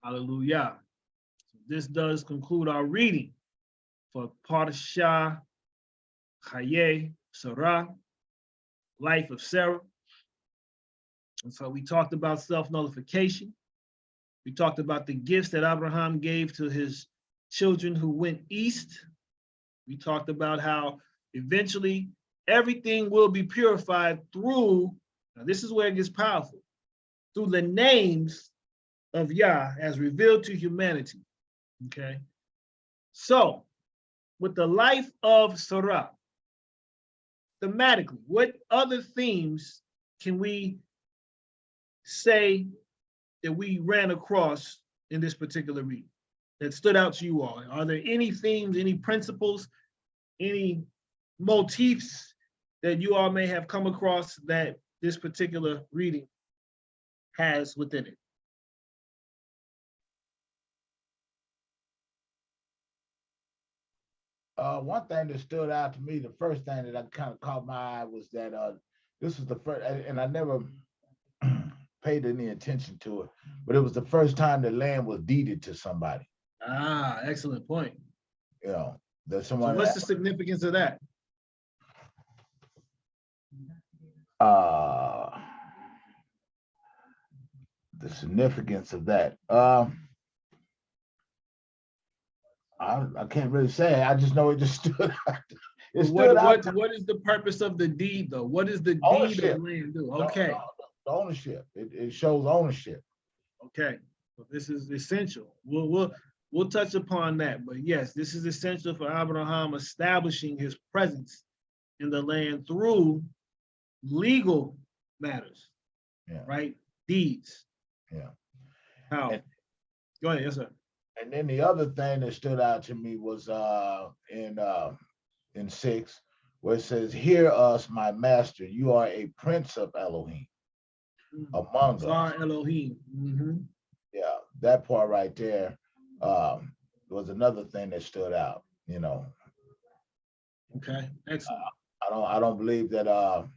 Hallelujah. This does conclude our reading for Parashat Chayei, Sarah, life of Sarah. And so we talked about self-nullification. We talked about the gifts that Abraham gave to his children who went east. We talked about how eventually everything will be purified through, now this is where it gets powerful, through the names of Yah as revealed to humanity. Okay. So with the life of Sarah, thematically, what other themes can we say that we ran across in this particular reading that stood out to you all? Are there any themes, any principles, any motifs that you all may have come across that this particular reading has within it? One thing that stood out to me, the first thing that I kind of caught my eye was that this was the first, and I never paid any attention to it, but it was the first time the land was deeded to somebody. Ah, excellent point. You know, that So someone. what's the significance of that? The significance of that. I can't really say. I just know it just stood out. It stood out. What is the purpose of the deed, though? What is the deed Ownership. of land do? Okay. The ownership. It shows ownership. Okay. So this is essential. We'll touch upon that. But yes, this is essential for Abraham establishing his presence in the land through legal matters. Yeah. Right? Deeds. Yeah. How? Go ahead, yes, sir. And then the other thing that stood out to me was in 6, where it says, "Hear us, my master. You are a prince of Elohim among us." Elohim. Mm-hmm. Yeah, that part right there was another thing that stood out. You know. Okay, excellent. I don't believe that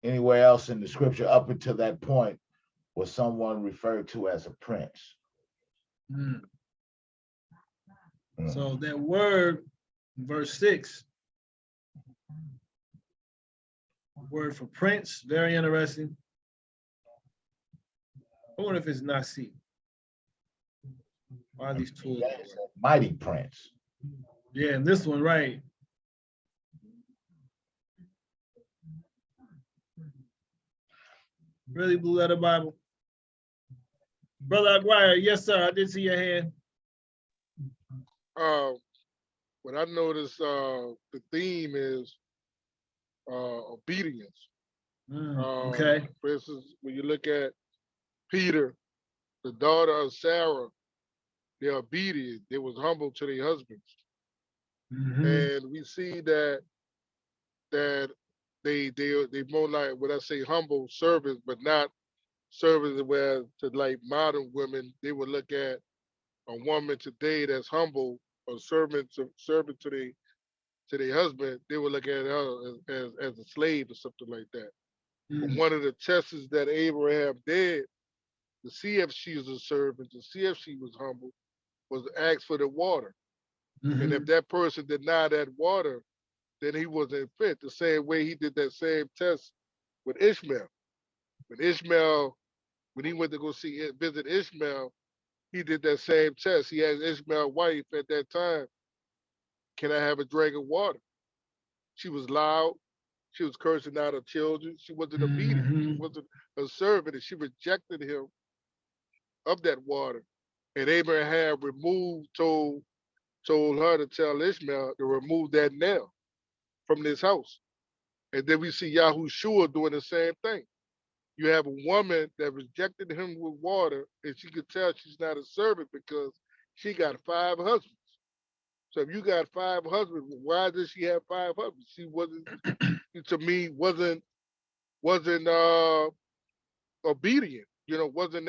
anywhere else in the scripture up until that point was someone referred to as a prince. Mm. So that word, verse 6, word for prince, very interesting. I wonder if it's Nasi. Why are these tools? Mighty prince. Yeah, and this one, right. Really, Blue Letter Bible. Brother Aguirre, yes, sir. I did see your hand. What I noticed, the theme is obedience. Okay. For instance, when you look at Peter, the daughter of Sarah, they're obedient. They was humble to their husbands. Mm-hmm. And we see that they more like what I say humble servants, but not servants where to like modern women, they would look at a woman today that's humble or servant to their husband, they would look at her as a slave or something like that. But one of the tests that Abraham did to see if she was a servant, to see if she was humble, was to ask for the water. Mm-hmm. And if that person denied that water, then he wasn't fit. The same way he did that same test with Ishmael. When he went to go visit Ishmael, he did that same test. He asked Ishmael's wife at that time, "Can I have a drink of water?" She was loud. She was cursing out her children. She wasn't obedient. She wasn't a servant, and she rejected him of that water. And Abraham told her to tell Ishmael to remove that nail from this house. And then we see Yahushua doing the same thing. You have a woman that rejected him with water, and she could tell she's not a servant because she got 5 husbands. So if you got 5 husbands, why does she have 5 husbands? She wasn't, to me, wasn't obedient. Wasn't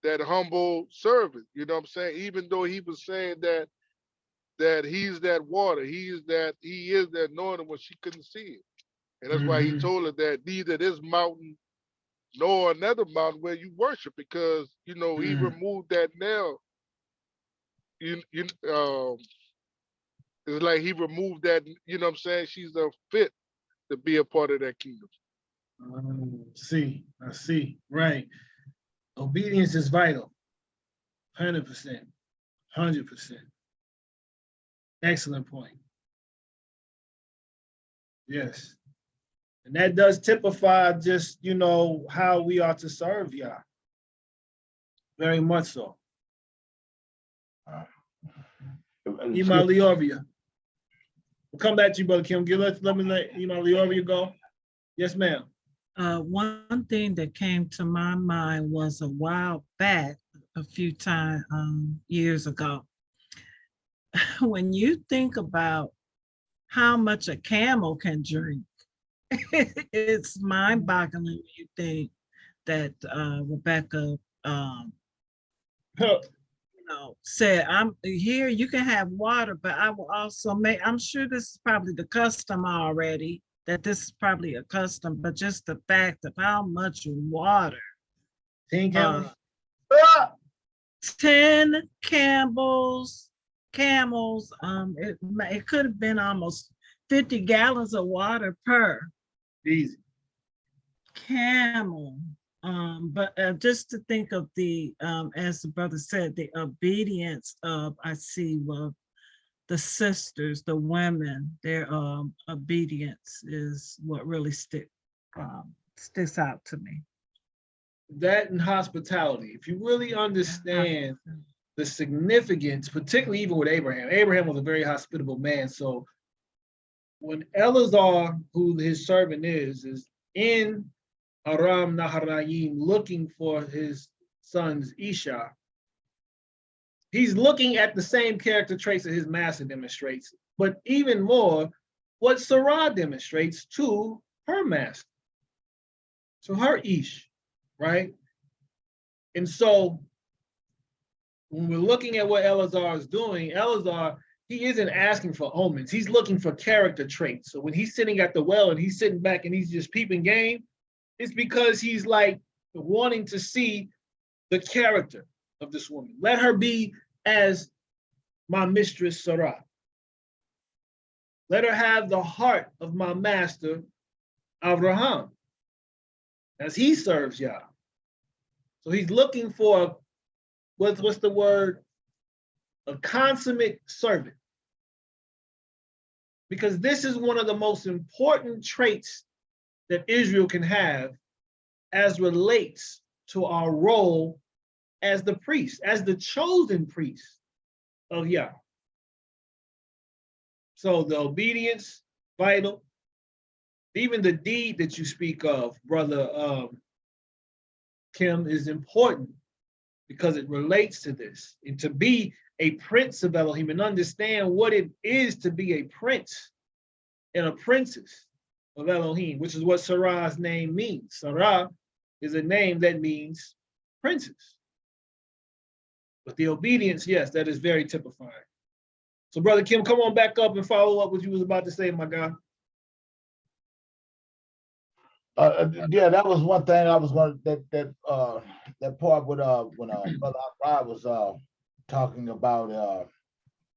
that humble servant. You know what I'm saying? Even though he was saying that he's that water, he is that anointing when she couldn't see it. And that's why he told her that neither this mountain nor another mountain where you worship, because he removed that now. It's like he removed that. You know what I'm saying? She's unfit to be a part of that kingdom. I see. Right. Obedience is vital. 100%. 100%. Excellent point. Yes. And that does typify just, how we are to serve Yah. Very much so. Ima Leovia. We'll come back to you, Brother Kim. Let me let Leovia go. Yes, ma'am. One thing that came to my mind was a while back, a few times years ago, when you think about how much a camel can drink, it's mind-boggling when you think that Rebecca said, I'm here, you can have water, but I will also I'm sure this is probably the custom already, that this is probably a custom, but just the fact of how much water. 10 camels? 10 camels, it could have been almost 50 gallons of water per Easy. camel. But just to think of the, as the brother said, the obedience of, I see, well, the sisters, the women, their obedience is what really sticks out to me. That and hospitality. If you really understand the significance, particularly even with Abraham was a very hospitable man. So when Eleazar, who his servant is in Aram Naharayim looking for his son's Isha, he's looking at the same character traits that his master demonstrates, but even more what Sarah demonstrates to her master, to her Ish, right? And so when we're looking at what Eleazar is doing, he isn't asking for omens. He's looking for character traits. So when he's sitting at the well and he's sitting back and he's just peeping game, it's because he's like wanting to see the character of this woman. Let her be as my mistress Sarah. Let her have the heart of my master Abraham as he serves Yah. So he's looking for, what's the word? A consummate servant. Because this is one of the most important traits that Israel can have as relates to our role as the priest, as the chosen priest of Yah. So the obedience, vital. Even the deed that you speak of, Brother Kim, is important because it relates to this. And to be a prince of Elohim and understand what it is to be a prince and a princess of Elohim, which is what Sarah's name means. Sarah is a name that means princess. But the obedience, yes, that is very typifying. So Brother Kim, come on back up and follow up what you was about to say, my guy. Yeah, that was one thing I was going to, that part with when Brother Rod was talking about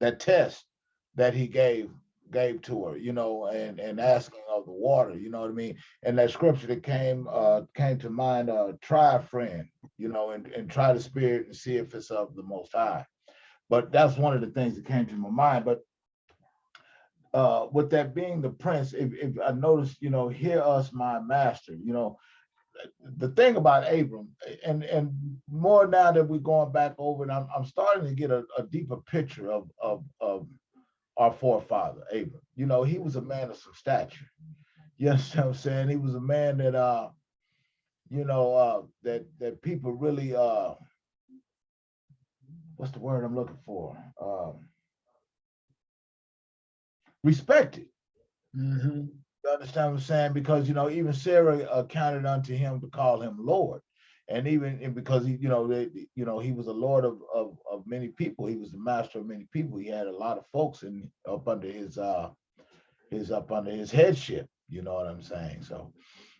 that test that he gave to her, and asking of the water, you know what I mean? And that scripture that came to mind, try a friend, and try the spirit and see if it's of the Most High. But that's one of the things that came to my mind. But with that being the prince, if I noticed, hear us, my master, the thing about Abram, and more now that we're going back over, and I'm starting to get a deeper picture of our forefather, Abram. He was a man of some stature. You understand what I'm saying? He was a man that, that people really, what's the word I'm looking for? Respected. Mm-hmm. You understand what I'm saying? Because even Sarah counted unto him to call him Lord, and because he was a Lord of many people. He was the master of many people. He had a lot of folks up under his headship. You know what I'm saying? So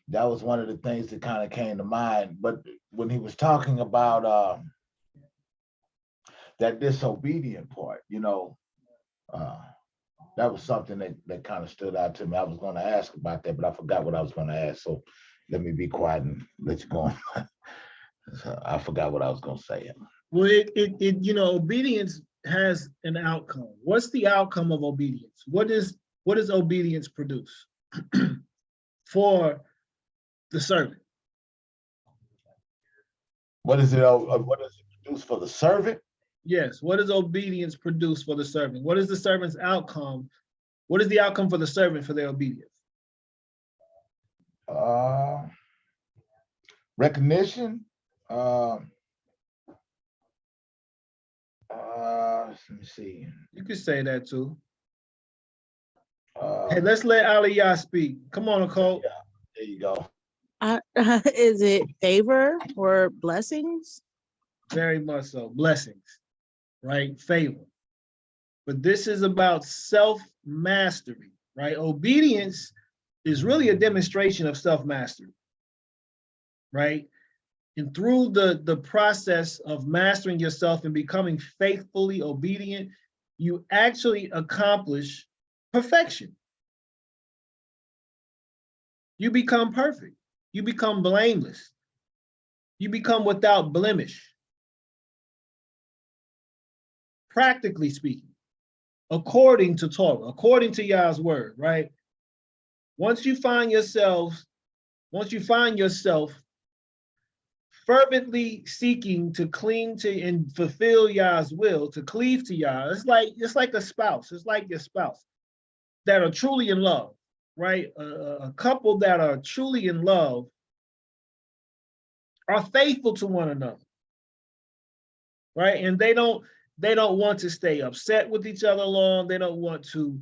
that was one of the things that kind of came to mind. But when he was talking about that disobedient part, that was something that kind of stood out to me. I was going to ask about that, but I forgot what I was going to ask. So let me be quiet and let you go on. So I forgot what I was going to say. Well, obedience has an outcome. What's the outcome of obedience? What does obedience produce for the servant? What does it produce for the servant? Yes. What does obedience produce for the servant? What is the servant's outcome? What is the outcome for the servant for their obedience? Recognition. Let me see. You could say that too. Uh, Hey, let's let Aliyah speak. Come on, Nicole. Yeah, there you go. Is it favor or blessings? Very much so. Blessings, right? Favor. But this is about self-mastery, right? Obedience is really a demonstration of self-mastery, right? And through the process of mastering yourself and becoming faithfully obedient, you actually accomplish perfection. You become perfect. You become blameless. You become without blemish. Practically speaking, according to Torah, according to Yah's word, right? Once you find yourself fervently seeking to cling to and fulfill Yah's will, to cleave to Yah, it's like a spouse. It's like your spouse that are truly in love, right? A couple that are truly in love are faithful to one another, right? And they don't want to stay upset with each other long. They don't want to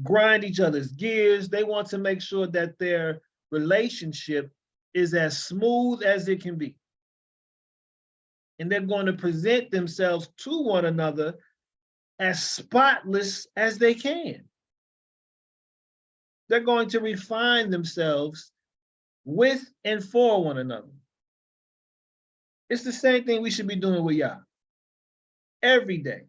grind each other's gears. They want to make sure that their relationship is as smooth as it can be. And they're going to present themselves to one another as spotless as they can. They're going to refine themselves with and for one another. It's the same thing we should be doing with Yah every day,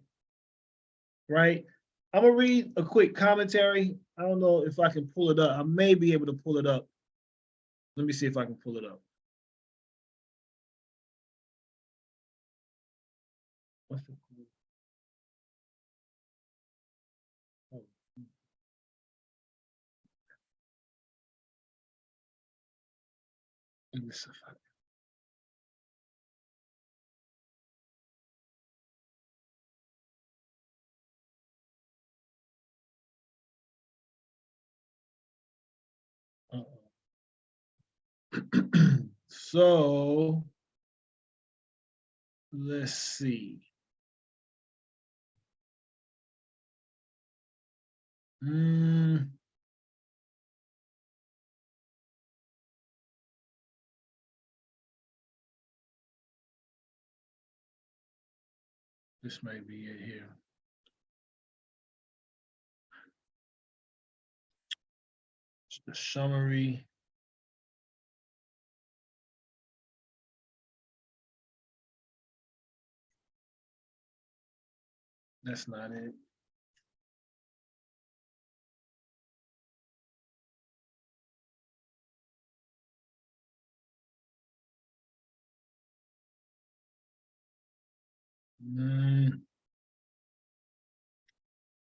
right? I'm gonna read a quick commentary. I don't know if I can pull it up. I may be able to pull it up. Let me see if I can pull it up. What's it called? Oh. Let me see if I can. So let's see. This may be it here. It's the summary. That's not it.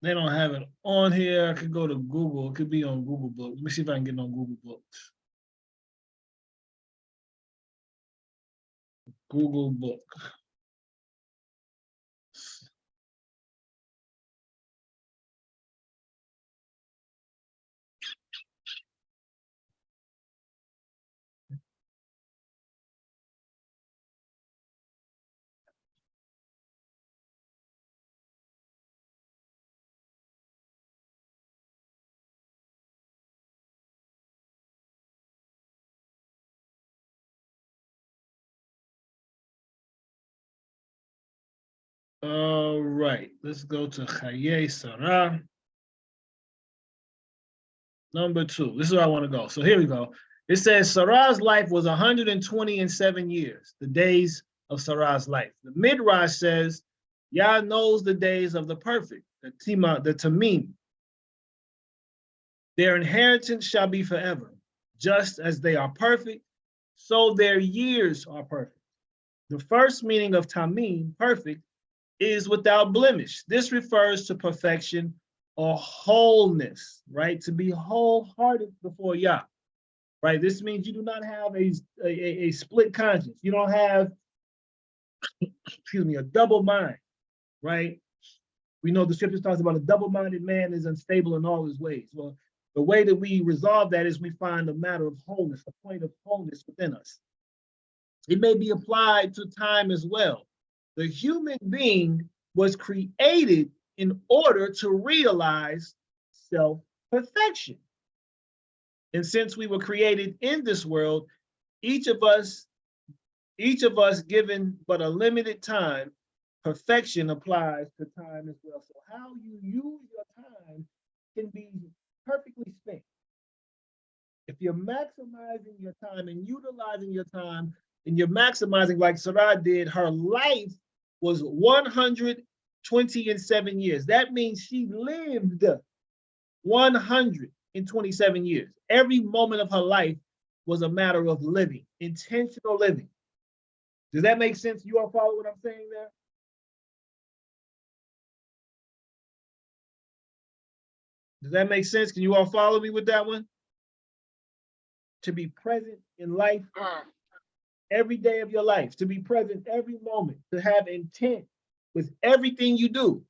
They don't have it on here. I could go to Google. It could be on Google Books. Let me see if I can get it on Google Books. Google Book. All right, let's go to Chayei Sarah. Number 2. This is where I want to go. So here we go. It says Sarah's life was 127 years, the days of Sarah's life. The Midrash says, Yah knows the days of the perfect, the Tamim. Their inheritance shall be forever. Just as they are perfect, so their years are perfect. The first meaning of Tamim, perfect, is without blemish. This refers to perfection or wholeness, right? To be wholehearted before Yah, right? This means you do not have a split conscience. You don't have, excuse me, a double mind, right? We know the scriptures talks about a double-minded man is unstable in all his ways. Well, the way that we resolve that is we find a matter of wholeness, a point of wholeness within us. It may be applied to time as well. The human being was created in order to realize self-perfection. And since we were created in this world, each of us given but a limited time, perfection applies to time as well. So how you use your time can be perfectly spent. If you're maximizing your time and utilizing your time, and you're maximizing like Sarah did, her life was 127 years. That means she lived 127 years. Every moment of her life was a matter of living, intentional living. Does that make sense? You all follow what I'm saying there? Does that make sense? Can you all follow me with that one? To be present in life every day of your life, to be present every moment, to have intent with everything you do.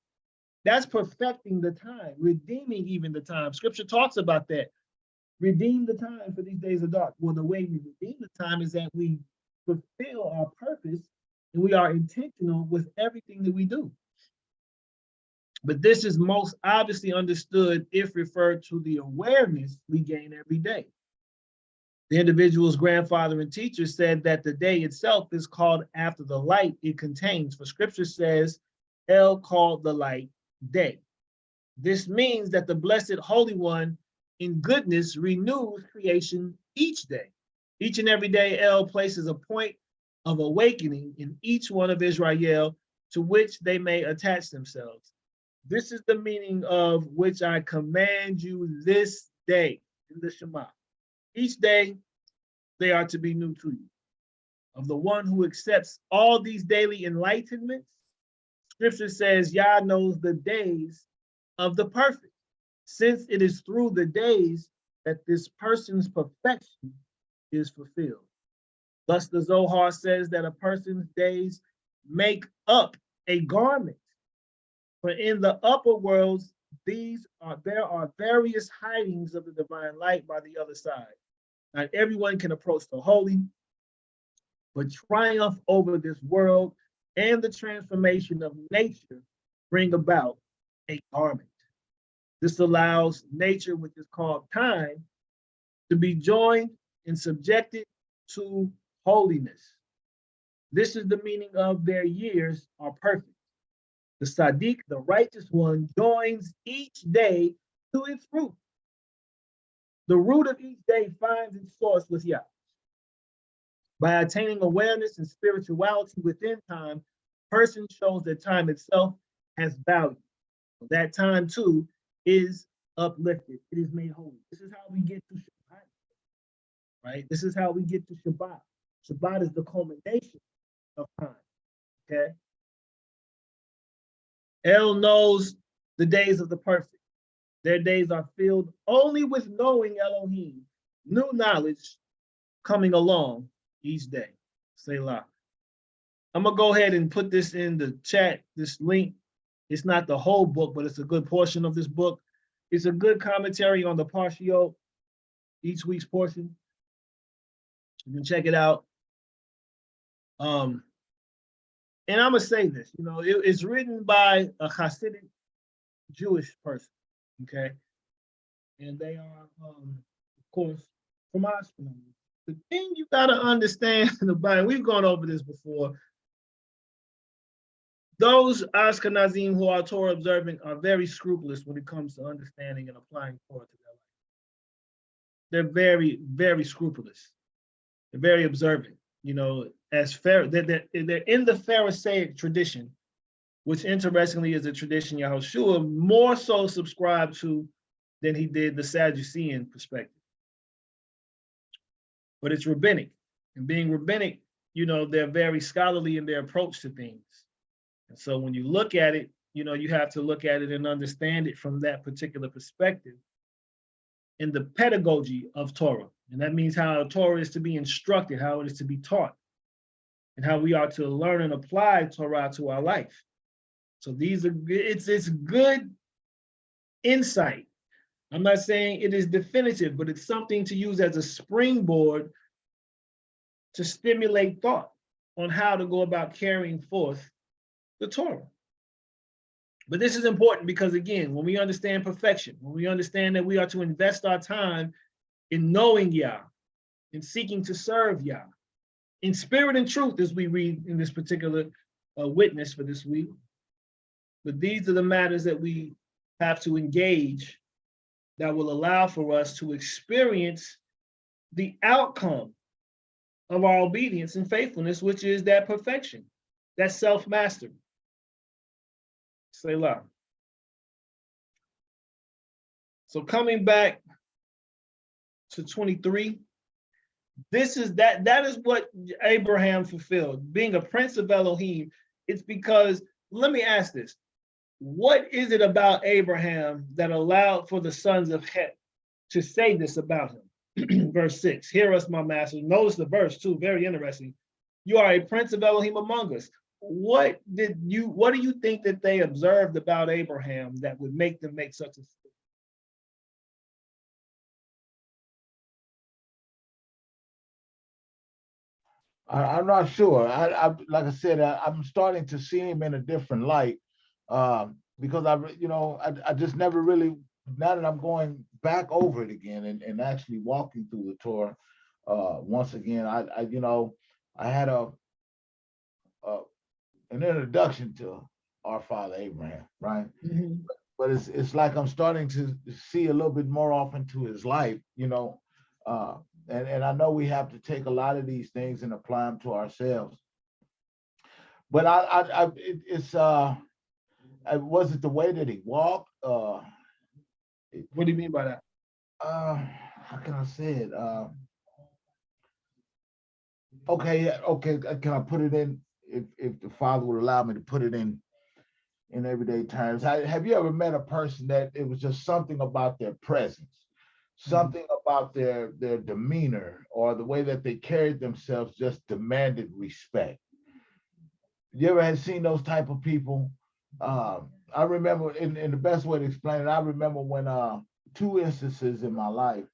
That's perfecting the time, redeeming even the time. Scripture talks about that. Redeem the time for these days of dark. Well, the way we redeem the time is that we fulfill our purpose and we are intentional with everything that we do. But this is most obviously understood if referred to the awareness we gain every day. The individual's grandfather and teacher said that the day itself is called after the light it contains. For scripture says, El called the light day. This means that the blessed Holy One in goodness renews creation each day. Each and every day, El places a point of awakening in each one of Israel to which they may attach themselves. This is the meaning of which I command you this day in the Shema. Each day, they are to be new to you. Of the one who accepts all these daily enlightenments, scripture says Yah knows the days of the perfect, since it is through the days that this person's perfection is fulfilled. Thus the Zohar says that a person's days make up a garment. For in the upper worlds, there are various hidings of the divine light by the other side. Not everyone can approach the holy, but triumph over this world and the transformation of nature bring about a garment. This allows nature, which is called time, to be joined and subjected to holiness. This is the meaning of their years are perfect. The Sadiq, the righteous one, joins each day to its root. The root of each day finds its source with Yah. By attaining awareness and spirituality within time, person shows that time itself has value. That time too is uplifted. It is made holy. This is how we get to Shabbat, right? This is how we get to Shabbat. Shabbat is the culmination of time, okay? El knows the days of the perfect. Their days are filled only with knowing Elohim, new knowledge coming along each day. Selah. I'm gonna go ahead and put this in the chat, this link. It's not the whole book, but it's a good portion of this book. It's a good commentary on the Parashat, each week's portion. You can check it out. And I'm gonna say this, it's written by a Hasidic Jewish person, okay? And they are, of course, from Ashkelon. The thing you gotta understand about, we've gone over this before, those Ashkenazim who are Torah observant are very scrupulous when it comes to understanding and applying Torah to their life. they're very, very scrupulous. They're very observant. You know, as they're in the Pharisaic tradition, which interestingly is a tradition Yahushua more so subscribed to than he did the Sadducean perspective. But it's rabbinic. And being rabbinic, you know, they're very scholarly in their approach to things. And so when you look at it, you know, you have to look at it and understand it from that particular perspective in the pedagogy of Torah. And that means how Torah is to be instructed, how it is to be taught, and how we are to learn and apply Torah to our life. So these are, it's good insight. I'm not saying it is definitive, but it's something to use as a springboard to stimulate thought on how to go about carrying forth the Torah. But this is important because, again, when we understand perfection, when we understand that we are to invest our time in knowing Yah, in seeking to serve Yah, in spirit and truth, as we read in this particular witness for this week. But these are the matters that we have to engage that will allow for us to experience the outcome of our obedience and faithfulness, which is that perfection, that self-mastery. Selah. So coming back to 23, this is that is what Abraham fulfilled, being a prince of Elohim. It's because, let me ask this, what is it about Abraham that allowed for the sons of Het to say this about him? Verse 6, hear us, my master. Notice the verse too, very interesting. You are a prince of Elohim among us. What do you think that they observed about Abraham that would make them make such a statement? I'm not sure. I like I said, I'm starting to see him in a different light, because I just never really. Now that I'm going back over it again and actually walking through the Torah, once again, I had an introduction to our father Abraham, right? Mm-hmm. But it's like I'm starting to see a little bit more off into his life, and I know we have to take a lot of these things and apply them to ourselves. But was it the way that he walked? What do you mean by that? How can I say it? Okay. Can I put it in? If the Father would allow me to put it in everyday terms, have you ever met a person that it was just something about their presence, something about their demeanor or the way that they carried themselves just demanded respect? You ever had seen those type of people? I remember, in the best way to explain it, I remember when two instances in my life.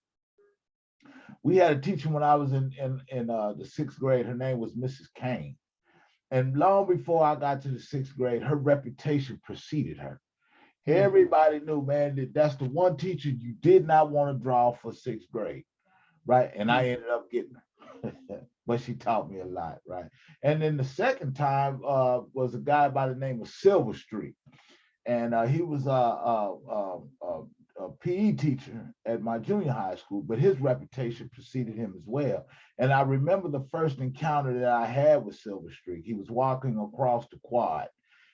We had a teacher when I was in the sixth grade. Her name was Mrs. Kane. And long before I got to the sixth grade, her reputation preceded her. Everybody knew, man, that's the one teacher you did not want to draw for sixth grade, right? And I ended up getting her. But she taught me a lot, right? And then the second time was a guy by the name of Silver Street. And he was a PE teacher at my junior high school, but his reputation preceded him as well. And I remember the first encounter that I had with Silver Street. He was walking across the quad,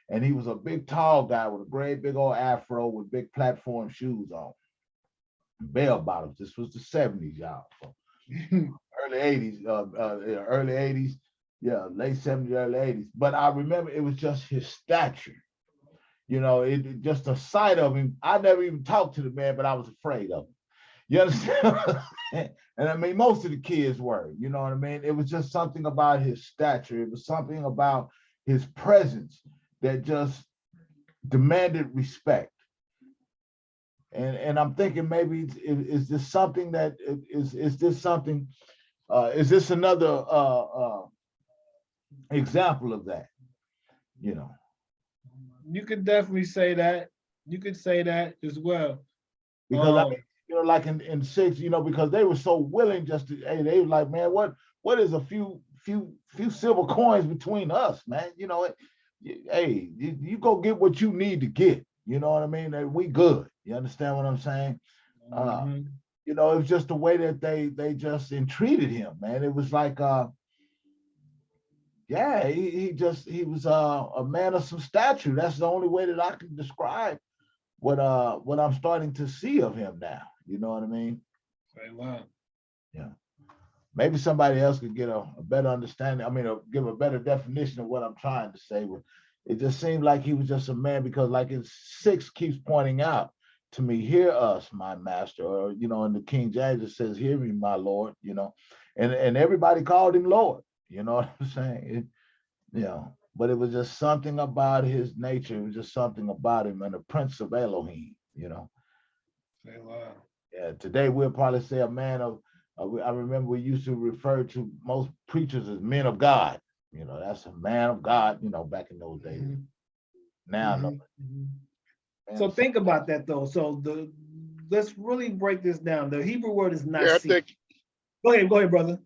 and he was a big, tall guy with a great big old afro with big platform shoes on, bell bottoms. This was the 70s, y'all. Early 80s, yeah, late 70s, early 80s. But I remember it was just his stature. It just the sight of him. I never even talked to the man, but I was afraid of him. You understand? And I mean, most of the kids were, you know what I mean? It was just something about his stature. It was something about his presence that just demanded respect. And I'm thinking maybe is this something that is this something? Is this another example of that? You could definitely say that. You could say that as well. Because I mean, like in six, because they were so willing just to, hey, they were like, man, what is a few silver coins between us, man? Hey, you go get what you need to get. You know what I mean? We good. You understand what I'm saying? you know, it was just the way that they just entreated him, man. It was like yeah, he was a man of some stature. That's the only way that I can describe what I'm starting to see of him now. You know what I mean? Right, wow. Yeah. Maybe somebody else could get a better understanding. I mean, give a better definition of what I'm trying to say. But it just seemed like he was just a man because, like in 6 keeps pointing out to me, "Hear us, my master," or you know, in the King James it says, "Hear me, my Lord." You know, and everybody called him Lord. You know what I'm saying? You know, but it was just something about his nature. It was just something about him, and the Prince of Elohim. You know. Right, wow. Yeah, today we'll probably say a man of. I remember we used to refer to most preachers as men of God. You know, that's a man of God. You know, back in those days. Mhm, Now, no. mhm, mhm. Man So of- think about that though. So let's really break this down. The Hebrew word is Yeah, I nasi. think, Go ahead, brother.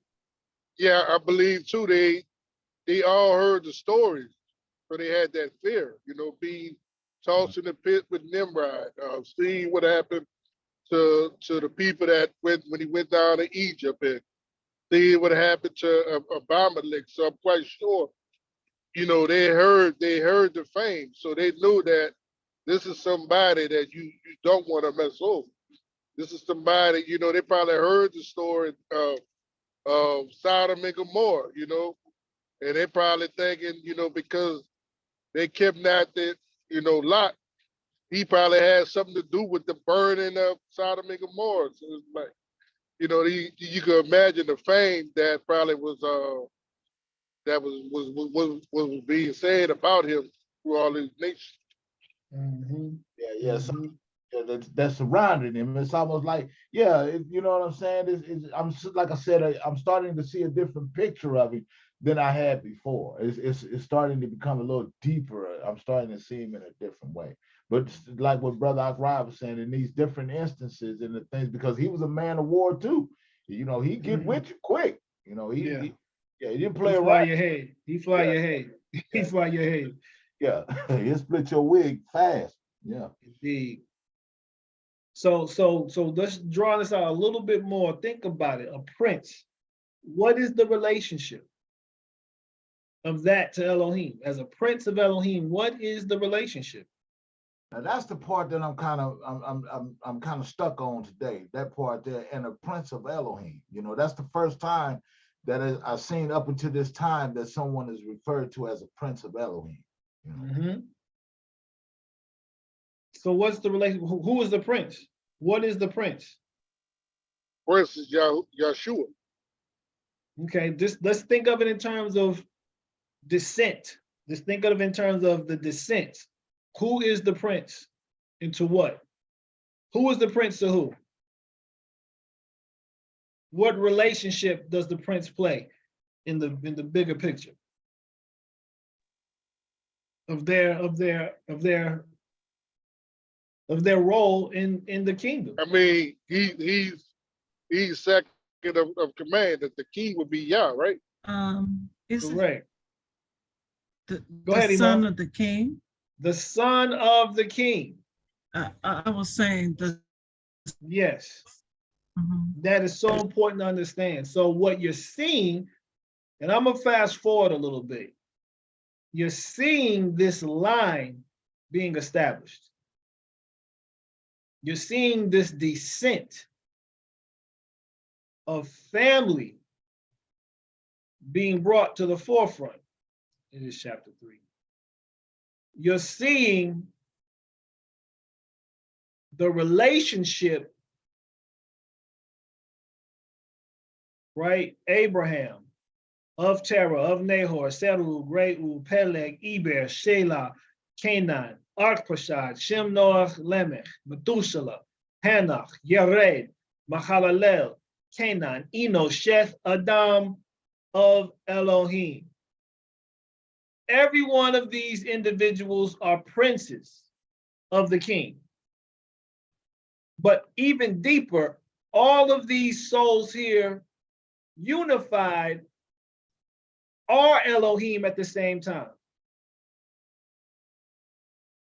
yeah, I believe too, they all heard the stories. So they had that fear, you know, being tossed in the pit with Nimrod, seeing what happened to the people that went when he went down to Egypt, and seeing what happened to Abimelech. So I'm quite sure, you know, they heard the fame, so they knew that this is somebody that you don't want to mess over. This is somebody, you know, they probably heard the story of Sodom and Gomorrah, you know, and they probably thinking, you know, because they kidnapped it, you know, Lot, he probably had something to do with the burning of Sodom and Gomorrah. So it's like, you know, you could imagine the fame that probably was that was being said about him through all these nations. Mhm, yeah. mhm. That's surrounding him. It's almost like, yeah, you know what I'm saying? Like I said, I'm starting to see a different picture of him than I had before. It's starting to become a little deeper. I'm starting to see him in a different way. But like what Brother Akrai was saying, in these different instances and the things, because he was a man of war too. You know, he get with you quick. You know, Yeah, he didn't he play fly around. your head. He fly Yeah, your head. He yeah, fly your head. yeah. He'll split your wig fast. Yeah. Indeed. So let's draw this out a little bit more. Think about it. A prince. What is the relationship of that to Elohim? As a prince of Elohim, what is the relationship? Now that's the part that I'm kind of stuck on today. That part there, and the Prince of Elohim. You know, that's the first time that I've seen up until this time that someone is referred to as a Prince of Elohim. You know, Mhm. So what's the relation? Who is the prince? What is the prince? For instance, Yahshua. Okay, just let's think of it in terms of descent. Just think of it in terms of the descent. Who is the prince into what? Who is the prince to who? What relationship does the prince play in the bigger picture of their role in the kingdom? I mean, he's second of command. That the king would be Yah, right? Is it Correct. the, Go the ahead, son Emo. of the king? The son of the king. I was saying the. Yes, Mhm. that is so important to understand. So what you're seeing, and I'm gonna fast forward a little bit. You're seeing this line being established. You're seeing this descent of family being brought to the forefront in this chapter 3. You're seeing the relationship, right? Abraham, of Terah, of Nahor, Serug, Reu, Peleg, Eber, Shelah, Canaan, Arpachshad, Shem, Noach, Lemech, Methuselah, Hanach, Yared, Mahalalel, Canaan, Enos, Sheth, Adam, of Elohim. Every one of these individuals are princes of the king. But even deeper, all of these souls here unified are Elohim at the same time.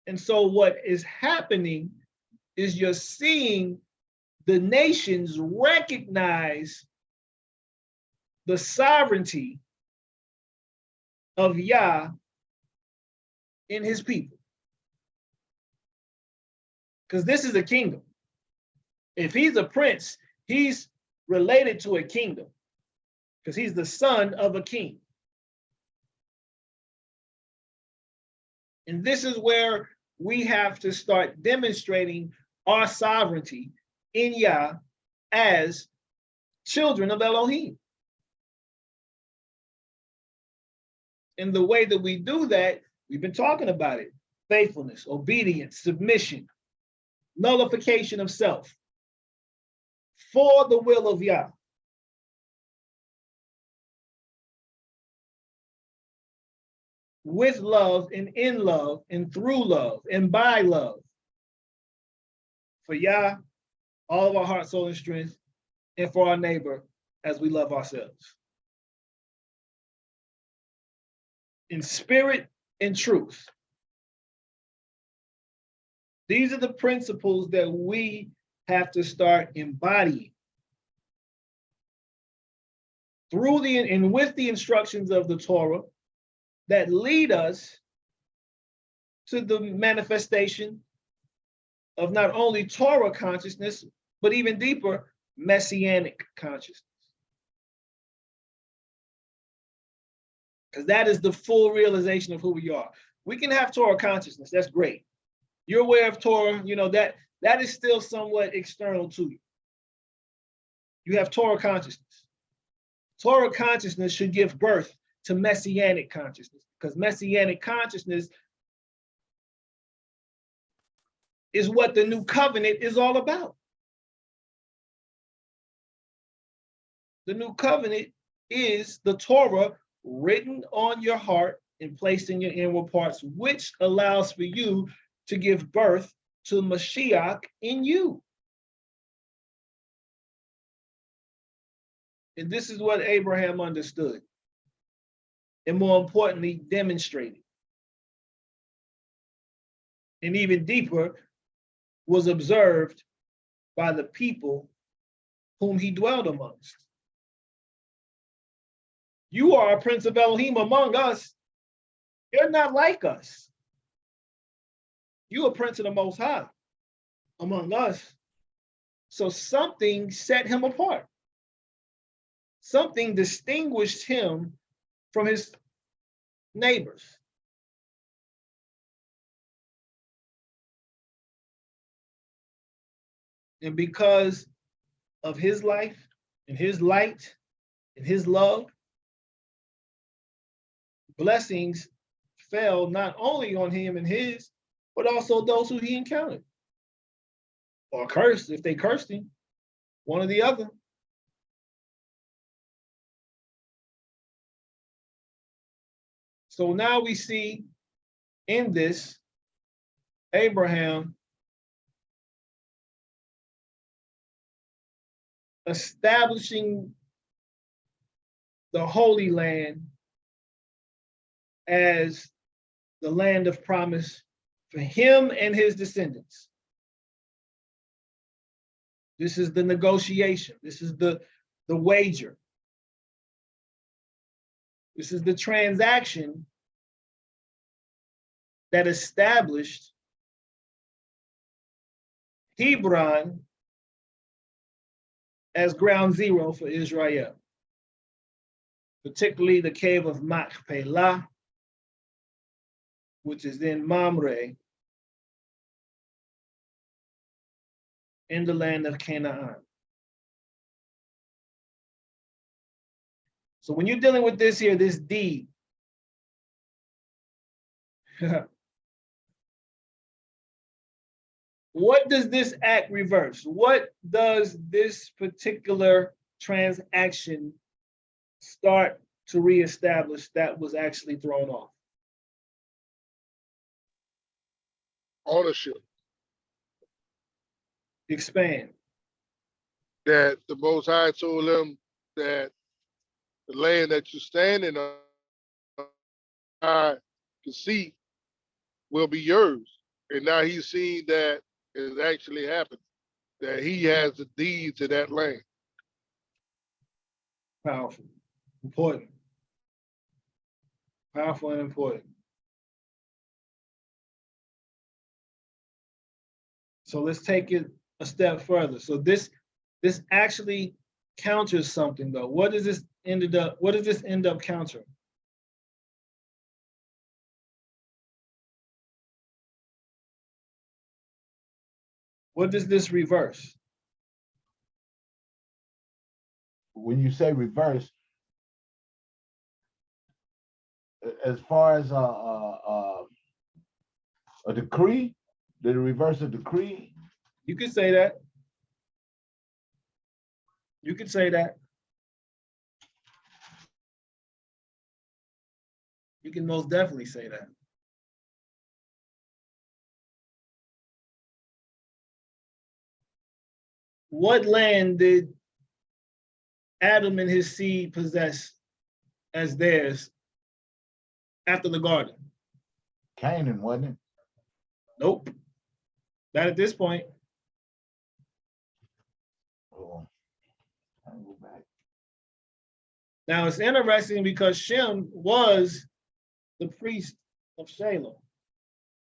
And so what is happening is you're seeing the nations recognize the sovereignty of Yah in his people. Because this is a kingdom. If he's a prince, he's related to a kingdom because he's the son of a king. And this is where we have to start demonstrating our sovereignty in Yah as children of Elohim. And the way that we do that, we've been talking about it: faithfulness, obedience, submission, nullification of self for the will of Yah. With love and in love and through love and by love. For Yah, all of our heart, soul, and strength, and for our neighbor as we love ourselves. In spirit and truth. These are the principles that we have to start embodying through and with the instructions of the Torah that lead us to the manifestation of not only Torah consciousness, but even deeper, Messianic consciousness. Because that is the full realization of who we are. We can have Torah consciousness, that's great. You're aware of Torah, you know, that is still somewhat external to you. You have Torah consciousness. Torah consciousness should give birth to Messianic consciousness, because Messianic consciousness is what the new covenant is all about. The new covenant is the Torah written on your heart and placed in your inward parts, which allows for you to give birth to Mashiyach in you. And this is what Abraham understood, and more importantly, demonstrated. And even deeper, was observed by the people whom he dwelled amongst. You are a prince of Elohim among us. You're not like us. You are prince of the Most High among us. So something set him apart. Something distinguished him from his neighbors. And because of his life and his light and his love, blessings fell not only on him and his, but also those who he encountered. Or cursed if they cursed him, one or the other. So now we see in this Abraham establishing the Holy Land as the land of promise for him and his descendants. This is the negotiation. This is the wager. This is the transaction that established Hebron as ground zero for Israel, particularly the cave of Machpelah, which is in Mamre, in the land of Canaan. So when you're dealing with this here, this deed, what does this act reverse? What does this particular transaction start to reestablish that was actually thrown off? Ownership. Expand. That the Most High told him that the land that you're standing on, I can see, will be yours. And now he's seen that it's actually happened. that he has the deed to that land. Powerful, important, powerful and important. So let's take it a step further. So this actually counters something though. What does this end up countering? What does this reverse? When you say reverse, as far as a decree, did it reverse a decree? You could say that. You could say that. You can most definitely say that. What land did Adam and his seed possess as theirs after the garden? Canaan, wasn't it? Nope. Not at this point. Oh, I'll go back. Now it's interesting because Shem was the priest of Shalem,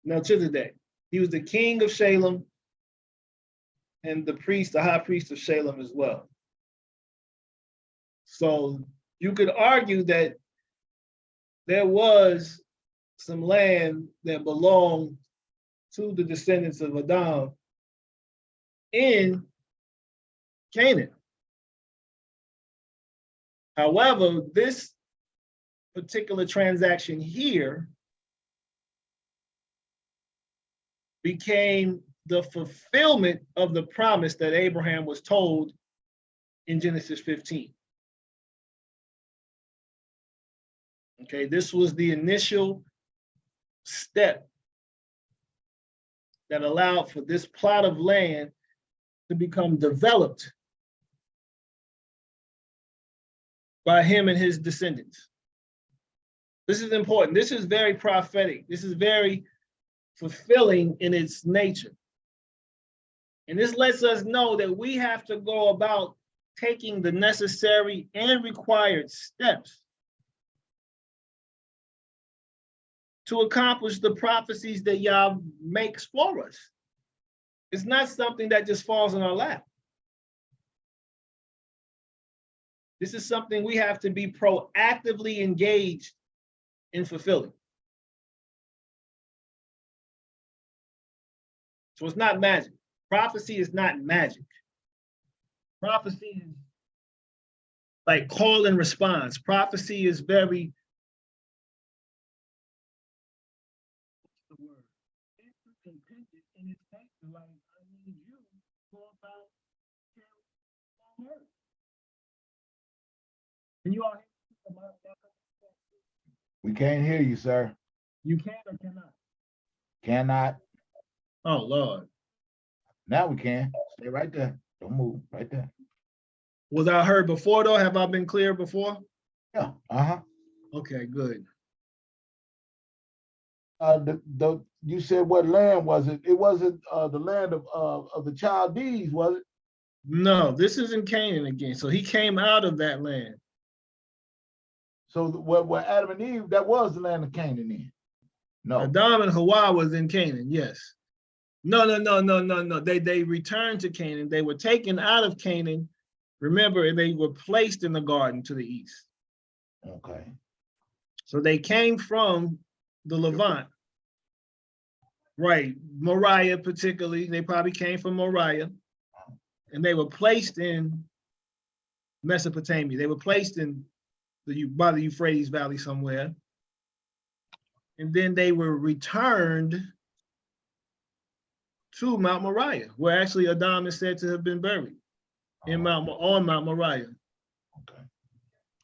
Melchizedek. He was the king of Shalem and the high priest of Shalem as well. So you could argue that there was some land that belonged to the descendants of Adam in Canaan. However, this particular transaction here became the fulfillment of the promise that Abraham was told in Genesis 15. Okay, this was the initial step that allowed for this plot of land to become developed by him and his descendants. This is important. This is very prophetic. This is very fulfilling in its nature. And this lets us know that we have to go about taking the necessary and required steps to accomplish the prophecies that Yah makes for us. It's not something that just falls in our lap. This is something we have to be proactively engaged in fulfilling. So it's not magic. Prophecy is not magic. Prophecy is like call and response. Prophecy is very, what's the word? Interdependent in its nature. Like, I need you to go about carrying on earth. Can you all hear me? We can't hear you, sir. You can or cannot? Cannot. Oh, Lord. Now we can. Stay right there. Don't move. Right there. Was I heard before though? Have I been clear before? Yeah. Uh-huh. Okay, good. You said what land was it? It wasn't the land of the Chaldees, was it? No, this is in Canaan again. So he came out of that land. So where Adam and Eve, that was the land of Canaan then? No. Adam and Hawa was in Canaan, yes. No. They returned to Canaan. They were taken out of Canaan, remember, and they were placed in the garden to the east. Okay. So they came from the Levant. Right, Moriah particularly. They probably came from Moriah. And they were placed in Mesopotamia. They were placed in by the Euphrates Valley somewhere. And then they were returned to Mount Moriah, where actually Adam is said to have been buried on Mount Moriah. Okay.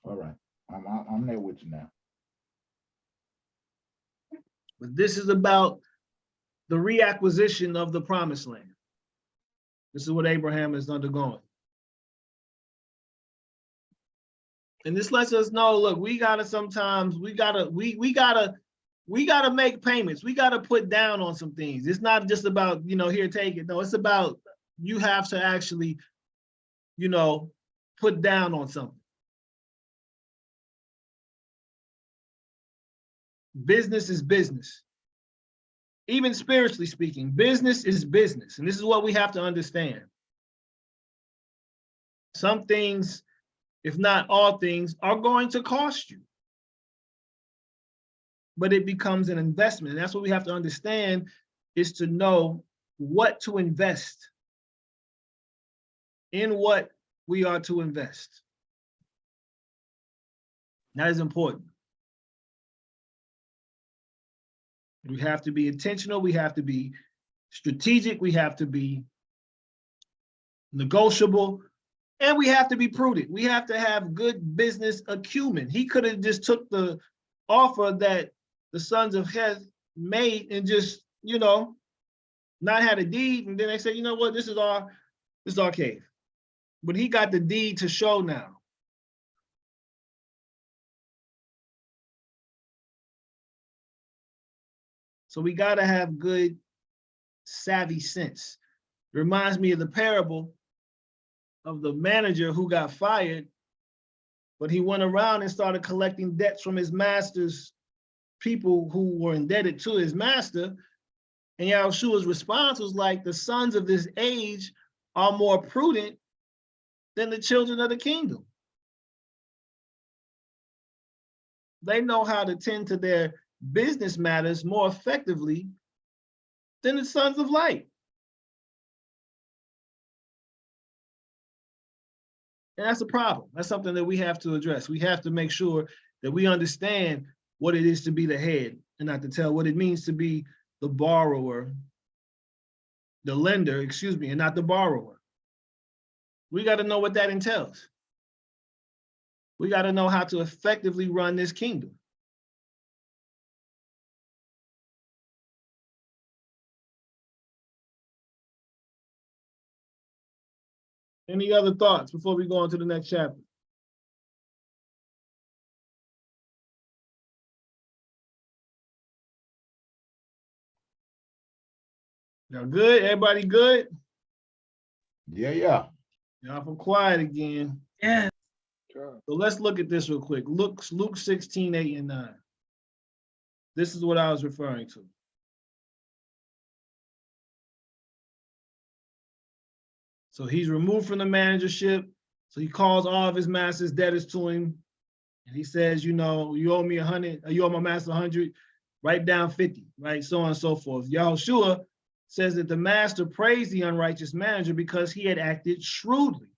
All right. I'm there with you now. But this is about the reacquisition of the promised land. This is what Abraham is undergoing. And this lets us know, look, we gotta make payments. We gotta put down on some things. It's not just about, here, take it. No, it's about you have to actually, you know, put down on something. Business is business. Even spiritually speaking, business is business. And this is what we have to understand. Some things, if not all things, are going to cost you. But it becomes an investment. And that's what we have to understand, is to know what to invest, in what we are to invest. That is important. We have to be intentional. We have to be strategic. We have to be negotiable. And we have to be prudent. We have to have good business acumen. He could have just took the offer that the sons of Heth made and just, you know, not had a deed. And then they said, you know what, this is our cave. But he got the deed to show now. So we got to have good, savvy sense. It reminds me of the parable of the manager who got fired, but he went around and started collecting debts from his master's people who were indebted to his master. And Yahushua's response was like, the sons of this age are more prudent than the children of the kingdom. They know how to tend to their business matters more effectively than the sons of light. And that's a problem. That's something that we have to address. We have to make sure that we understand what it is to be the head and not to tell, what it means to be the borrower, the lender, excuse me, and not the borrower. We got to know what that entails. We got to know how to effectively run this kingdom. Any other thoughts before we go on to the next chapter? Y'all good? Everybody good? Yeah. Y'all for quiet again. Yeah. Sure. So let's look at this real quick. Luke 16, 8 and 9. This is what I was referring to. So he's removed from the managership. So he calls all of his master's debtors to him. And he says, you know, you owe me 100, you owe my master 100, write down 50, right? So on and so forth. Yahushua says that the master praised the unrighteous manager because he had acted shrewdly.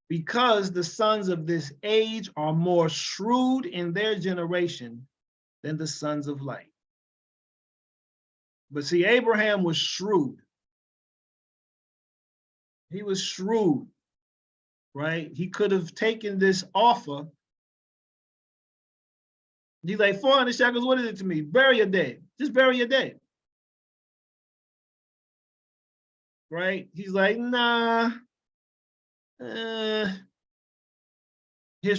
Because the sons of this age are more shrewd in their generation than the sons of light. But see, Abraham was shrewd. He was shrewd, right? He could have taken this offer. He's like, 400 shekels, what is it to me? Bury your dead. Just bury your dead. Right? He's like, nah. Here's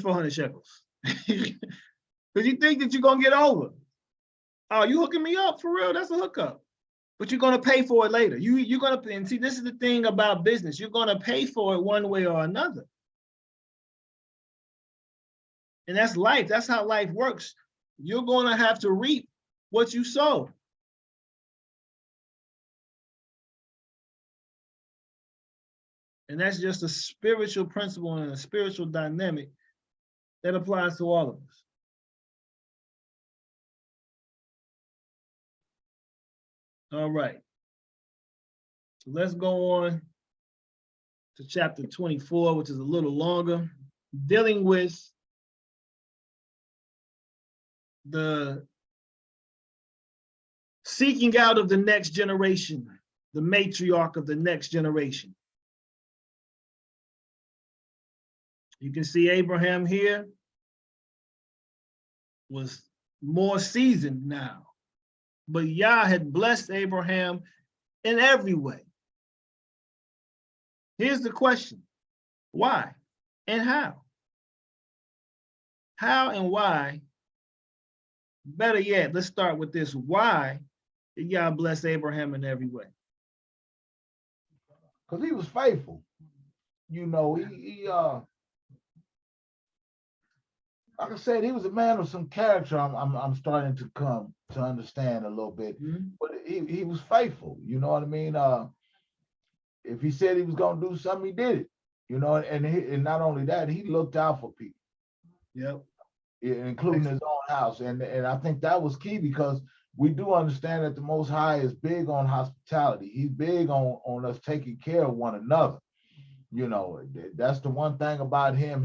400 shekels. Because you think that you're going to get over. Oh, you hooking me up? For real? That's a hookup. But you're going to pay for it later. You're going to, and see, this is the thing about business. You're going to pay for it one way or another. And that's life. That's how life works. You're going to have to reap what you sow. And that's just a spiritual principle and a spiritual dynamic that applies to all of us. All right. So let's go on to chapter 24, which is a little longer, dealing with the seeking out of the next generation, the matriarch of the next generation. You can see Abraham here was more seasoned now, but Yah had blessed Abraham in every way. Here's the question: why and how? How and why? Better yet, let's start with this. Why did Yah bless Abraham in every way? because he was faithful. You know, like I said, he was a man of some character. I'm starting to come to understand a little bit, Mhm. but he was faithful. You know what I mean? If he said he was gonna do something, he did it. You know, and not only that, he looked out for people, Yep. including his own house. And I think that was key because we do understand that the Most High is big on hospitality. He's big on us taking care of one another. You know, that's the one thing about him.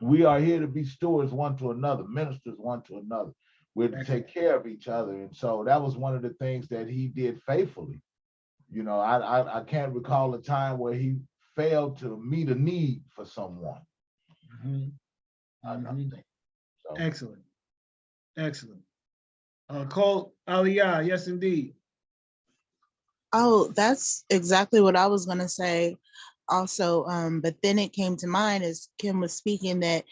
We are here to be stewards one to another, ministers one to another. We're to take care of each other. And so that was one of the things that he did faithfully. You know, I can't recall a time where he failed to meet a need for someone. Mhm. I Mhm. think so. Excellent. Excellent. Cole Aliyah, yes, indeed. Oh, that's exactly what I was gonna say also. But then it came to mind as Kim was speaking that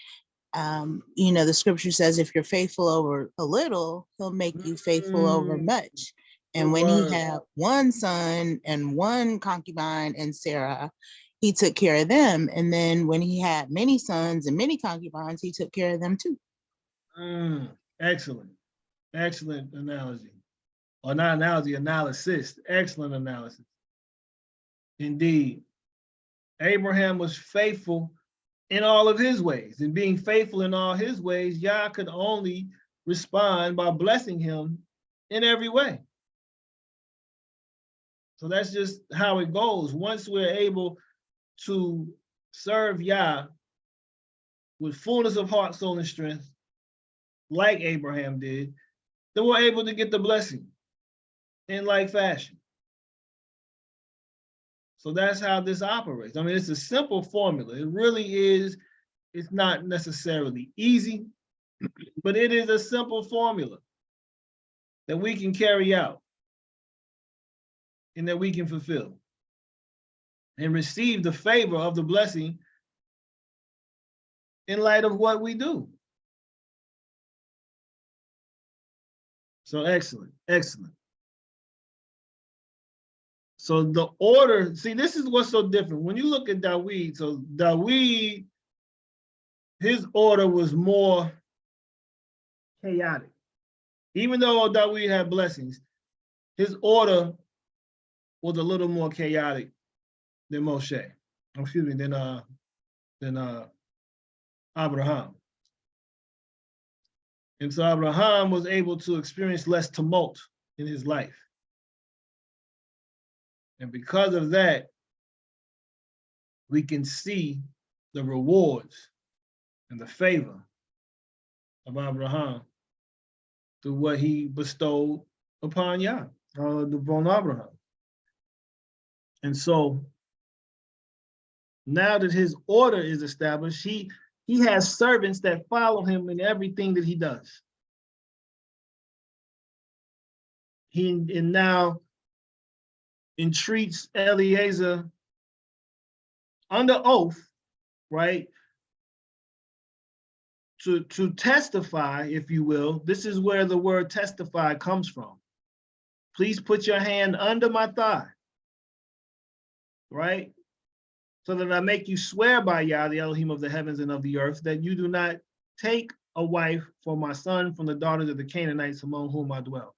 the scripture says if you're faithful over a little, he'll make you faithful over much. And Good when he word. had one son and one concubine and Sarah, he took care of them. And then when he had many sons and many concubines, he took care of them too. Excellent. Excellent analogy. Or not analogy, analysis. Excellent analysis. Indeed. Abraham was faithful in all of his ways. And being faithful in all his ways, Yah could only respond by blessing him in every way. So that's just how it goes. Once we're able to serve Yah with fullness of heart, soul, and strength, like Abraham did, then we're able to get the blessing in like fashion. So that's how this operates. I mean, it's a simple formula. It really is. It's not necessarily easy, but it is a simple formula that we can carry out and that we can fulfill and receive the favor of the blessing in light of what we do. So excellent, excellent. So the order, see, this is what's so different. When you look at Dawid, so Dawid, his order was more chaotic. Even though Dawid had blessings, his order was a little more chaotic than Moshe. Excuse me, than Abraham. And so Abraham was able to experience less tumult in his life. And because of that, we can see the rewards and the favor of Abraham through what he bestowed upon Yah, upon Abraham. And so now that his order is established, he has servants that follow him in everything that he does. He now entreats Eliezer under oath, right, to testify, if you will. This is where the word testify comes from. Please put your hand under my thigh, right? So that I make you swear by Yah, the Elohim of the heavens and of the earth, that you do not take a wife for my son from the daughters of the Canaanites among whom I dwell.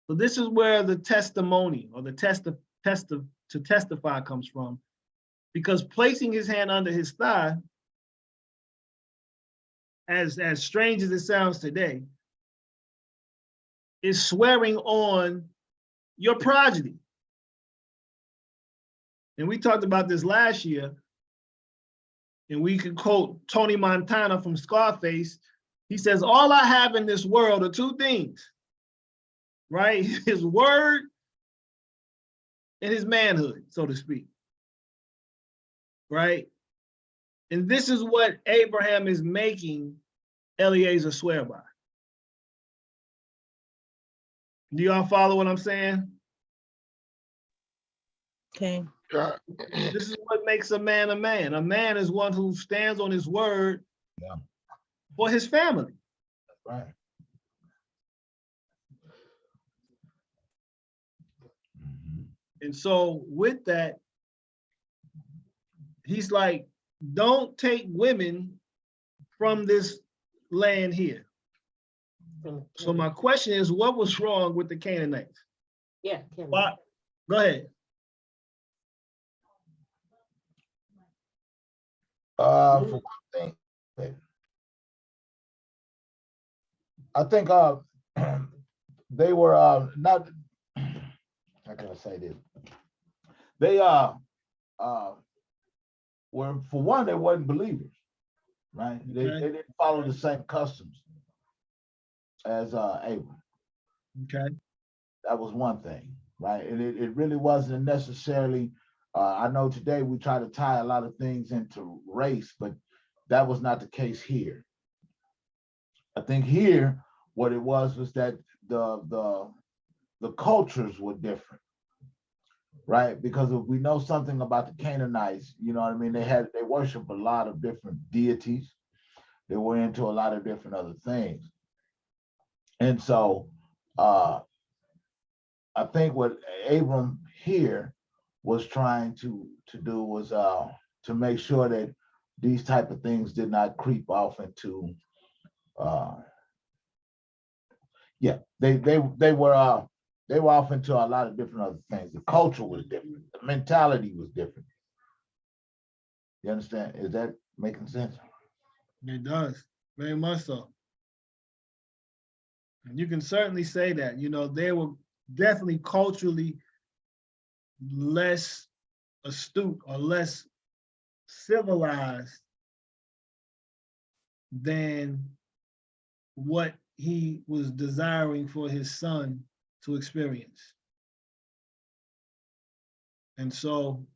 So this is where the testimony or the to testify comes from, because placing his hand under his thigh, as strange as it sounds today, is swearing on your progeny. And we talked about this last year, and we could quote Tony Montana from Scarface. He says, all I have in this world are two things, right? His word and his manhood, so to speak, right? And this is what Abraham is making Eliezer swear by. Do y'all follow what I'm saying? Okay. This is what makes a man a man. A man is one who stands on his word for his family. Right. And so with that, he's like, don't take women from this land here. So my question is, what was wrong with the Canaanites? Yeah. Why? Go ahead. For one thing, I think they were not, how can I say this? They were, for one, they weren't believers, right? They Okay. didn't follow the same customs as Abram. Okay. That was one thing, right? And it really wasn't necessarily, I know today we try to tie a lot of things into race, but that was not the case here. I think here, what it was that the cultures were different, right? Because if we know something about the Canaanites, you know what I mean? They worship a lot of different deities. They were into a lot of different other things. And so I think what Abram here was trying to do was to make sure that these type of things did not creep off into they were off into a lot of different other things. The culture was different, the mentality was different. You understand? Is that making sense? It does, very much so. And you can certainly say that, they were definitely culturally less astute or less civilized than what he was desiring for his son to experience. And so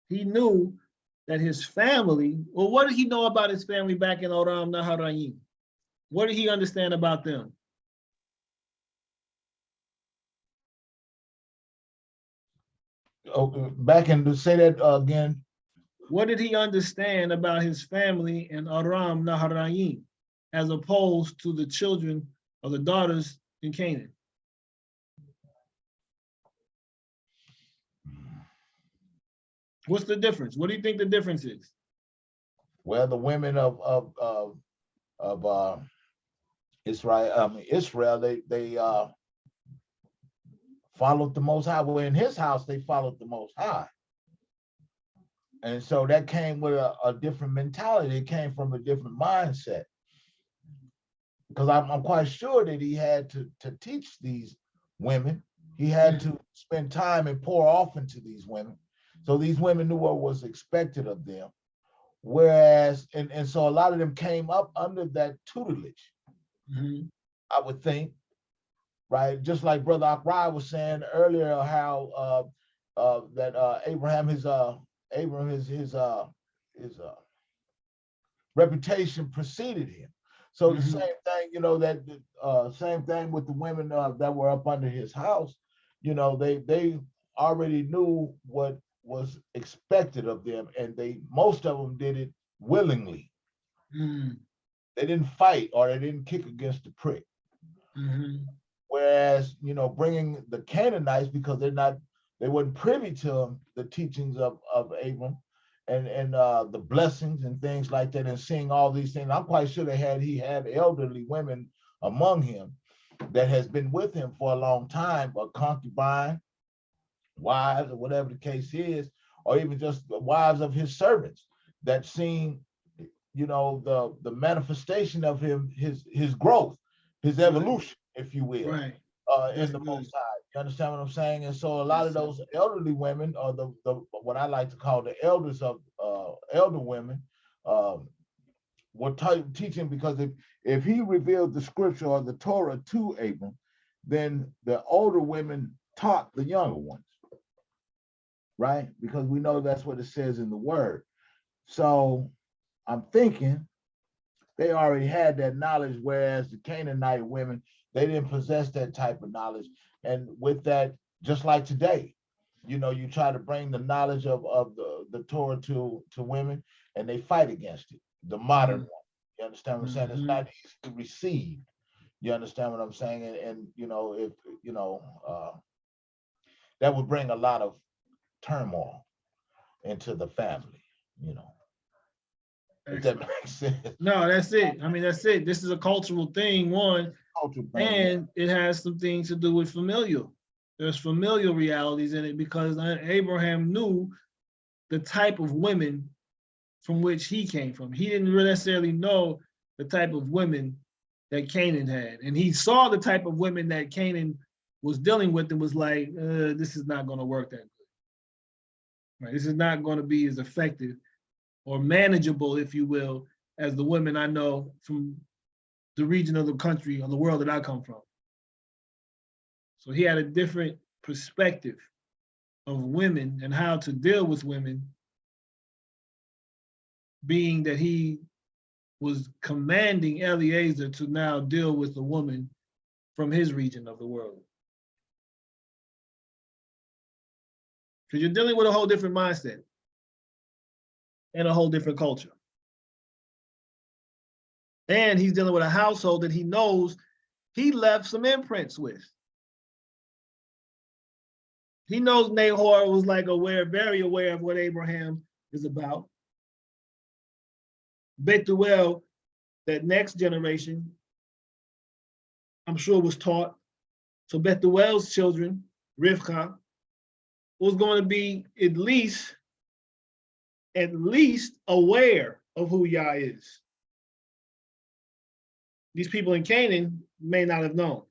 he knew that his family, well, what did he know about his family back in Aram Naharayim? What did he understand about them? Oh, back and say that again. What did he understand about his family in Aram Naharayim, as opposed to the children or the daughters in Canaan? What's the difference? What do you think the difference is? Well, the women of Israel, they followed the Most High. Well, in his house, they followed the Most High. And so that came with a different mentality. It came from a different mindset. Because I'm quite sure that he had to teach these women. He had to spend time and pour off into these women. So these women knew what was expected of them. Whereas, and so a lot of them came up under that tutelage, I would think, right? Just like Brother Akrai was saying earlier, how that Abraham, his reputation preceded him. So the same thing, that same thing with the women that were up under his house. They already knew what was expected of them, and most of them did it willingly. They didn't fight or they didn't kick against the prick. Whereas, bringing the Canaanites, because they weren't privy to the teachings of Abram and the blessings and things like that, and seeing all these things. I'm quite sure he had elderly women among him that has been with him for a long time, a concubine, wives, or whatever the case is, or even just the wives of his servants that seen, the manifestation of his growth, his evolution, if you will, in the Most High. You understand what I'm saying? And so a lot of those elderly women, or the what I like to call the elders of elder women, were teaching, because if he revealed the scripture or the Torah to Abram, then the older women taught the younger ones, right? Because we know that's what it says in the word. So I'm thinking they already had that knowledge, whereas the Canaanite women, they didn't possess that type of knowledge. And with that, just like today, you try to bring the knowledge of the Torah to women, and they fight against it, the modern one. You understand what I'm saying? It's not easy to receive. You understand what I'm saying? And if that would bring a lot of turmoil into the family, you know. If that makes sense. No, that's it. I mean, that's it. This is a cultural thing, one, Culture thing, and it has some things to do with familial. There's familial realities in it because Abraham knew the type of women from which he came from. He didn't necessarily know the type of women that Canaan had. And he saw the type of women that Canaan was dealing with and was like, this is not going to work that good. Right? This is not going to be as effective or manageable, if you will, as the women I know from the region of the country or the world that I come from. So he had a different perspective of women and how to deal with women, being that he was commanding Eliezer to now deal with a woman from his region of the world. Because you're dealing with a whole different mindset and a whole different culture. And he's dealing with a household that he knows he left some imprints with. He knows Nahor was like very aware of what Abraham is about. Bethuel, that next generation, I'm sure was taught. So Bethuel's children, Rivka, was going to be at least aware of who Yah is. These people in Canaan may not have known.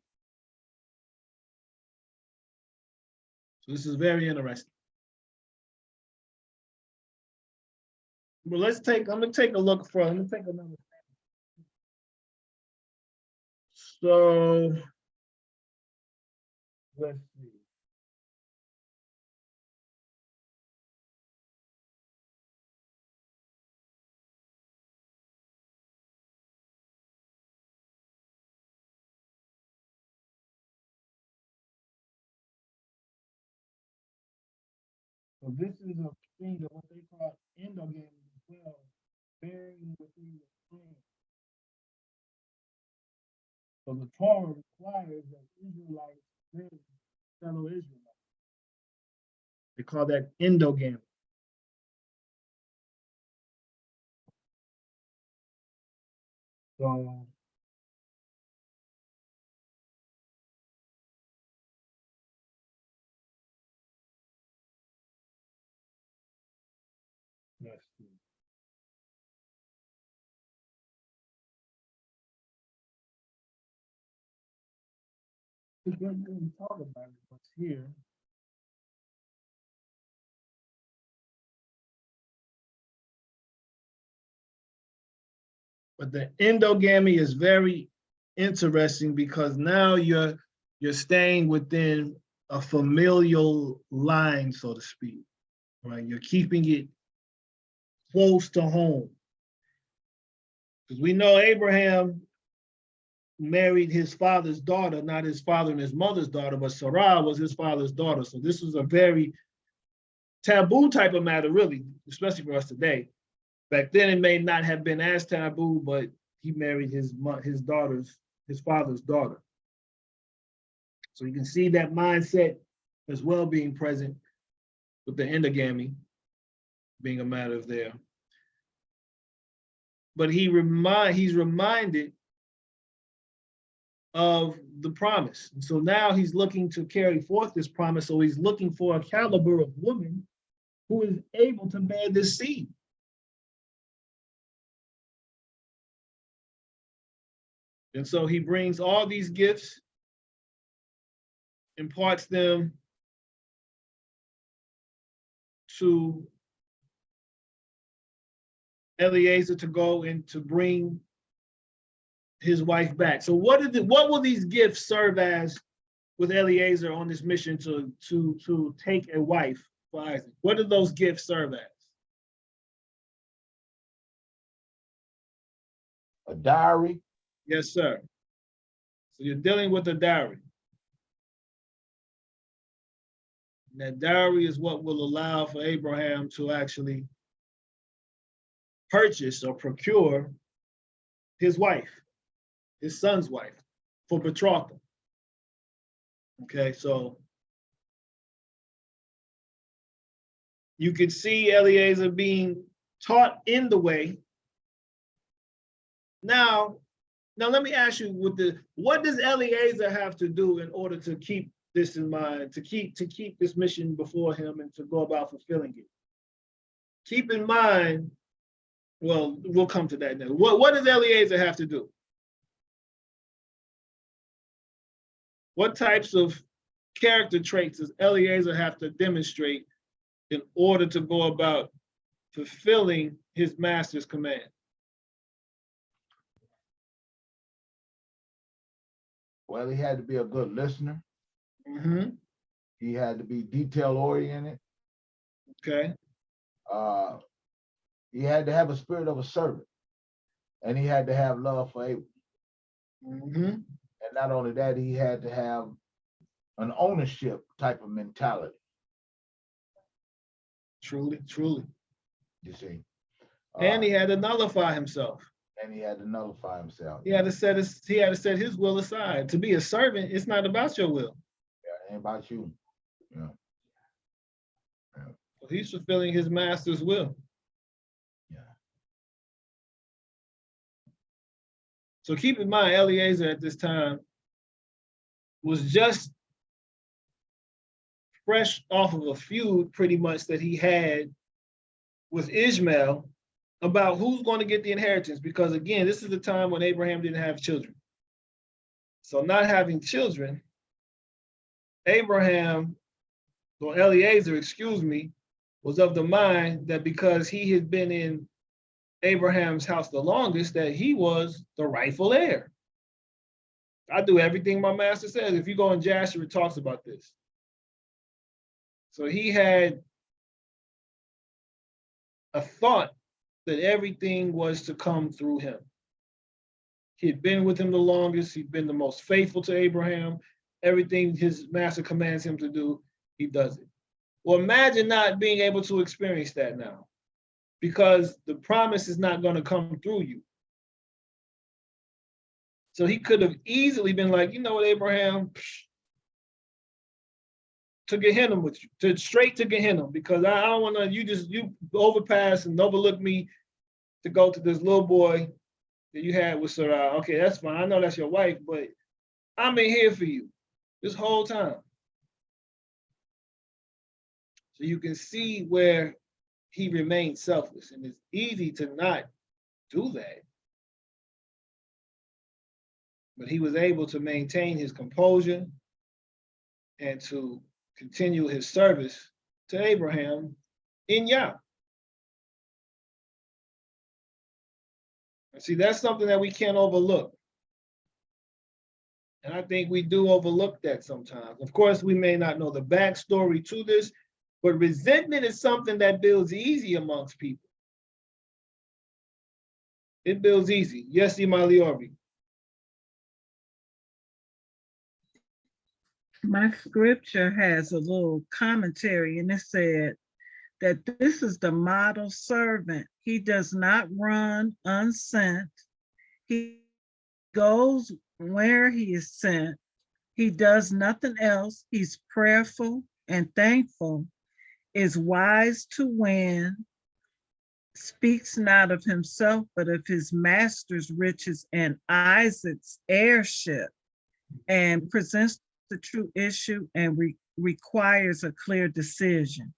So this is very interesting. But I'm gonna take a look for, I'm gonna take another. So let's see. So this is a thing of what they call endogamy as well, bearing within the clan. So the Torah requires that Israelites marry fellow Israelites. They call that endogamy. So let's see. We didn't really talk about it, but here. But the endogamy is very interesting because now you're staying within a familial line, so to speak, right? You're keeping it close to home. Because we know Abraham married his father's daughter, not his father and his mother's daughter, but Sarah was his father's daughter. So this was a very taboo type of matter, really, especially for us today. Back then, it may not have been as taboo, but he married his father's daughter. So you can see that mindset as well being present with the endogamy being a matter of there. But he's reminded of the promise. And so now he's looking to carry forth this promise. So he's looking for a caliber of woman who is able to bear this seed. And so he brings all these gifts, imparts them to Eliezer to go and to bring his wife back. So what will these gifts serve as with Eliezer on this mission to take a wife for Isaac? What do those gifts serve as? A dowry. Yes, sir. So you're dealing with a dowry. And that dowry is what will allow for Abraham to actually purchase or procure his wife, his son's wife, for betrothal. Okay, so You could see Eliezer being taught in the way. Now let me ask you, what does Eliezer have to do in order to keep this in mind, to keep this mission before him and to go about fulfilling it? Keep in mind, well, we'll come to that now. What does Eliezer have to do? What types of character traits does Eliezer have to demonstrate in order to go about fulfilling his master's command? Well, he had to be a good listener. Mm-hmm. He had to be detail oriented. Okay. He had to have a spirit of a servant, and he had to have love for Abraham. Mm-hmm. And not only that, he had to have an ownership type of mentality. Truly. You see, And he had to nullify himself. and he had to nullify himself. He had to set his will aside. To be a servant, it's not about your will. Yeah, ain't about you. Yeah. So he's fulfilling his master's will. Yeah. So keep in mind, Eliezer at this time was just fresh off of a feud, pretty much, that he had with Ishmael about who's going to get the inheritance. Because again, this is the time when Abraham didn't have children. So not having children, Eliezer, was of the mind that because he had been in Abraham's house the longest, that he was the rightful heir. I do everything my master says. If you go in Jasher, it talks about this. So he had a thought that everything was to come through him. He had been with him the longest. He'd been the most faithful to Abraham. Everything his master commands him to do, he does it. Well, imagine not being able to experience that now, because the promise is not going to come through you. So he could have easily been like, you know what, Abraham, to Gehenna with you, straight to Gehenna, because I don't want to, you overpass and overlook me to go to this little boy that you had with Sarah. Okay, that's fine. I know that's your wife, but I'm in here for you this whole time. So you can see where he remained selfless, and it's easy to not do that. But he was able to maintain his composure and to continue his service to Abraham in Yah. And see, that's something that we can't overlook. And I think we do overlook that sometimes. Of course, we may not know the backstory to this, but resentment is something that builds easy amongst people. It builds easy. Yes, Imaliori. My scripture has a little commentary, and it said that this is the model servant. He does not run unsent. He goes where he is sent. He does nothing else. He's prayerful and thankful, is wise to win, speaks not of himself, but of his master's riches and Isaac's heirship, and presents the true issue and requires a clear decision.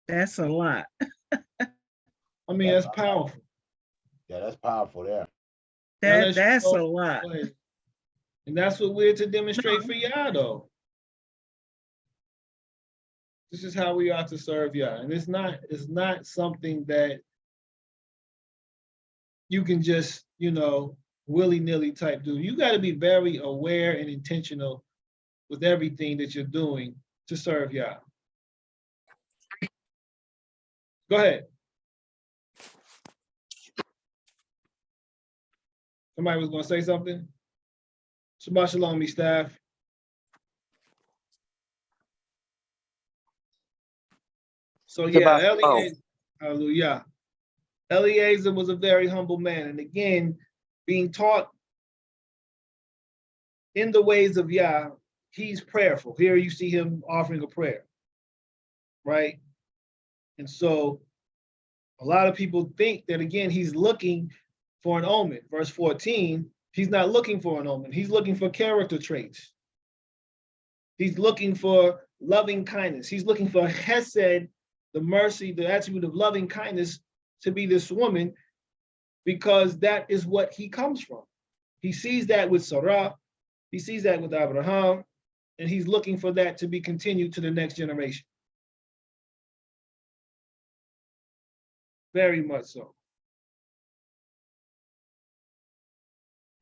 That's a lot. I mean, that's powerful. Yeah, that's powerful there. That's a lot. And that's what we're to demonstrate for Yah, though. This is how we are to serve Yah. And it's not something that you can just, willy-nilly type do. You got to be very aware and intentional with everything that you're doing to serve Yah. Go ahead. Somebody was going to say something? Shabbat shalom, me staff. So yeah, hallelujah. Eliezer was a very humble man. And again, being taught in the ways of Yah, he's prayerful. Here you see him offering a prayer, right? And so a lot of people think that, again, he's looking for an omen. Verse 14, he's not looking for an omen. He's looking for character traits. He's looking for loving kindness. He's looking for chesed, the mercy, the attribute of loving kindness to be this woman, because that is what he comes from. He sees that with Sarah, he sees that with Abraham, and he's looking for that to be continued to the next generation. Very much so.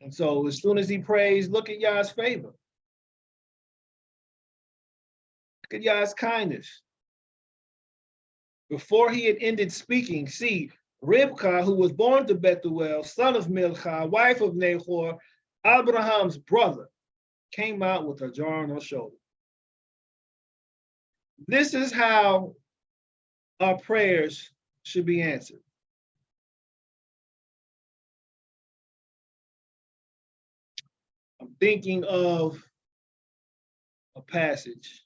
And so as soon as he prays, look at Yah's favor. Look at Yah's kindness. Before he had ended speaking, see, Rivkah, who was born to Bethuel, son of Milcah, wife of Nahor, Abraham's brother, came out with a jar on her shoulder. This is how our prayers should be answered. I'm thinking of a passage.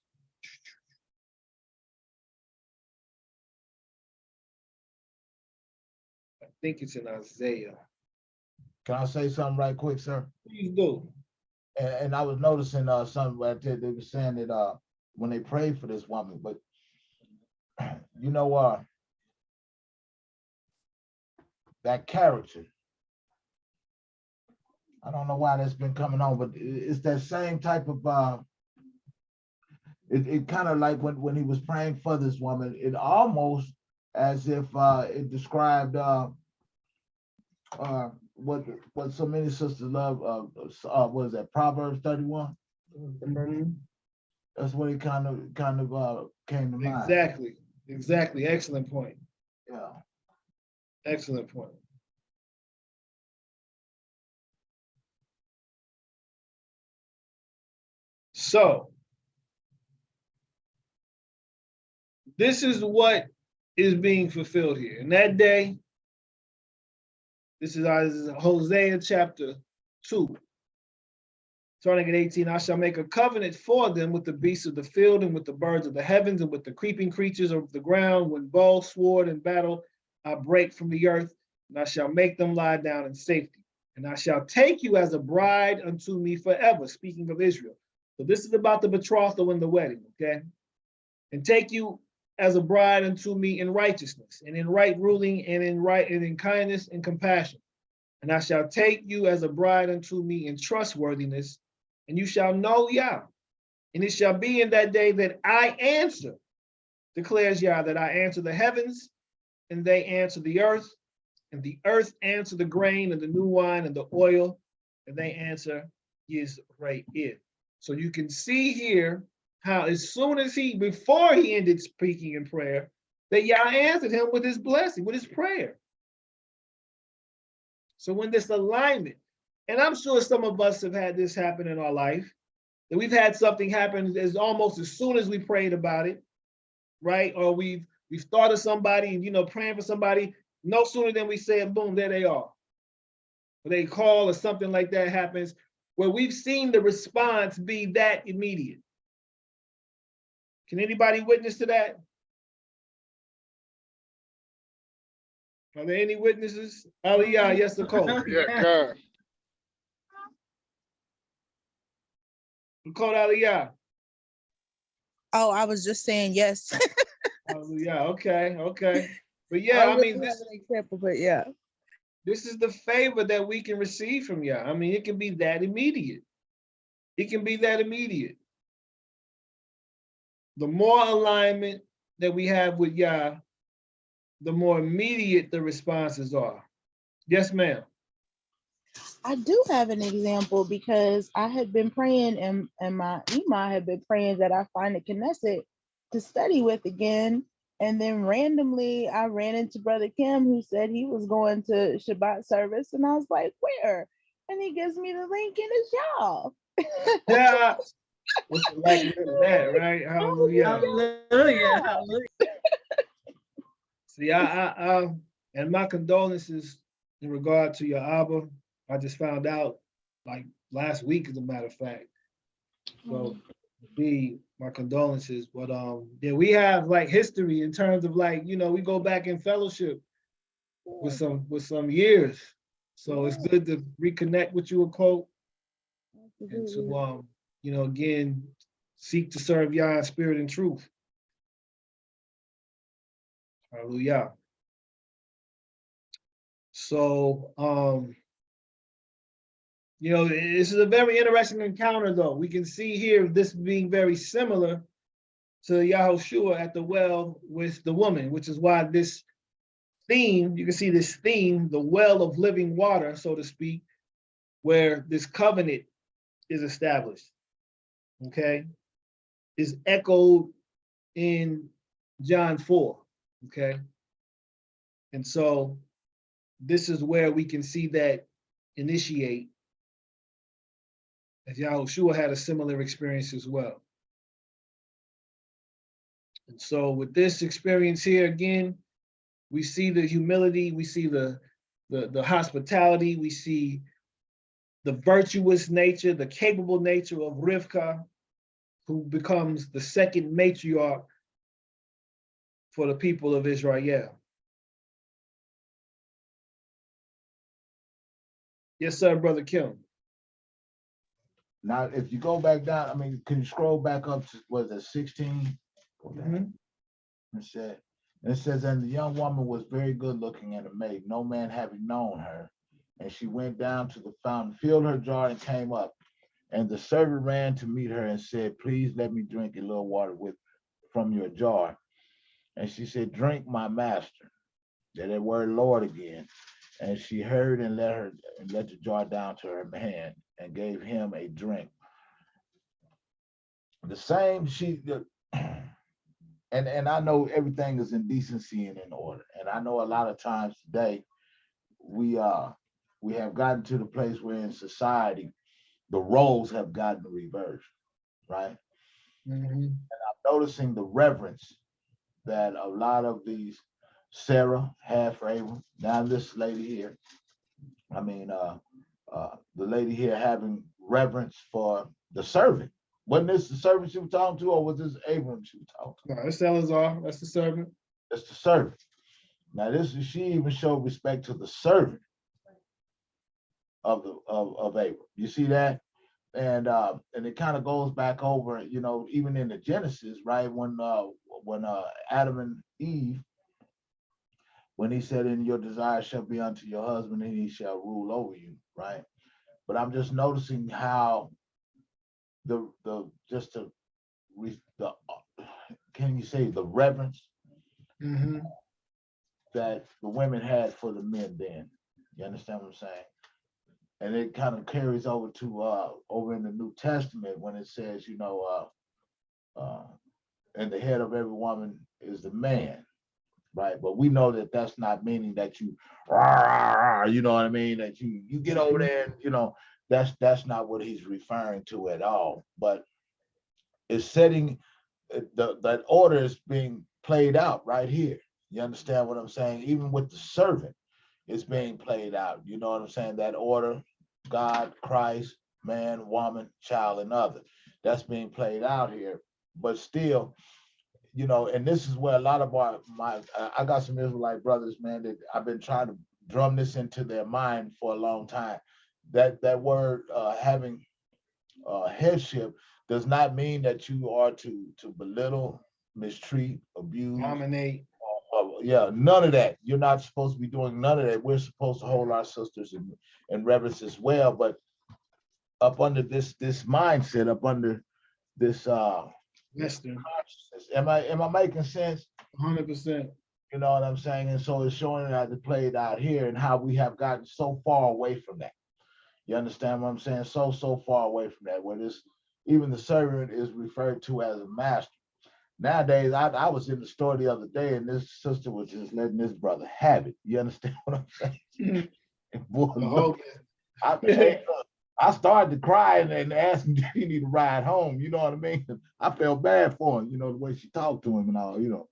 I think it's in Isaiah. Can I say something right quick, sir? Please do. And I was noticing something where they were saying that when they prayed for this woman, but you know, that character, I don't know why that's been coming on, but it's that same type of it kind of like when he was praying for this woman, it almost as if it described what so many sisters love, what is that, Proverbs 31? Mhm. That's what it kind of came to mind. Exactly. Excellent point. Yeah. Excellent point. So this is what is being fulfilled here. In that day, this is Hosea chapter 2, starting at 18, I shall make a covenant for them with the beasts of the field and with the birds of the heavens and with the creeping creatures of the ground, when bow, sword, and battle I break from the earth, and I shall make them lie down in safety. And I shall take you as a bride unto me forever, speaking of Israel. So this is about the betrothal and the wedding, okay? And take you as a bride unto me in righteousness and in right ruling and in kindness and compassion. And I shall take you as a bride unto me in trustworthiness, and you shall know Yah. And it shall be in that day that I answer, declares Yah, that I answer the heavens, and they answer the earth, and the earth answer the grain and the new wine and the oil, and they answer Yisrael. So you can see here how as soon as before he ended speaking in prayer, that Yah answered him with his blessing, with his prayer. So when this alignment, and I'm sure some of us have had this happen in our life, that we've had something happen almost as soon as we prayed about it, right? Or we've thought of somebody and praying for somebody, no sooner than we say it, boom, there they are. Or they call or something like that happens, where we've seen the response be that immediate. Can anybody witness to that? Are there any witnesses? Aliyah, yes, the code. Yeah, God. The code Aliyah. Oh, I was just saying yes. Hallelujah. Okay. But yeah, I mean, this example, but yeah. This is the favor that we can receive from Yah. I mean, it can be that immediate. It can be that immediate. The more alignment that we have with Yah, the more immediate the responses are. Yes, ma'am. I do have an example because I had been praying and my Ima had been praying that I find a Knesset to study with again. And then randomly I ran into Brother Kim, who said he was going to Shabbat service. And I was like, where? And he gives me the link and it's y'all. Yeah. What's the likelihood of that, right? Hallelujah. Hallelujah. See, I and my condolences in regard to your Abba. I just found out like last week, as a matter of fact. So be my condolences. But yeah, we have like history in terms of like, you know, we go back in fellowship with some years. So it's good to reconnect with you, a quote, and to you know, again, seek to serve Yah in spirit and truth. Hallelujah. So you know, this is a very interesting encounter, though. We can see here this being very similar to Yahushua at the well with the woman, which is why this theme, you can see this theme, the well of living water, so to speak, where this covenant is established, okay, is echoed in John 4, okay? And so this is where we can see that initiate, as Yahushua had a similar experience as well. And so with this experience here, again, we see the humility, we see the hospitality, we see the virtuous nature, the capable nature of Rivka, who becomes the second matriarch for the people of Israel. Yes, sir, Brother Kim. Now, if you go back down, I mean, can you scroll back up to, was it 16? Go down. It says, and the young woman was very good looking and a maid, no man having known her. And she went down to the fountain, filled her jar, and came up. And the servant ran to meet her and said, please let me drink a little water from your jar. And she said, drink, my master. That word Lord again. And she heard and let the jar down to her hand and gave him a drink. The same and I know everything is in decency and in order. And I know a lot of times today we have gotten to the place where in society the roles have gotten reversed, right? Mm-hmm. And I'm noticing the reverence that a lot of these Sarah had for Abram. Now this lady here, I mean, the lady here having reverence for the servant. Wasn't this the servant she was talking to, or was this Abram she was talking to? No, it's Salazar. That's the servant. That's the servant. Now she even showed respect to the servant of Abram. You see that? And it kind of goes back over, you know, even in the Genesis, right? When Adam and Eve, when he said, "In your desire shall be unto your husband, and he shall rule over you," right? But I'm just noticing how can you say the reverence Mm-hmm. that the women had for the men then? You understand what I'm saying? And it kind of carries over to over in the New Testament when it says, you know, and the head of every woman is the man, right? But we know that that's not meaning that you, you know what I mean? That you get over there, and, you know, that's not what he's referring to at all. But it's setting that order is being played out right here. You understand what I'm saying? Even with the servant, it's being played out. You know what I'm saying? That order, God, Christ, man, woman, child, and other. That's being played out here. But still, you know, and this is where a lot of I got some Israelite brothers, man, that I've been trying to drum this into their mind for a long time. That word having headship does not mean that you are to belittle, mistreat, abuse, Dominate. Yeah, none of that. You're not supposed to be doing none of that. We're supposed to hold our sisters in reverence as well. But up under this mindset, up under this Western. consciousness, am I making sense? 100%. You know what I'm saying? And so it's showing how it played out here and how we have gotten so far away from that. You understand what I'm saying? So far away from that, where this even the servant is referred to as a master. Nowadays, I was in the store the other day, and this sister was just letting this brother have it. You understand what I'm saying? And boy, look, I started to cry and asked him, "Do you need a ride home?" You know what I mean? I felt bad for him. You know the way she talked to him and all. You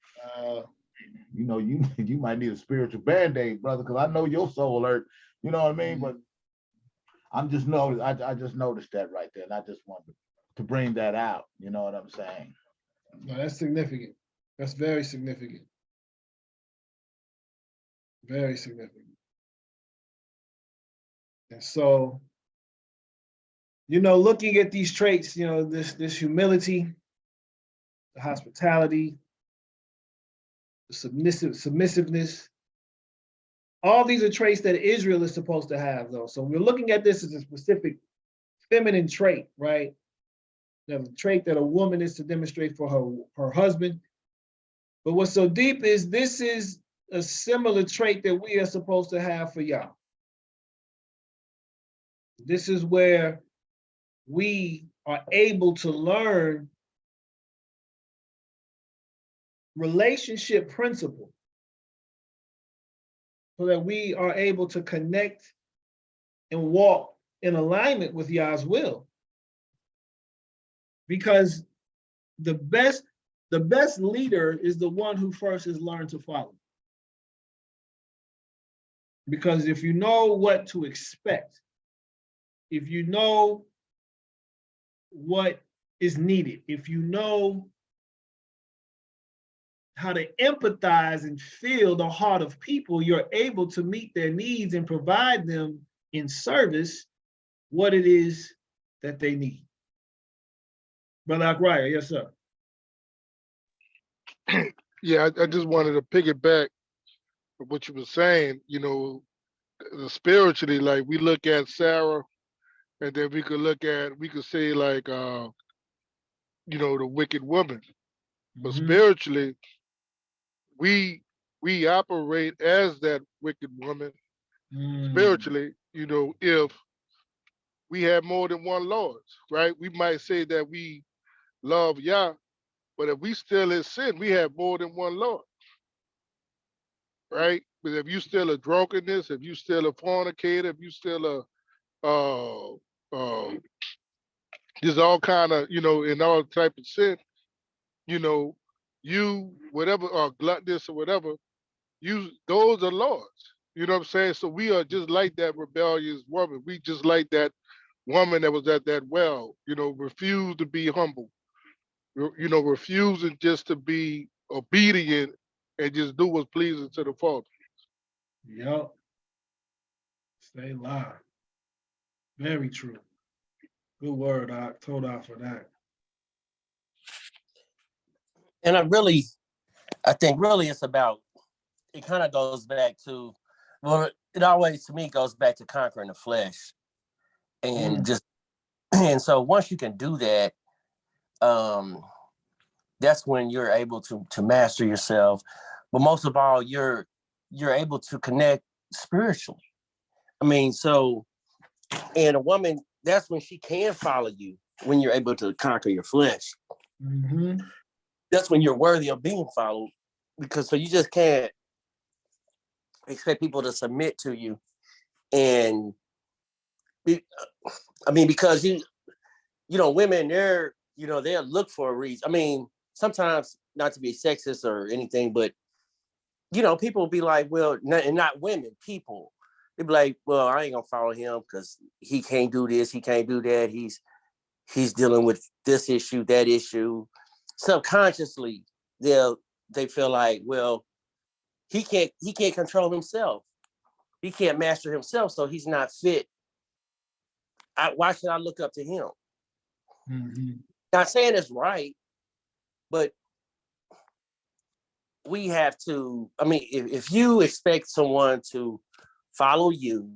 know, you might need a spiritual band-aid, brother, because I know your soul hurt. You know what I mean? But I'm just noticed. I just noticed that right there, and I just wanted to to bring that out. You know what I'm saying? No, that's significant. That's very significant. Very significant. And so, looking at these traits, this humility, the hospitality, the submissiveness, all these are traits that Israel is supposed to have, though. So we're looking at this as a specific feminine trait, right? The trait that a woman is to demonstrate for her husband. But what's so deep is this is a similar trait that we are supposed to have for Yah. This is where we are able to learn relationship principle so that we are able to connect and walk in alignment with Yah's will. Because the best leader is the one who first has learned to follow. Because if you know what to expect, if you know what is needed, if you know how to empathize and feel the heart of people, you're able to meet their needs and provide them in service what it is that they need. Brother Akraya, yes, sir. Yeah, I just wanted to piggyback with what you were saying, spiritually, like we look at Sarah, and then we could say like, the wicked woman. But spiritually, we operate as that wicked woman spiritually, if we have more than one Lord, right? We might say that we love Yah, but if we still in sin, we have more than one Lord, right? But if you still a drunkenness, if you still a fornicator, if you still there's all kind of, in all type of sin, you whatever, or gluttonous or whatever, those are lords. You know what I'm saying? So we are just like that rebellious woman. We just like that woman that was at that well, refused to be humble, refusing just to be obedient and just do what's pleasing to the Father. Yep. Stay live. Very true. Good word, I told out for that. And I think really it's about, it kind of goes back to, well, it always to me goes back to conquering the flesh. And and so once you can do that, that's when you're able to master yourself. But most of all, you're able to connect spiritually. I mean, so, and a woman, that's when she can follow you, when you're able to conquer your flesh. That's when you're worthy of being followed, because so you just can't expect people to submit to you. And I mean, because women, they'll look for a reason. I mean, sometimes, not to be sexist or anything, but people will be like, well, not women, people. They'd be like, well, I ain't gonna follow him because he can't do this, he can't do that. He's dealing with this issue, that issue. Subconsciously, they feel like, well, he can't control himself. He can't master himself, so he's not fit. Why should I look up to him? Not saying it's right, but we have to, I mean, if you expect someone to follow you,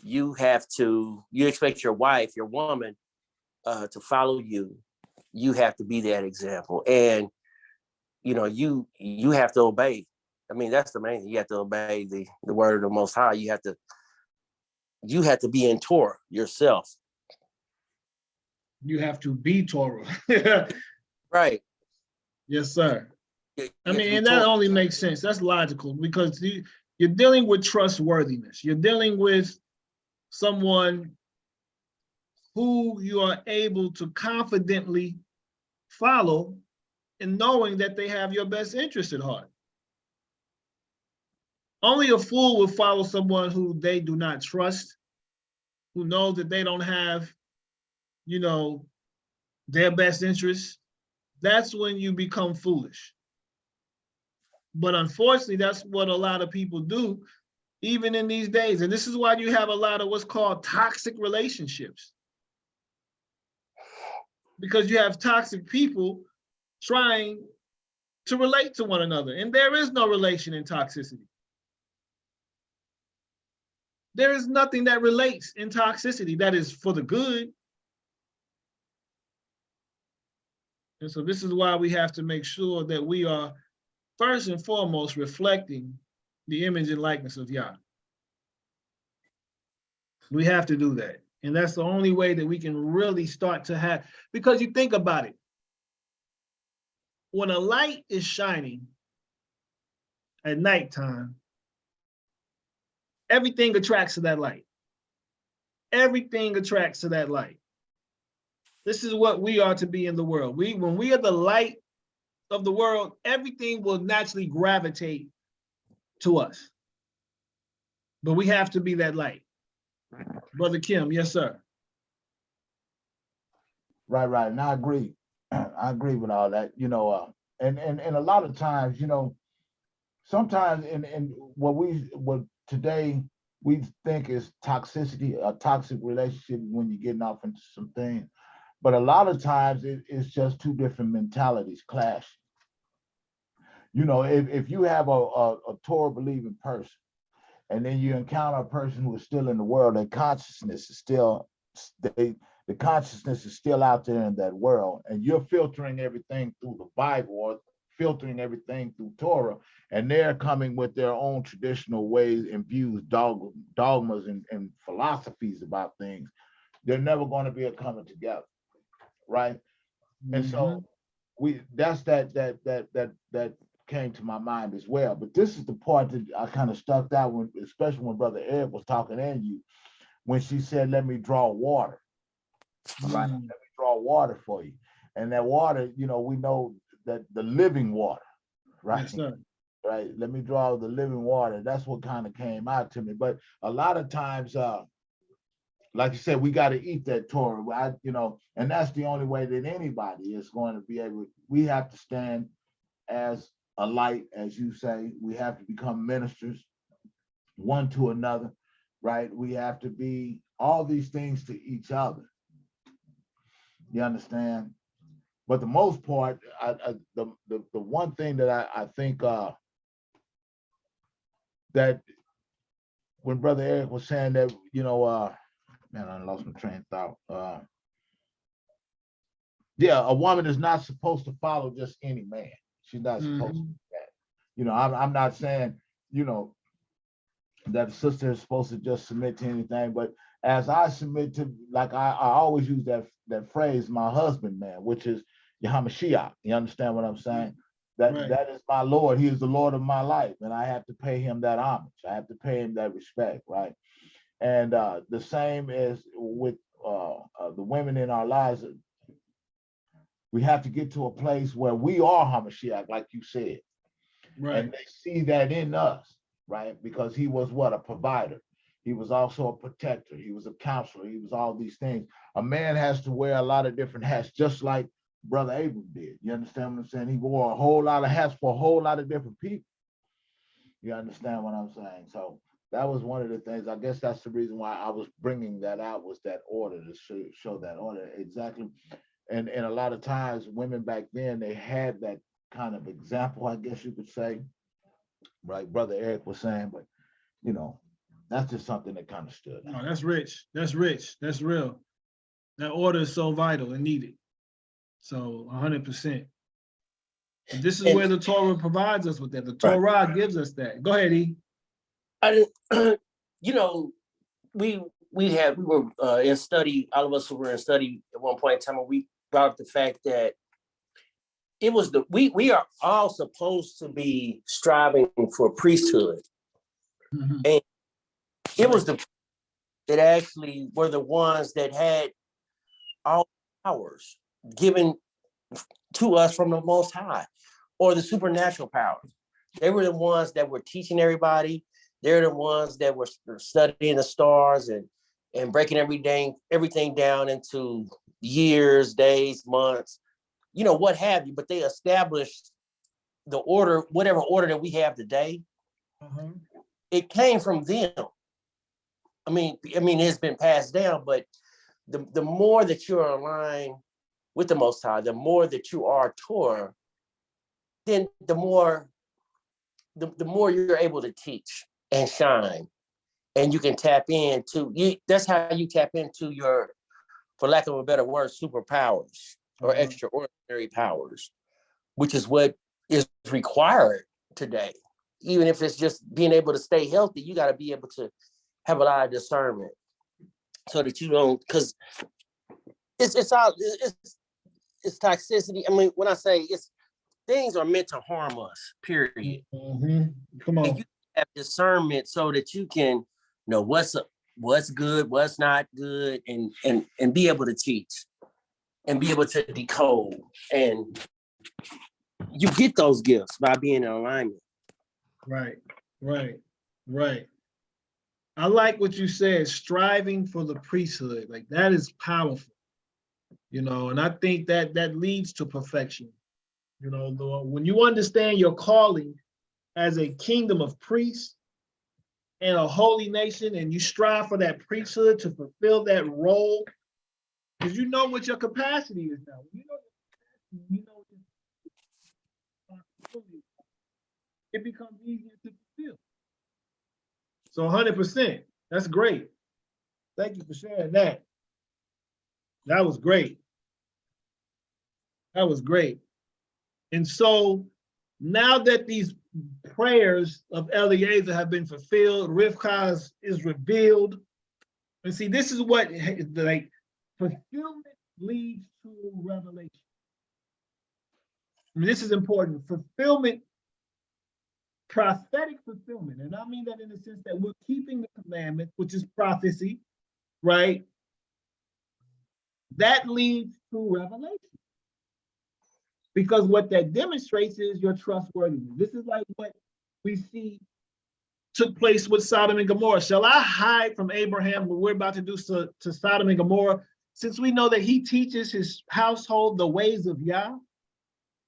you expect your wife, your woman, to follow you. You have to be that example. And, you have to obey. I mean, that's the main thing. You have to obey the word of the Most High. You have to be in Torah yourself. You have to be Torah. Right. Yes, sir. I mean, and that only makes sense. That's logical because you're dealing with trustworthiness. You're dealing with someone who you are able to confidently follow and knowing that they have your best interest at heart. Only a fool would follow someone who they do not trust, who knows that they don't have, their best interests, that's when you become foolish. But unfortunately, that's what a lot of people do, even in these days. And this is why you have a lot of what's called toxic relationships. Because you have toxic people trying to relate to one another. And there is no relation in toxicity. There is nothing that relates in toxicity that is for the good. And so this is why we have to make sure that we are first and foremost reflecting the image and likeness of Yah. We have to do that. And that's the only way that we can really start to have, because you think about it, when a light is shining at nighttime, everything attracts to that light. Everything attracts to that light. This is what we are to be in the world. When we are the light of the world, everything will naturally gravitate to us. But we have to be that light. Brother Kim, yes, sir. Right. And I agree. I agree with all that, and a lot of times, sometimes in what today we think is toxicity, a toxic relationship when you're getting off into some things. But a lot of times it's just two different mentalities clash. If you have a Torah believing person, and then you encounter a person who is still in the world, their consciousness is still, the consciousness is still out there in that world, and you're filtering everything through the Bible or filtering everything through Torah, and they're coming with their own traditional ways and views, dogmas and philosophies about things. They're never going to be a coming together, right? And so that's that came to my mind as well. But this is the part that I kind of stuck out when, especially when Brother Eric was talking and you, when she said, "Let me draw water." Right? Let me draw water for you. And that water, we know that the living water, right? Yes, sir. Right. Let me draw the living water. That's what kind of came out to me. But a lot of times, like you said, we got to eat that Torah, and that's the only way that anybody is going to be able. We have to stand as a light, as you say. We have to become ministers one to another, right? We have to be all these things to each other. You understand? But the most part, the one thing that I think that when Brother Eric was saying that, man, I lost my train of thought. Yeah, a woman is not supposed to follow just any man. She's not supposed to do that. I'm not saying, that the sister is supposed to just submit to anything, but as I submit to, like I always use that phrase, my husband, man, which is Mashiyach. You understand what I'm saying? That is my Lord. He is the Lord of my life, and I have to pay him that homage. I have to pay him that respect, right? And the same is with the women in our lives. We have to get to a place where we are Hamashiach, like you said, and they see that in us, right? Because he was what? A provider. He was also a protector. He was a counselor. He was all these things. A man has to wear a lot of different hats, just like Brother Abram did. You understand what I'm saying? He wore a whole lot of hats for a whole lot of different people. You understand what I'm saying? So that was one of the things. I guess that's the reason why I was bringing that out, was that order, to show that order exactly. And a lot of times, women back then, they had that kind of example, I guess you could say, right? Brother Eric was saying, but that's just something that kind of stood out. No, that's rich. That's rich. That's real. That order is so vital and needed. So 100%. And this is where the Torah provides us with that. The Torah gives us that. Go ahead, E. We were in study. All of us who were in study at one point in time, we brought up the fact that it was we are all supposed to be striving for priesthood, and it was that actually were the ones that had all powers given to us from the Most High, or the supernatural powers. They were the ones that were teaching everybody. They're the ones that were studying the stars and breaking everything down into years, days, months, what have you, but they established the order, whatever order that we have today. It came from them. I mean, it's been passed down, but the more that you're aligned with the Most High, the more that you are Torah, then the more you're able to teach and shine, and you can tap into you. That's how you tap into your, for lack of a better word, superpowers or extraordinary powers, which is what is required today. Even if it's just being able to stay healthy, you got to be able to have a lot of discernment so that you don't, because it's toxicity. I mean, when I say things are meant to harm us, period. Come on. And you have discernment so that you can know what's good, what's not good, and be able to teach and be able to decode. And you get those gifts by being in alignment. Right. I like what you said, striving for the priesthood. Like, that is powerful, and I think that leads to perfection. When you understand your calling as a kingdom of priests and a holy nation, and you strive for that priesthood to fulfill that role, because you know what your capacity is now. It becomes easier to fulfill. So 100%, that's great. Thank you for sharing that. That was great. And so now that these prayers of Eliezer have been fulfilled, Rivka is revealed. And see, this is what, like, fulfillment leads to revelation. I mean, this is important. Fulfillment, prophetic fulfillment, and I mean that in the sense that we're keeping the commandment, which is prophecy, right? That leads to revelation. Because what that demonstrates is your trustworthiness. This is like what we see took place with Sodom and Gomorrah. Shall I hide from Abraham what we're about to do to Sodom and Gomorrah? Since we know that he teaches his household the ways of Yah,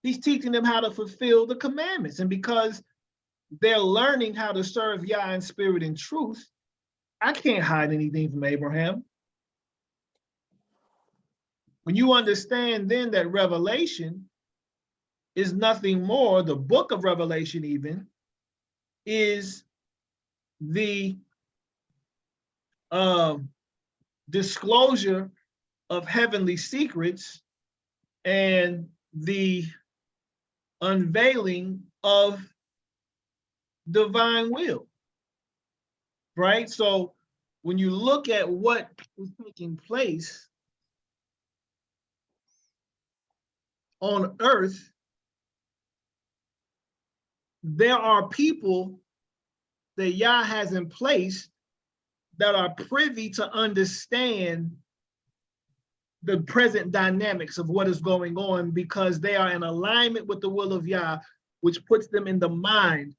he's teaching them how to fulfill the commandments. And because they're learning how to serve Yah in spirit and truth, I can't hide anything from Abraham. When you understand then that Revelation is nothing more, the book of Revelation even, is the disclosure of heavenly secrets and the unveiling of divine will, right? So when you look at what is taking place on earth, there are people that Yah has in place that are privy to understand the present dynamics of what is going on, because they are in alignment with the will of Yah, which puts them in the mind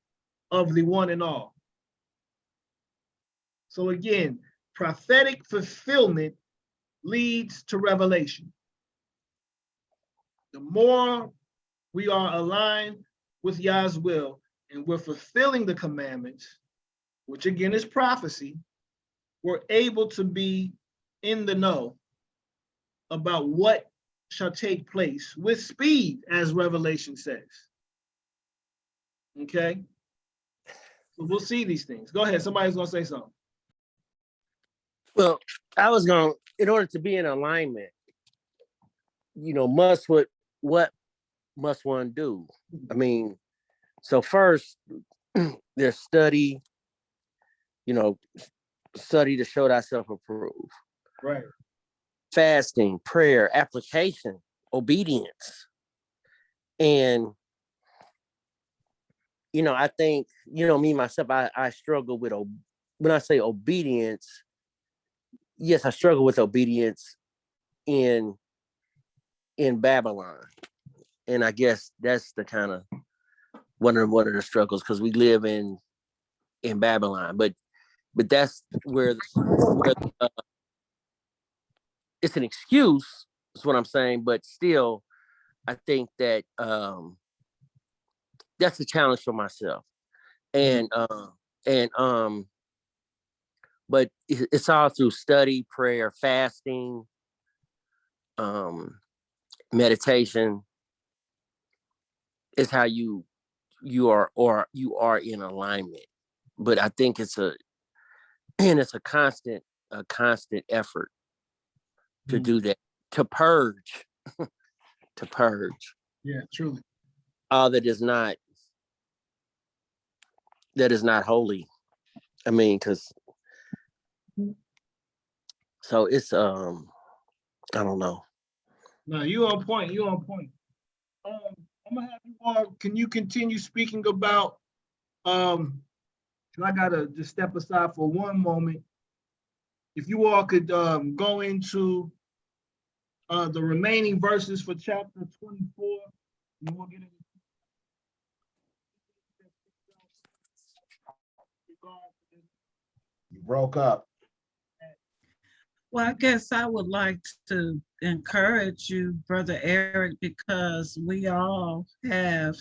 of the one and all. So again, prophetic fulfillment leads to revelation. The more we are aligned with Yah's will and we're fulfilling the commandments, which again is prophecy, we're able to be in the know about what shall take place with speed, as Revelation says. Okay? So we'll see these things. Go ahead, somebody's gonna say something. Well, in order to be in alignment, what must one do? I mean, so first, there's study, study to show thyself approved. Right. Fasting, prayer, application, obedience. And, I think, me, myself, I struggle with, when I say obedience, yes, I struggle with obedience in Babylon. And I guess that's the kind of one of the struggles, because we live in Babylon. But that's where it's an excuse That's what I'm saying. But still, I think that that's a challenge for myself. And but it's all through study, prayer, fasting, meditation. Is how you are in alignment. But I think it's a constant effort to do that, to purge Yeah, truly. all that is not holy. I mean, because so it's I don't know. No, you on point. You on point. I'm gonna have you all. Can you continue speaking about? 'Cause I gotta just step aside for one moment. If you all could go into the remaining verses for chapter 24, and we'll get into You broke up. Well, I guess I would like to encourage you, Brother Eric, because we all have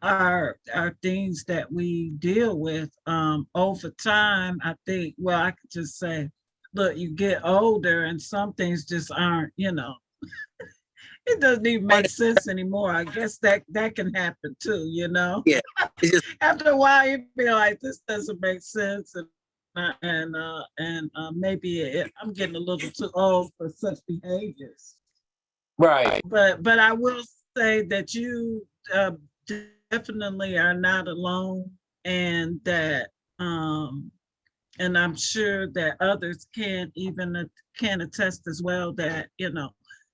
our things that we deal with over time. I think, well, I could just say, look, you get older and some things just aren't, it doesn't even make sense anymore. I guess that can happen too, Yeah, it's just after a while you feel like this doesn't make sense, and maybe I'm getting a little too old for such behaviors. right. But I will say that you definitely are not alone, and that and I'm sure that others can attest as well that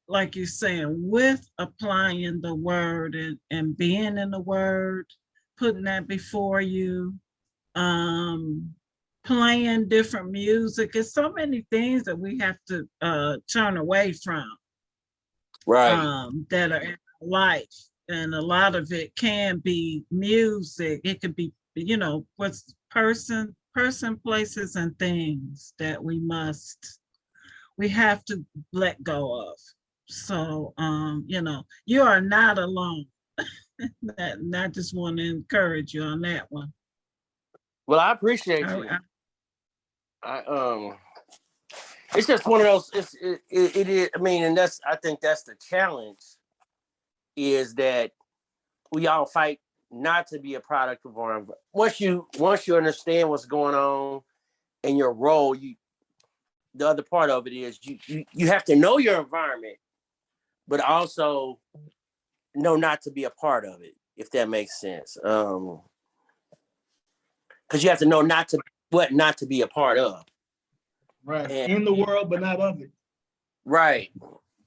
like you're saying, with applying the word and being in the word, putting that before you, playing different music. It's so many things that we have to turn away from Right. that are in life. And a lot of it can be music. It could be, what's person, places, and things that we have to let go of. So, you are not alone. And I just want to encourage you on that one. Well, I appreciate you. I it's just one of those. It is. I mean, and I think that's the challenge. Is that we all fight not to be a product of our environment. Once you understand what's going on and your role, the other part of it is you have to know your environment, but also know not to be a part of it, if that makes sense. Because you have to know not to be a part of. right And, in the world, but not of it. right.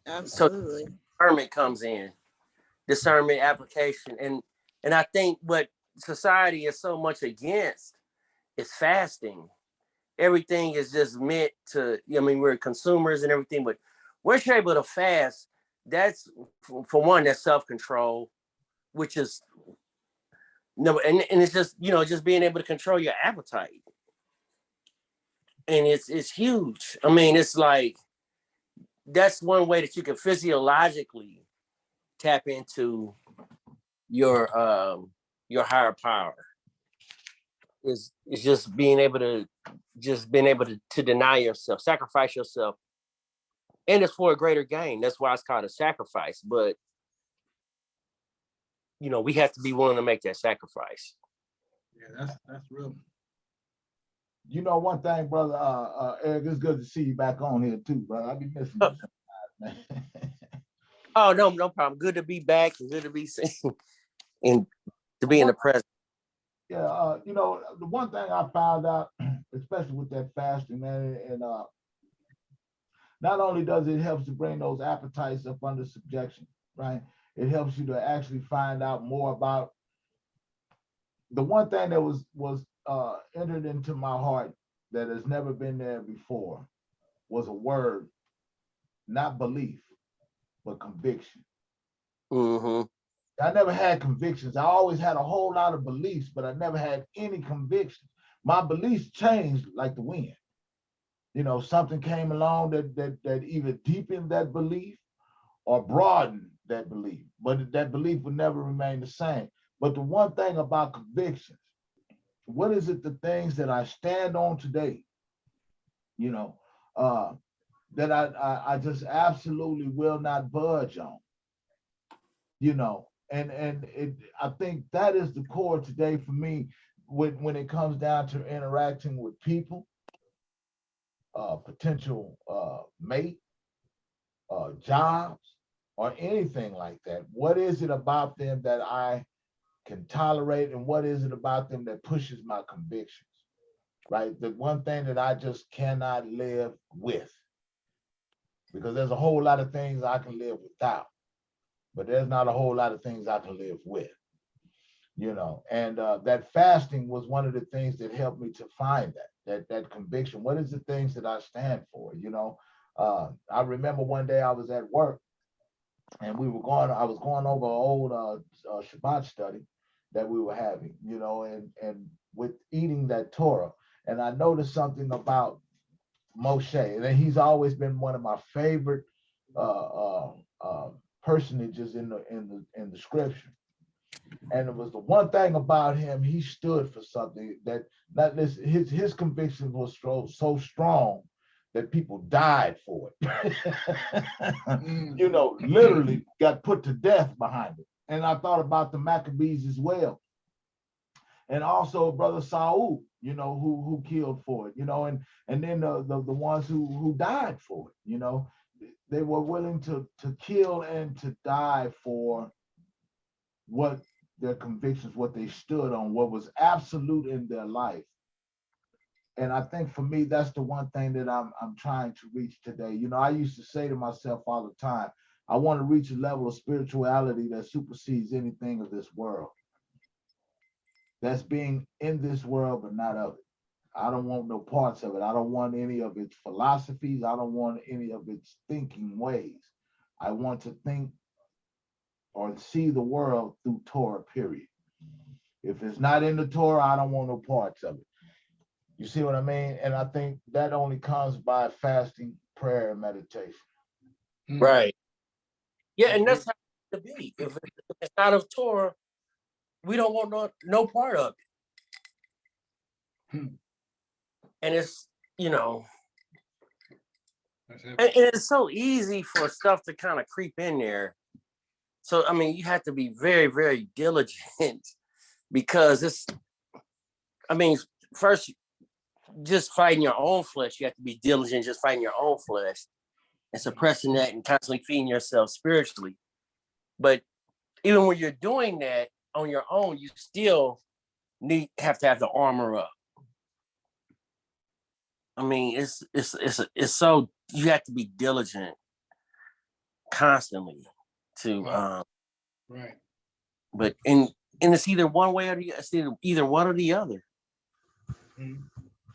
So Absolutely. discernment comes in, discernment, application, and I think what society is so much against is fasting. Everything is just meant to. I mean, we're consumers and everything, but once you're able to fast, that's for one, that's self-control, which is no, and it's just just being able to control your appetite, and it's huge. I mean, it's like that's one way that you can physiologically tap into your higher power. Is just being able to deny yourself, sacrifice yourself, and it's for a greater gain. That's why it's called a sacrifice. But we have to be willing to make that sacrifice. Yeah, that's real. You know one thing, brother, Eric, it's good to see you back on here too, brother. I be missing you sometimes, man. Oh, no problem. Good to be back and good to be seen and to be in the present. Yeah, the one thing I found out, especially with that fasting, man, and not only does it help to bring those appetites up under subjection, right? It helps you to actually find out more about the one thing that was entered into my heart that has never been there before was a word, not belief, but conviction. Mm-hmm. I never had convictions. I always had a whole lot of beliefs, but I never had any convictions. My beliefs changed like the wind. Something came along that either deepened that belief or broaden that belief, but that belief would never remain the same. But the one thing about convictions, what is it, the things that I stand on today, you know, that I just absolutely will not budge on, you know, and I think that is the core today for me when it comes down to interacting with people, potential mate, jobs, or anything like that. What is it about them that I can tolerate, and what is it about them that pushes my convictions? Right, the one thing that I just cannot live with, because there's a whole lot of things I can live without, but there's not a whole lot of things I can live with, you know. And that fasting was one of the things that helped me to find that conviction. What is the things that I stand for, you know? I remember one day I was at work, and I was going over an old Shabbat study that we were having, you know, and with eating that Torah, and I noticed something about Moshe, and he's always been one of my favorite personages in the scripture. And it was the one thing about him, he stood for something that not this his conviction was so strong that people died for it. You know, literally got put to death behind it. And I thought about the Maccabees as well. And also Brother Saul, you know, who killed for it, you know, and then the ones who died for it, you know, they were willing to kill and to die for what their convictions, what they stood on, what was absolute in their life. And I think for me, that's the one thing that I'm trying to reach today. You know, I used to say to myself all the time, I want to reach a level of spirituality that supersedes anything of this world. That's being in this world, but not of it. I don't want no parts of it. I don't want any of its philosophies. I don't want any of its thinking ways. I want to think or see the world through Torah, period. If it's not in the Torah, I don't want no parts of it. You see what I mean? And I think that only comes by fasting, prayer, and meditation. Right. Yeah, and that's how it should be. If it's not of Torah, we don't want no part of it. And it's, you know, and it's so easy for stuff to kind of creep in there. So, I mean, you have to be very, very diligent because it's, I mean, first, just fighting your own flesh, you have to be diligent just fighting your own flesh and suppressing that and constantly feeding yourself spiritually. But even when you're doing that on your own, you still have to have the armor up. I mean, it's so, you have to be diligent constantly to right. But and it's either one way or it's either one or the other.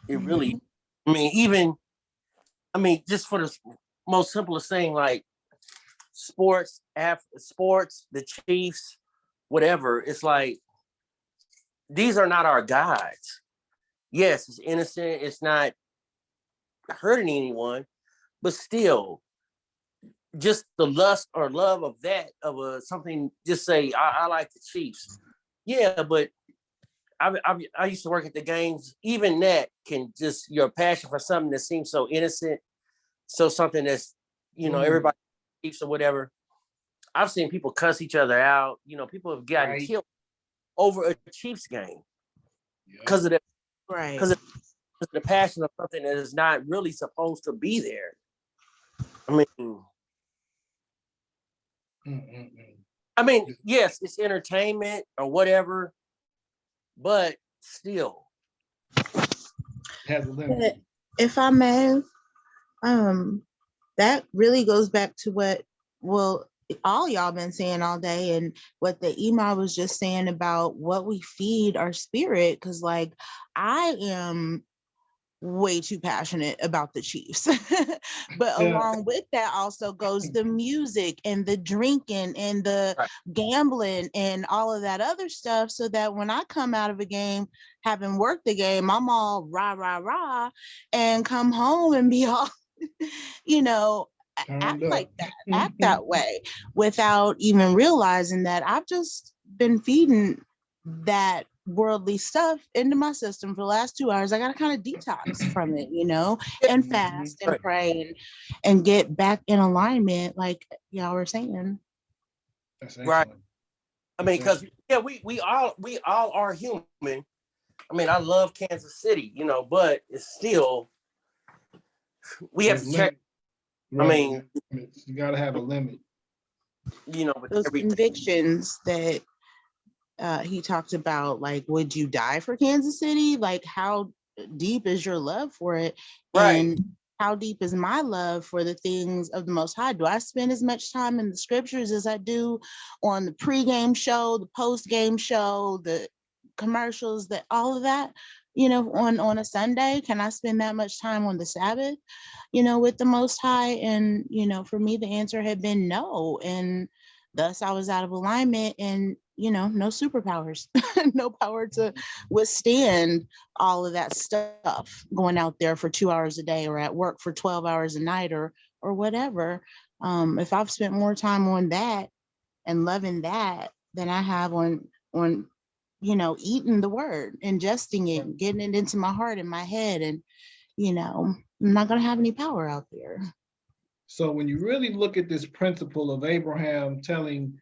It really, I mean, just for the most simplest thing, like sports, the Chiefs, whatever, it's like these are not our guides. Yes, it's innocent, it's not hurting anyone, but still, just the lust or love of that, of something, just say, I like the Chiefs. Yeah, but I used to work at the games. Even that can just, your passion for something that seems so innocent, so something that's, you know, everybody Chiefs or whatever. I've seen people cuss each other out. You know, people have gotten killed over a Chiefs game because of that. Right. Because of the passion of something that is not really supposed to be there. I mean, yes, it's entertainment or whatever, but still. If I may, that really goes back to what, well, all y'all been saying all day, and what the Imam was just saying about what we feed our spirit. Because, like, I am way too passionate about the Chiefs. But along with that also goes the music and the drinking and the gambling and all of that other stuff, so that when I come out of a game, having worked the game, I'm all rah, rah, rah, and come home and be all, you know, Turned act up. like that, act that way without even realizing that I've just been feeding that worldly stuff into my system for the last 2 hours. I got to kind of detox from it, and fast and Right. pray and get back in alignment, like y'all were saying. That's Right. excellent. I mean, That's because yeah, we all are human. I mean, I love Kansas City, but it's still we have There's to check. limit. I Right. mean, You gotta have a limit. with Those everything. convictions that he talked about, like, would you die for Kansas City? Like, how deep is your love for it? Right. And how deep is my love for the things of the Most High? Do I spend as much time in the scriptures as I do on the pregame show, the postgame show, the commercials, that all of that, on a Sunday? Can I spend that much time on the Sabbath, with the Most High? And, for me, the answer had been no. And thus I was out of alignment and, no superpowers, no power to withstand all of that stuff going out there for 2 hours a day or at work for 12 hours a night or whatever. If I've spent more time on that and loving that than I have on eating the word, ingesting it, getting it into my heart and my head, and I'm not going to have any power out there. So when you really look at this principle of Abraham telling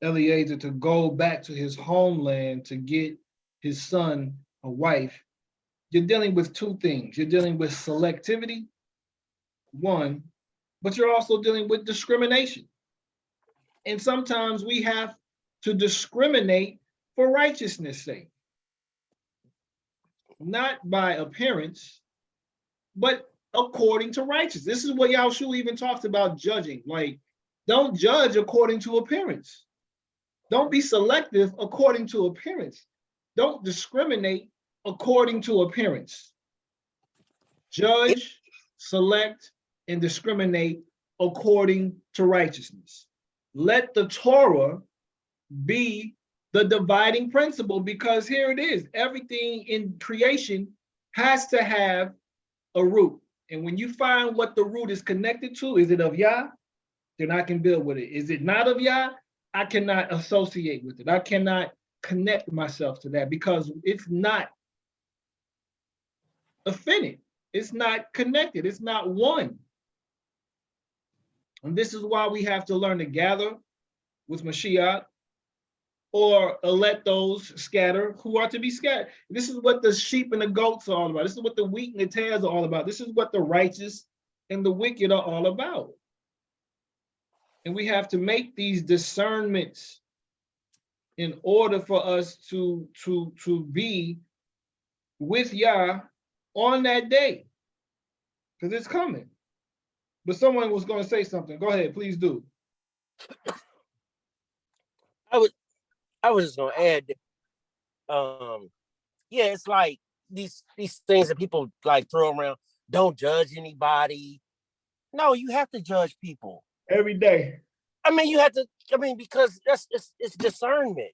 Eliezer to go back to his homeland to get his son a wife, you're dealing with two things. You're dealing with selectivity, one, but you're also dealing with discrimination. And sometimes we have to discriminate for righteousness' sake, not by appearance, but according to righteousness. This is what Yahushua even talks about judging. Like, don't judge according to appearance. Don't be selective according to appearance. Don't discriminate according to appearance. Judge, select, and discriminate according to righteousness. Let the Torah be the dividing principle, because here it is. Everything in creation has to have a root. And when you find what the root is connected to, is it of Yah? Then I can build with it. Is it not of Yah? I cannot associate with it. I cannot connect myself to that because it's not affinity. It's not connected. It's not one. And this is why we have to learn to gather with Mashiyach, or let those scatter who are to be scattered. This is what the sheep and the goats are all about. This is what the wheat and the tares are all about. This is what the righteous and the wicked are all about. And we have to make these discernments in order for us to be with Yah on that day, because it's coming. But someone was going to say something. Go ahead, please do. I was just gonna add that, yeah, it's like these things that people like throw around. Don't judge anybody. No, you have to judge people. Every day. I mean, you have to. I mean, because it's discernment.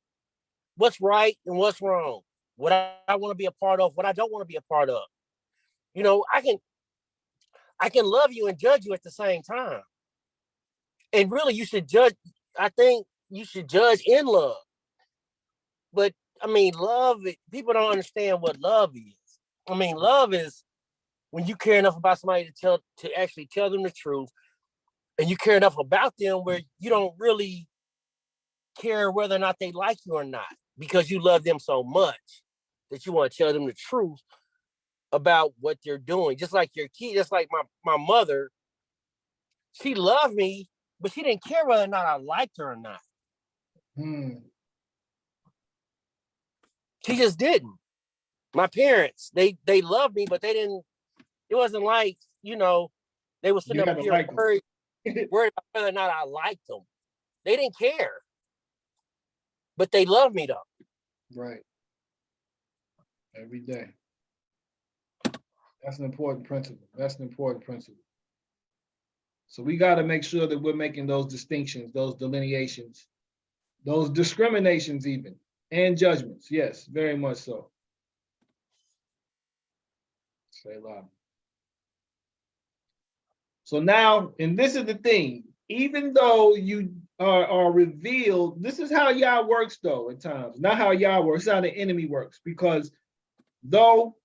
What's right and what's wrong. What I want to be a part of. What I don't want to be a part of. I can love you and judge you at the same time. And really, you should judge. I think you should judge in love. But I mean, love. People don't understand what love is. I mean, love is when you care enough about somebody to actually tell them the truth, and you care enough about them where you don't really care whether or not they like you or not, because you love them so much that you want to tell them the truth about what they're doing. Just like your kid, just like my mother, she loved me, but she didn't care whether or not I liked her or not. She just didn't. My parents, they loved me, but they didn't. It wasn't like, they were sitting up here like worried about whether or not I liked them. They didn't care, but they loved me though. Right. Every day. That's an important principle. That's an important principle. So we got to make sure that we're making those distinctions, those delineations, those discriminations even, and judgments. Yes, very much so. Say loud. So now, and this is the thing, even though you are revealed, this is how Yah works though at times, not how Yah works, how the enemy works. Because though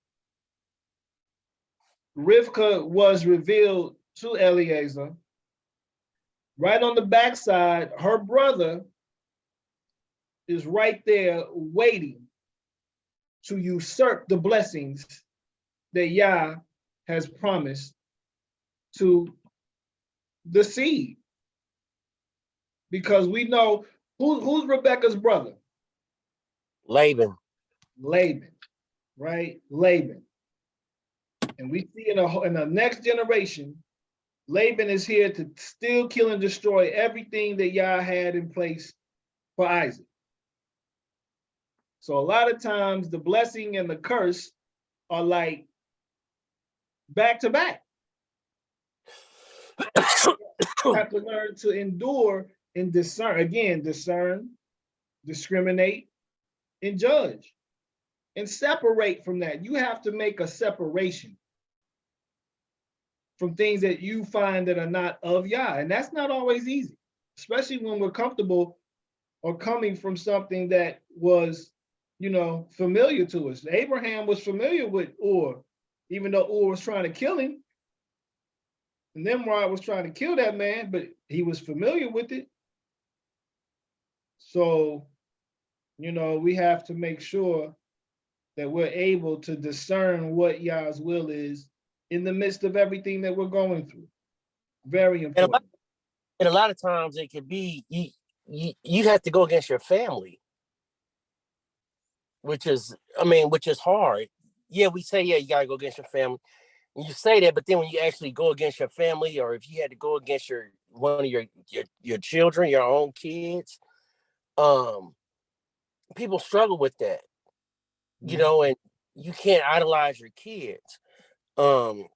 Rivka was revealed to Eliezer, right on the backside, her brother is right there waiting to usurp the blessings that Yah has promised to the seed. Because we know who's Rebecca's brother? Laban. Laban, right? Laban. And we see in the next generation, Laban is here to still kill and destroy everything that Yah had in place for Isaac. So a lot of times the blessing and the curse are like back to back. You have to learn to endure and discern. Again, discern, discriminate, and judge. And separate from that. You have to make a separation from things that you find that are not of Yah. And that's not always easy, especially when we're comfortable or coming from something that was, familiar to us. Abraham was familiar with Ur, even though Ur was trying to kill him. And Nimrod was trying to kill that man, but he was familiar with it. So, we have to make sure that we're able to discern what Yah's will is in the midst of everything that we're going through. Very important. And a lot of times it could be, you have to go against your family, which is hard. Yeah, we say, yeah, you got to go against your family. And you say that, but then when you actually go against your family, or if you had to go against one of your children, your own kids, people struggle with that, and you can't idolize your kids. So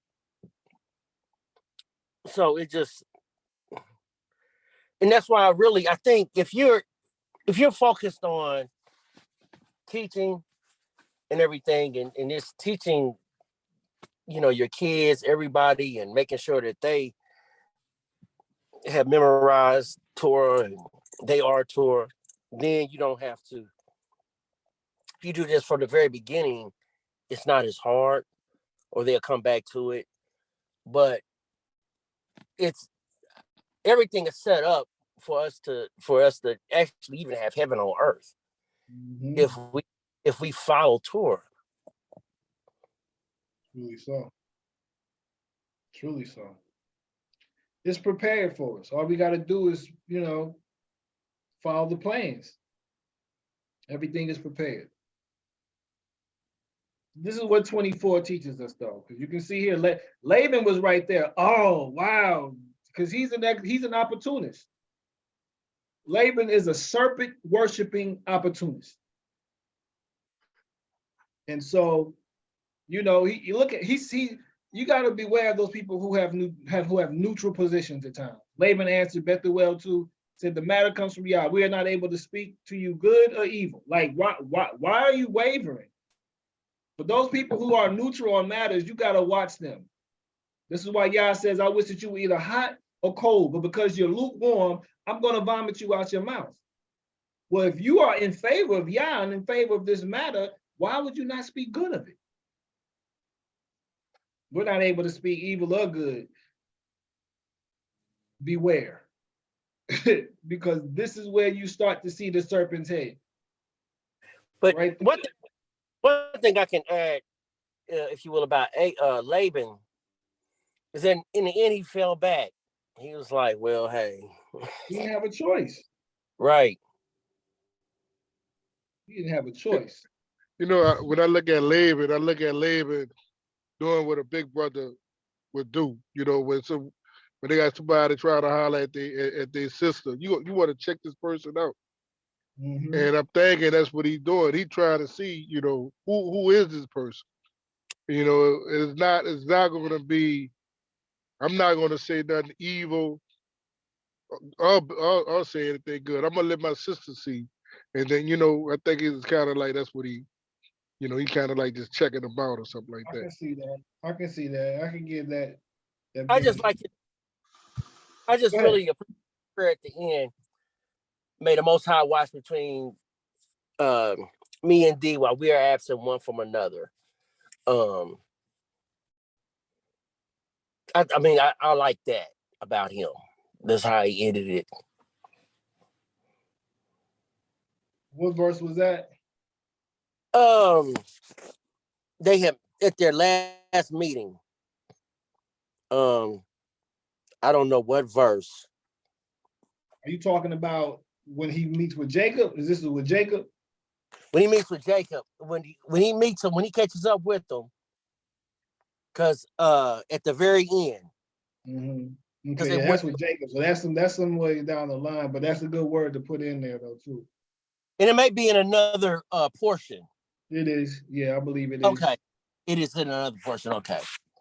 it just, and that's why I think if you're focused on teaching and everything, and it's teaching, your kids, everybody, and making sure that they have memorized Torah and they are Torah, then you don't have to. If you do this from the very beginning, it's not as hard, or they'll come back to it. But it's everything is set up for us to actually even have heaven on earth, if we follow Torah. Truly so. Truly so. It's prepared for us. All we got to do is, follow the plans. Everything is prepared. This is what 24 teaches us, though, because you can see here, Laban was right there. Oh, wow, because he's an opportunist. Laban is a serpent worshiping opportunist, and so, you got to beware of those people who have neutral positions at times. Laban answered Bethuel too, said, "The matter comes from Yah. We are not able to speak to you good or evil." Like, why are you wavering? But those people who are neutral on matters, you got to watch them. This is why Yah says, "I wish that you were either hot or cold, but because you're lukewarm, I'm going to vomit you out your mouth." Well, if you are in favor of Yah and in favor of this matter, why would you not speak good of it? We're not able to speak evil or good. Beware. Because this is where you start to see the serpent's head. But right? one thing I can add, if you will, about Laban, is in the end he fell back. He was like, well, hey. He didn't have a choice. Right. He didn't have a choice. When I look at Laban doing what a big brother would do. When they got somebody trying to holler at their sister, you want to check this person out. Mm-hmm. And I'm thinking that's what he's doing. He trying to see, who is this person? It's not going to be. I'm not going to say nothing evil. I'll say anything good. I'm gonna let my sister see, and then I think it's kind of like that's what he kind of like just checking them out or something like that. I can see that. I can see that. I can give that. I just like I just Go ahead. really appreciate at the end. May the Most High watch between me and D while we are absent one from another. I mean, I like that about him. That's how he ended it. What verse was that? They have at their last meeting. I don't know what verse. Are you talking about when he meets with Jacob? Is this with Jacob? When he meets with Jacob, when he meets him, when he catches up with him, because at the very end. Mm-hmm. Because Okay, yeah, that's with Jacob. So that's some way down the line, but that's a good word to put in there though too. And it may be in another portion. It is. Yeah, I believe it is. Okay. It is in another portion. Okay.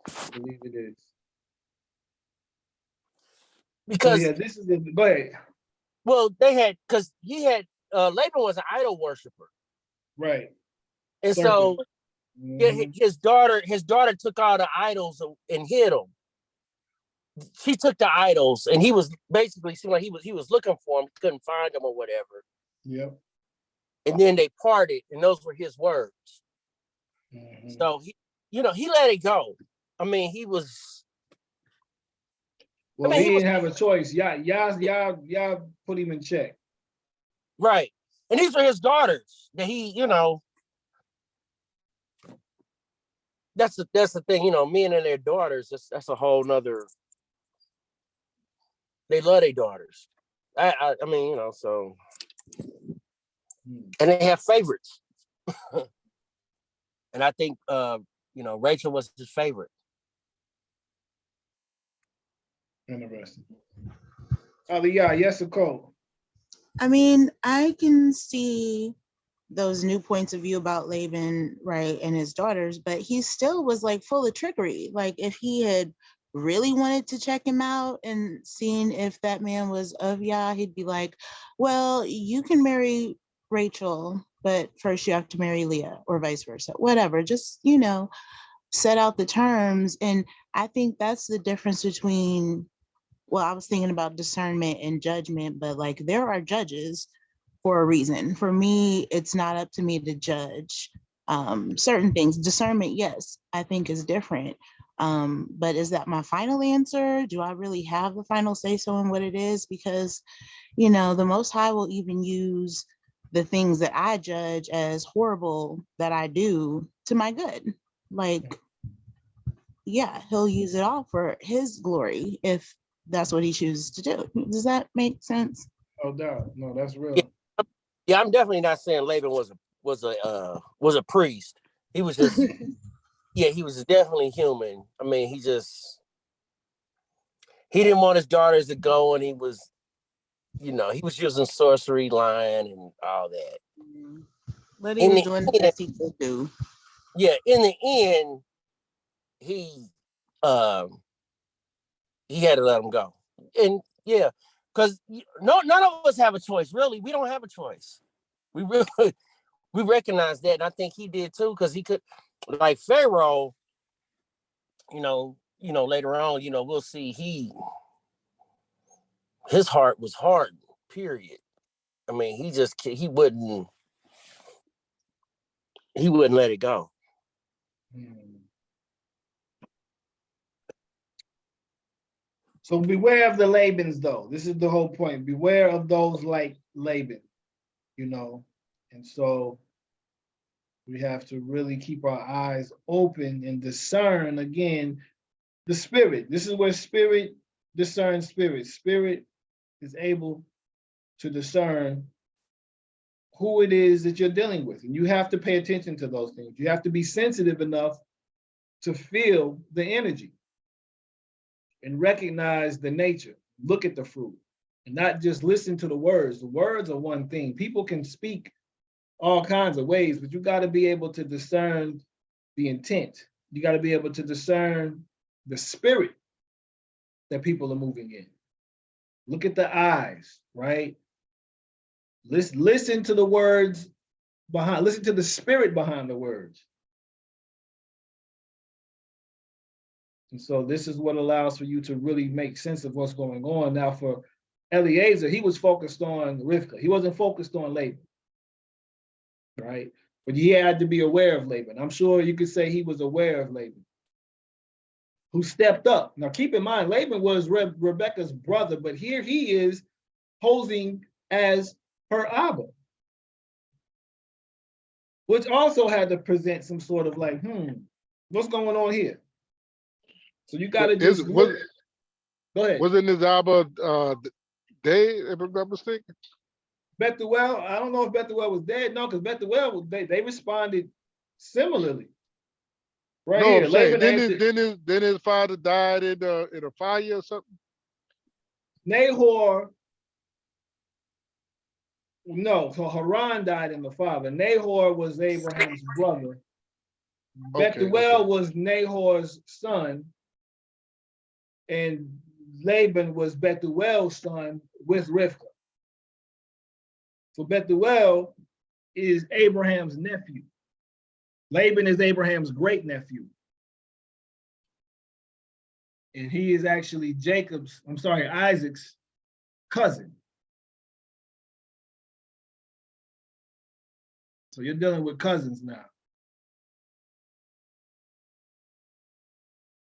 I believe it is. Because yeah, this is the go ahead. Well, they had because he had Laban was an idol worshiper. Right. And Serpent. so yeah, his daughter took all the idols and hid them. She took the idols, and he was basically seemed like he was looking for them, couldn't find them or whatever. Yep. And then they parted, and those were his words. So he let it go. I mean, he was. Well, he didn't have a choice. Y'all put him in check. Right, and these were his daughters that he, That's the thing, men and their daughters. That's a whole nother. They love their daughters. I mean, so. And they have favorites. And I think, Rachel was his favorite. Interesting. Yeah, yes, Nicole. I mean, I can see those new points of view about Laban, right, and his daughters, but he still was like full of trickery. Like if he had really wanted to check him out and seen if that man was of Yah, he'd be like, well, you can marry Rachel, but first you have to marry Leah, or vice versa, whatever. Just, set out the terms. And I think that's the difference between, well, I was thinking about discernment and judgment, but like there are judges for a reason. For me, it's not up to me to judge certain things. Discernment, yes, I think is different. But is that my final answer? Do I really have the final say so in what it is? Because, the Most High will even use the things that I judge as horrible that I do to my good. Like, yeah, he'll use it all for his glory if that's what he chooses to do. Does that make sense? No doubt. No, that's real. Yeah, I'm definitely not saying Laban was a priest. He was just he was definitely human. I mean, he didn't want his daughters to go, and he was using sorcery, lying, and all that. But he was doing the best he could do. Yeah, in the end, he had to let him go. And yeah, because none of us have a choice. Really, we don't have a choice. We recognize that, and I think he did too, because he could, like Pharaoh. Later on, we'll see his heart was hardened. Period. I mean, he wouldn't let it go. So beware of the Labans, though. This is the whole point. Beware of those like Laban, and so we have to really keep our eyes open and discern again the spirit. This is where spirit discerns spirit. Spirit is able to discern who it is that you're dealing with. And you have to pay attention to those things. You have to be sensitive enough to feel the energy and recognize the nature. Look at the fruit and not just listen to the words. The words are one thing. People can speak all kinds of ways, but you got to be able to discern the intent. You got to be able to discern the spirit that people are moving in. Look at the eyes, right? Listen to the words behind, listen to the spirit behind the words. And so this is what allows for you to really make sense of what's going on. Now for Eliezer, he was focused on Rivka. He wasn't focused on Laban, right? But he had to be aware of Laban. I'm sure you could say he was aware of Laban, who stepped up. Now keep in mind, Laban was Rebecca's brother, but here he is posing as her Abba, which also had to present some sort of like, what's going on here? So you got to just look. Go ahead. Wasn't his Abba Day, if I'm not mistaken? Bethuel, I don't know if Bethuel was dead. No, because Bethuel, they responded similarly. Right No, here, I'm saying Laban then his father died in a fire or something. Nahor, no, so Haran died in the father. Nahor was Abraham's brother. Bethuel was Nahor's son, and Laban was Bethuel's son with Rivka. So Bethuel is Abraham's nephew. Laban is Abraham's great nephew. And he is actually Isaac's cousin. So you're dealing with cousins now.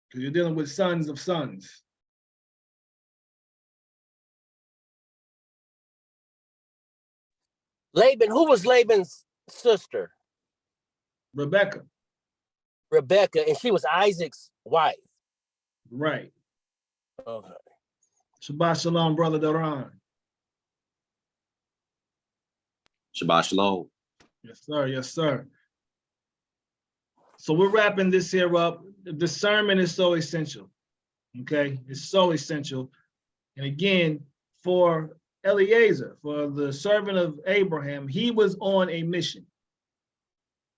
Because you're dealing with sons of sons. Laban, who was Laban's sister? Rebecca. Rebecca, and she was Isaac's wife. Right. Okay. Shabbat shalom, brother Duran. Shabbat shalom. Yes, sir. Yes, sir. So we're wrapping this here up. Discernment is so essential. Okay, it's so essential. And again, for Eliezer, for the servant of Abraham, he was on a mission.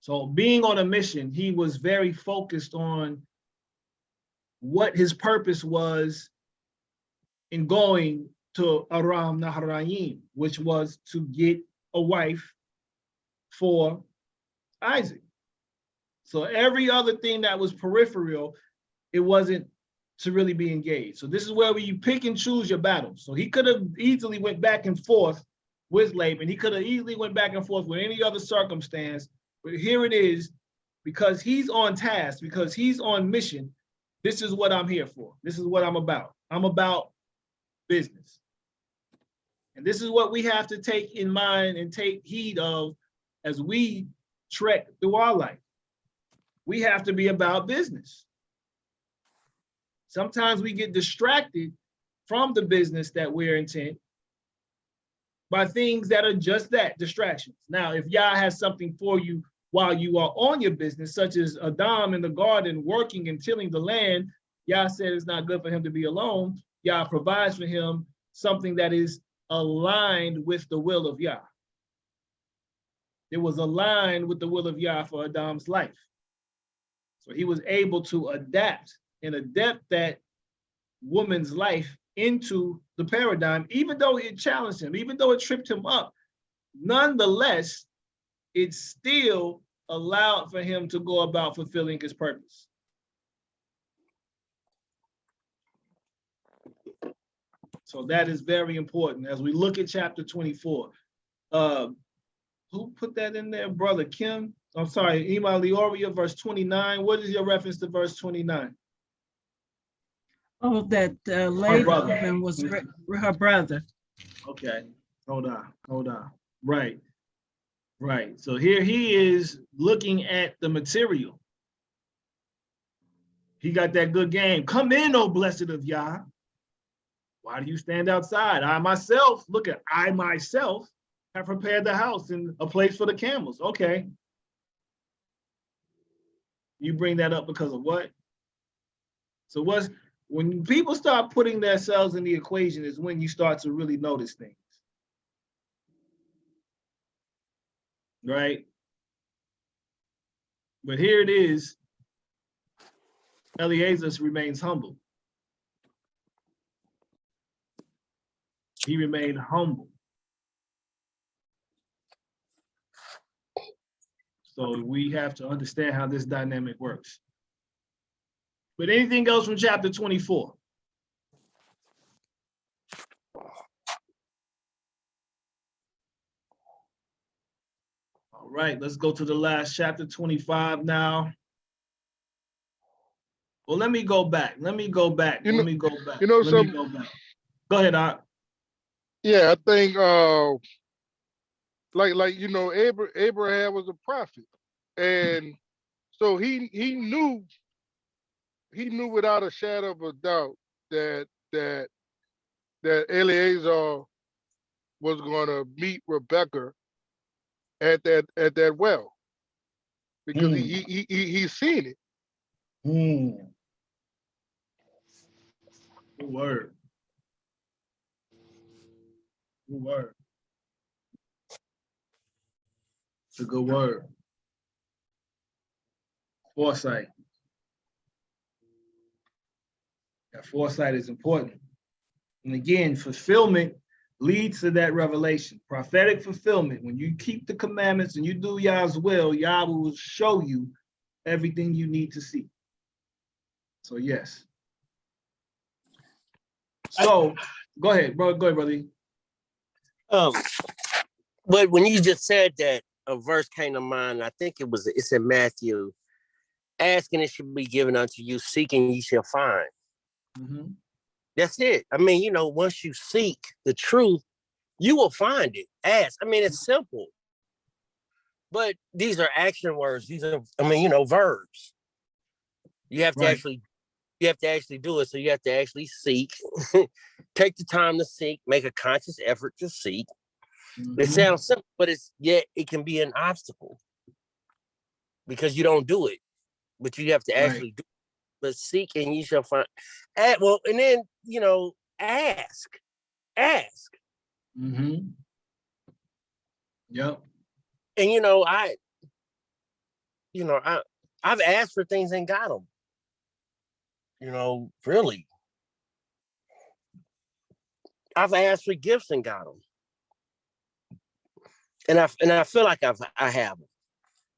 So being on a mission, he was very focused on what his purpose was in going to Aram Naharayim, which was to get a wife for Isaac. So every other thing that was peripheral, it wasn't to really be engaged. So this is where you pick and choose your battles. So he could have easily went back and forth with Laban. He could have easily went back and forth with any other circumstance. But here it is, because he's on task, because he's on mission, this is what I'm here for. This is what I'm about. I'm about business. And this is what we have to take in mind and take heed of as we trek through our life. We have to be about business. Sometimes we get distracted from the business that we're intent by things that are just that, distractions. Now, if Yah has something for you while you are on your business, such as Adam in the garden working and tilling the land, Yah said it's not good for him to be alone. Yah provides for him something that is aligned with the will of Yah. It was aligned with the will of Yah for Adam's life. So he was able to adapt that woman's life into the paradigm, even though it challenged him, even though it tripped him up. Nonetheless, it still allowed for him to go about fulfilling his purpose. So that is very important as we look at chapter 24. Who put that in there? Brother Kim? I'm sorry, Ima Leoria, verse 29. What is your reference to verse 29? Oh, that Laban was her brother. Okay, hold on. Right. So here he is looking at the material. He got that good game. Come in, O blessed of Yah. Why do you stand outside? I myself have prepared the house and a place for the camels. Okay. You bring that up because of what? So when people start putting themselves in the equation is when you start to really notice things. Right? But here it is. Eliezer remains humble. He remained humble. So we have to understand how this dynamic works. But anything else from chapter 24? All right, let's go to the last chapter 25 now. Well, let me go back. You know, Go back. Go ahead, Art. yeah, I think like you know, Abraham was a prophet, and so he knew without a shadow of a doubt that Eleazar was going to meet Rebecca at that well, because he's seen it. Good word. Good word. It's a good word. Foresight. That foresight is important. And again, fulfillment leads to that revelation. Prophetic fulfillment. When you keep the commandments and you do Yah's will, Yah will show you everything you need to see. So yes. So go ahead, bro. Go ahead, brother. But when you just said that, a verse came to mind. I think it's in Matthew. Asking, it should be given unto you. Seeking, ye shall find. Mm-hmm. That's it. I mean, you know, once you seek the truth, you will find it. Ask. I mean, it's simple. But these are action words. These are, I mean, you know, verbs. You have to actually do it. So you have to actually seek. Take the time to seek. Make a conscious effort to seek. It sounds simple, but it can be an obstacle because you don't do it. But you have to actually do it. But seek and you shall find. Well, and then, you know, ask. Mm-hmm. Yep. And you know, I've asked for things and got them. You know, really. I've asked for gifts and got them. And I feel like I have them.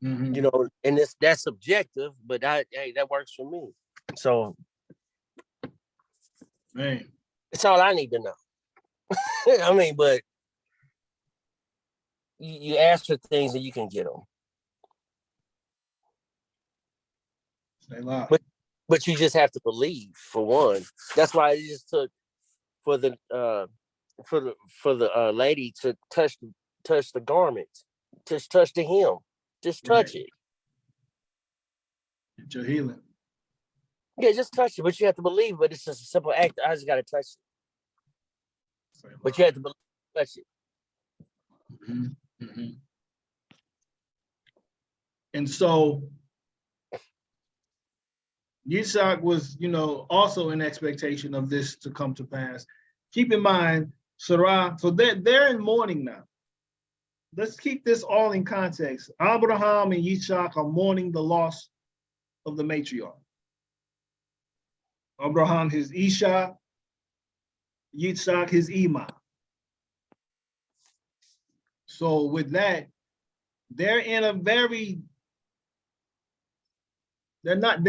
Mm-hmm. You know, and that's subjective, but that works for me. So, Man, it's all I need to know. I mean, but you ask for things and you can get them. stay loud. But you just have to believe, for one. That's why it just took for the lady to touch the garment, just touch the hem, just touch it. Get your healing. Yeah, just touch it, but you have to believe. But it's just a simple act. I just got to touch it. But you have to believe, touch it. Mm-hmm. Mm-hmm. And so Yitzhak was, you know, also in expectation of this to come to pass. Keep in mind, Sarah, so they're in mourning now. Let's keep this all in context. Abraham and Yitzhak are mourning the loss of the matriarch. Abraham, his Isha, Yitzhak, his Ima. So with that, they're in a very, they're not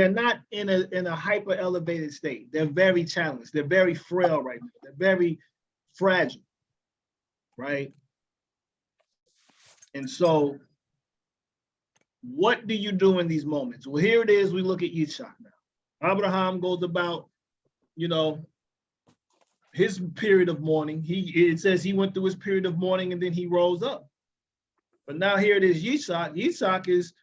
in a hyper elevated state. They're very challenged. They're very frail right now. They're very fragile, right? And so what do you do in these moments? Well, here it is. We look at Yitzhak now. Abraham goes about, you know, his period of mourning. It says he went through his period of mourning and then he rose up. But now here it is, Yitzhak. Yitzhak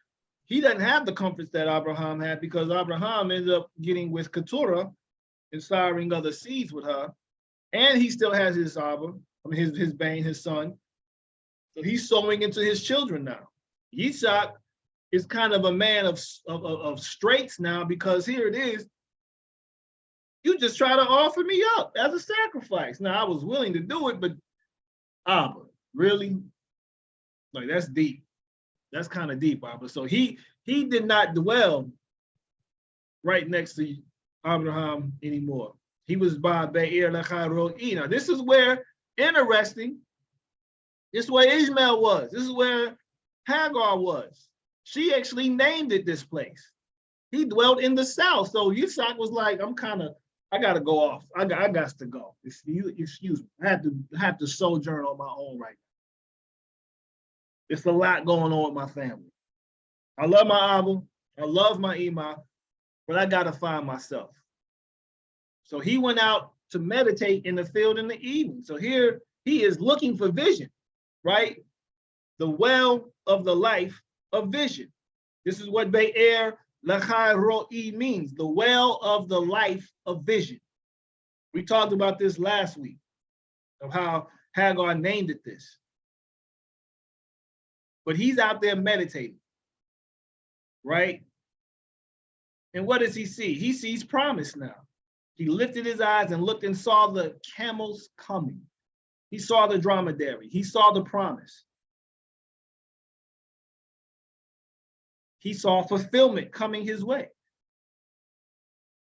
he doesn't have the comforts that Abraham had, because Abraham ended up getting with Keturah and siring other seeds with her. And he still has his his Bane, his son. So he's sowing into his children now. Yitzhak is kind of a man of straits now, because here it is. You just try to offer me up as a sacrifice. Now I was willing to do it, but Abba, really? Like, that's deep. That's kind of deep, Abba. So he did not dwell right next to Abraham anymore. He was by Be'er Lechai. Now this is where, interesting, this is where Ishmael was. This is where Hagar was. She actually named it this place. He dwelt in the south. So Yitzhak was like, I gotta go off. I got to go. Excuse me. I have to sojourn on my own right now. It's a lot going on with my family. I love my Abba, I love my Ima, but I gotta find myself. So he went out to meditate in the field in the evening. So here he is looking for vision, right? The well of the life of vision. This is what Be'er Lachai Ro'i means, the well of the life of vision. We talked about this last week, of how Hagar named it this. But he's out there meditating, right? And what does he see? He sees promise now. He lifted his eyes and looked and saw the camels coming. He saw the dromedary. He saw the promise. He saw fulfillment coming his way.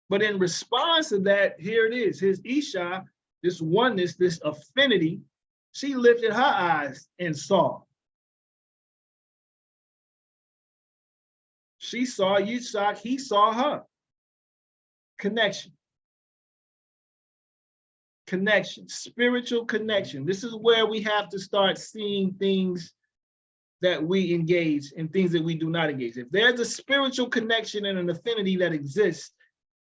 But in response to that, here it is, his Isha, this oneness, this affinity, she lifted her eyes and saw. She saw Yitzhak, he saw her. Connection. Connection, spiritual connection. This is where we have to start seeing things that we engage and things that we do not engage. If there's a spiritual connection and an affinity that exists,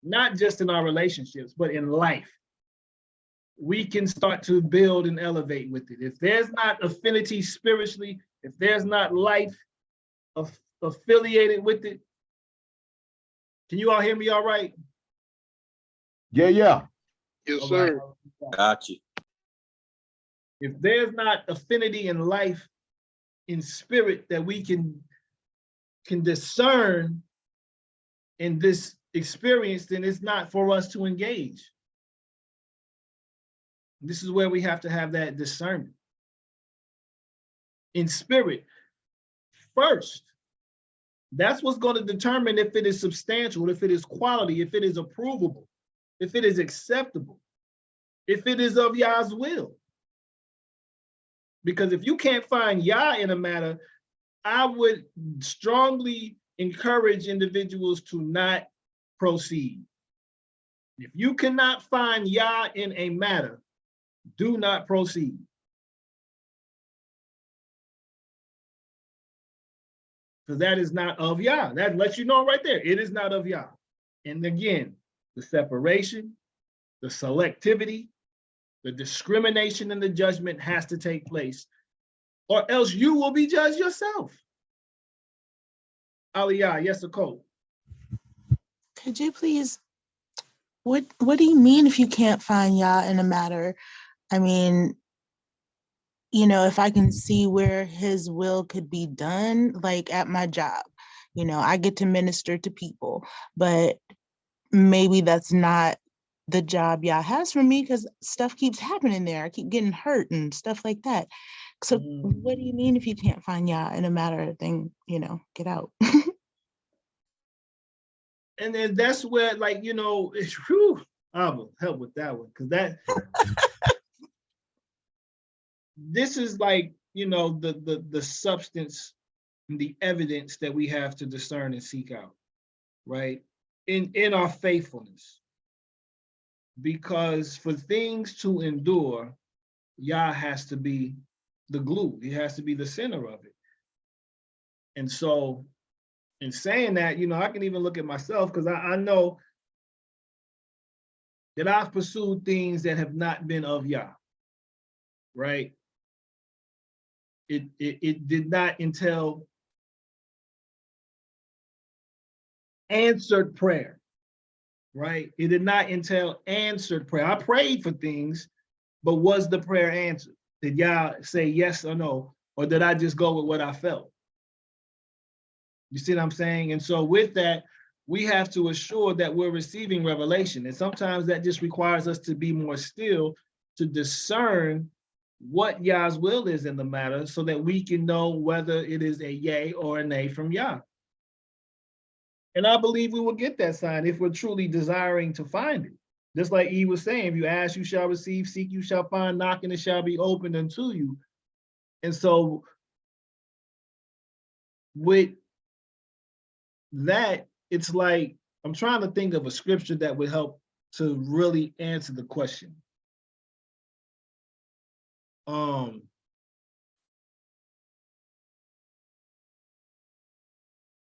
not just in our relationships, but in life, we can start to build and elevate with it. If there's not affinity spiritually, if there's not life affiliated with it, can you all hear me all right? Yeah, yeah. Yes, All sir. right. Got you. If there's not affinity in life, in spirit, that we can discern in this experience, then it's not for us to engage. This is where we have to have that discernment. In spirit, first. That's what's going to determine if it is substantial, if it is quality, if it is approvable, if it is acceptable, if it is of Yah's will. Because if you can't find Yah in a matter, I would strongly encourage individuals to not proceed. If you cannot find Yah in a matter, do not proceed. Because that is not of Yah. That lets you know right there, it is not of Yah. And again, the separation, the selectivity, the discrimination and the judgment has to take place, or else you will be judged yourself. Aliyah, yes, a code. Could you please, what do you mean if you can't find Yah in a matter? I mean, you know, if I can see where his will could be done, like at my job, you know, I get to minister to people, but maybe that's not the job Yah has for me because stuff keeps happening there. I keep getting hurt and stuff like that. So what do you mean if you can't find Yah in a matter? Then, you know, get out. And then that's where, like, you know, it's whew, I will help with that one, because that this is like, you know, the substance and the evidence that we have to discern and seek out, right? In our faithfulness. Because for things to endure, Yah has to be the glue. He has to be the center of it. And so in saying that, you know, I can even look at myself, because I know that I've pursued things that have not been of Yah, right? It did not entail answered prayer, right? It did not entail answered prayer. I prayed for things, but was the prayer answered? Did Yah say yes or no? Or did I just go with what I felt? You see what I'm saying? And so with that, we have to assure that we're receiving revelation. And sometimes that just requires us to be more still, to discern what Yah's will is in the matter, so that we can know whether it is a yay or a nay from Yah. And I believe we will get that sign if we're truly desiring to find it. Just like he was saying, if you ask, you shall receive, seek, you shall find, knock, and it shall be opened unto you. And so with that, it's like, I'm trying to think of a scripture that would help to really answer the question.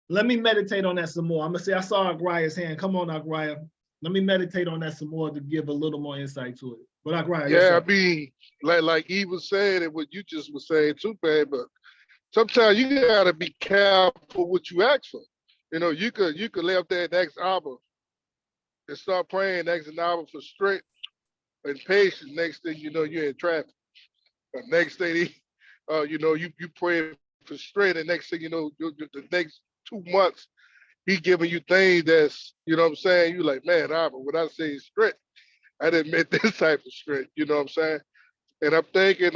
Let me meditate on that some more. I'm gonna say, I saw Agriah's hand. Come on, Agriah. Let me meditate on that some more to give a little more insight to it. But Agriah, yes, Yeah, sir. I mean, like Eve was saying, and what you just was saying too, man. But sometimes you gotta be careful what you ask for. You know, you could lay up there and ask Abba and start praying, asking Abba for strength and patience. Next thing you know, you're in traffic. Next thing, you know, you pray for strength, and next thing you know, the next 2 months, he giving you things that's, you know what I'm saying? You like, man, Abba, when I say strength, I didn't mean this type of strength. You know what I'm saying? And I'm thinking,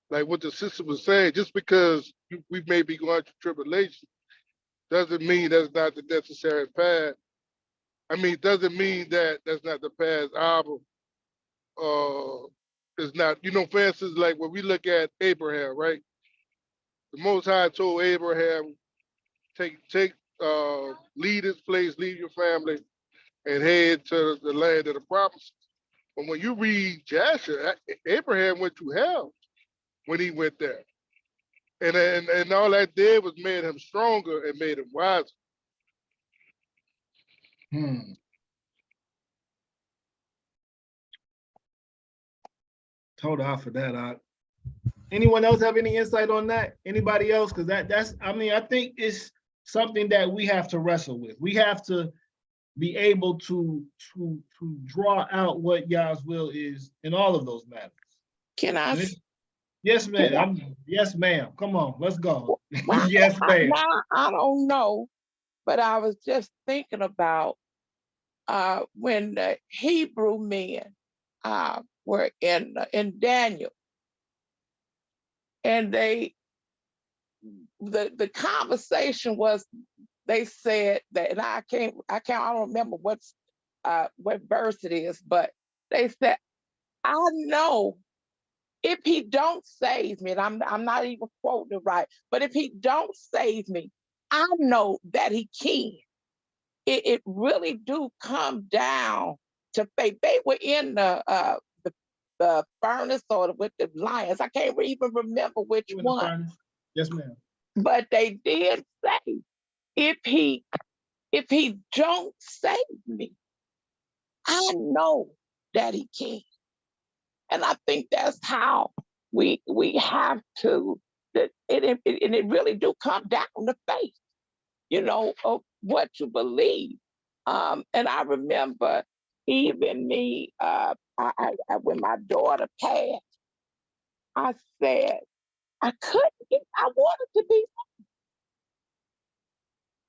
like what the sister was saying, just because we may be going through tribulation, doesn't mean that's not the necessary path. I mean, doesn't mean that that's not the path Abba is not, you know, for instance, like when we look at Abraham, right? The Most High told Abraham, leave this place, leave your family, and head to the land of the promise. But when you read Jasher, Abraham went to hell when he went there. And all that did was made him stronger and made him wiser. Hold on for that. Anyone else have any insight on that? Anybody else? Because that's, I mean, I think it's something that we have to wrestle with. We have to be able to draw out what Yah's will is in all of those matters. Can I? Yes, ma'am. Yes, ma'am. Come on, let's go. Well, Yes, ma'am. now, I don't know, but I was just thinking about when the Hebrew men were in Daniel, and the conversation was, they said that, and I don't remember what verse it is, but they said, I know if he don't save me, and I'm not even quoting it right, but if he don't save me, I know that he can. It really do come down to faith. They were in the furnace or with the lions. I can't even remember which one. Yes, ma'am. But they did say, if he don't save me, I know that he can. And I think that's how we have to, and it really do come down to faith, you know, of what you believe. And I remember even me, when my daughter passed, I said, I wanted to be,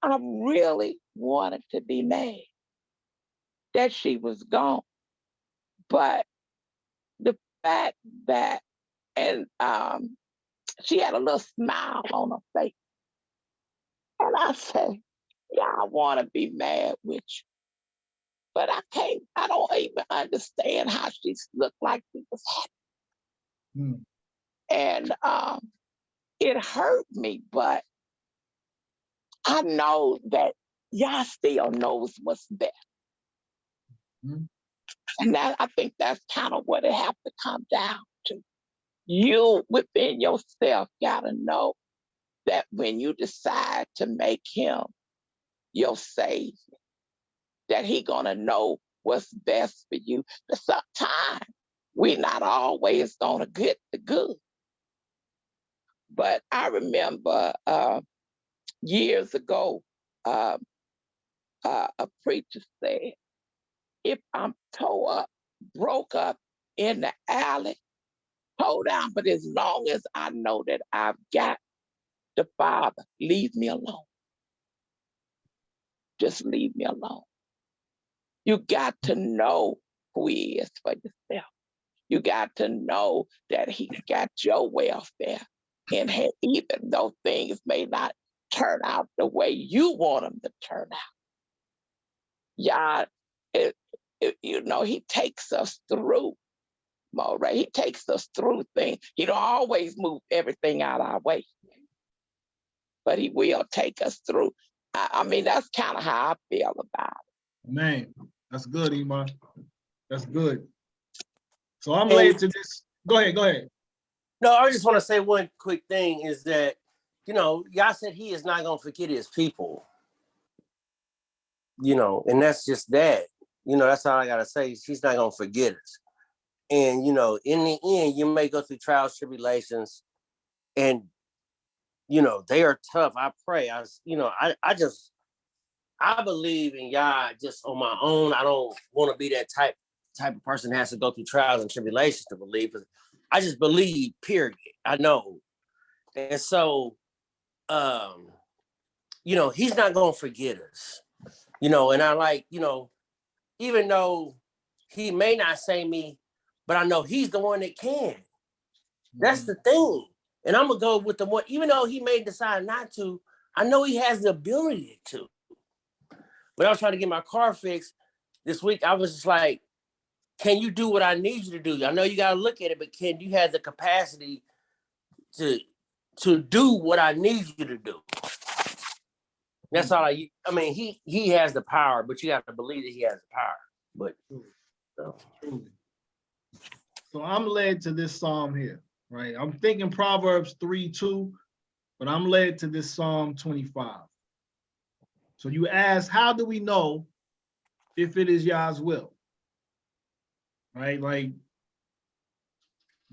I really wanted to be mad that she was gone. But the fact that, and she had a little smile on her face. And I said, yeah, I want to be mad with you. But I don't even understand how she looked like she was happy. And it hurt me, but I know that Yah still knows what's best. And I think that's kind of what it has to come down to. You within yourself gotta know that when you decide to make him your savior, that he gonna know what's best for you. But sometimes we're not always gonna get the good. But I remember years ago, a preacher said, if I'm tore up, broke up in the alley, tore down, but as long as I know that I've got the Father, leave me alone. Just leave me alone. You got to know who he is for yourself. You got to know that he's got your welfare. And even though things may not turn out the way you want them to turn out, you know, he takes us through. Right? He takes us through things. He don't always move everything out our way, but he will take us through. I mean, that's kind of how I feel about it. Man, that's good, Iman. That's good. So I'm And- led to this. Go ahead, go ahead. No, I just want to say one quick thing is that, you know, Yah said he is not going to forget his people. You know, and that's just that. You know, that's all I got to say. He's not going to forget us. And, you know, in the end, you may go through trials, tribulations, and, you know, they are tough. I pray. I believe in Yah just on my own. I don't want to be that type of person that has to go through trials and tribulations to believe. I just believe, period. I know. And so, you know, he's not going to forget us. You know, and I like, you know, even though he may not say me, but I know he's the one that can. That's the thing. And I'm going to go with the one, even though he may decide not to, I know he has the ability to. When I was trying to get my car fixed this week, I was just like, can you do what I need you to do? I know you got to look at it, but can you have the capacity to do what I need you to do? That's all I mean, he has the power, but you have to believe that he has the power. But Truly. So I'm led to this psalm here, right? I'm thinking Proverbs 3:2, but I'm led to this Psalm 25. So you ask, how do we know if it is Yah's will? Right? Like,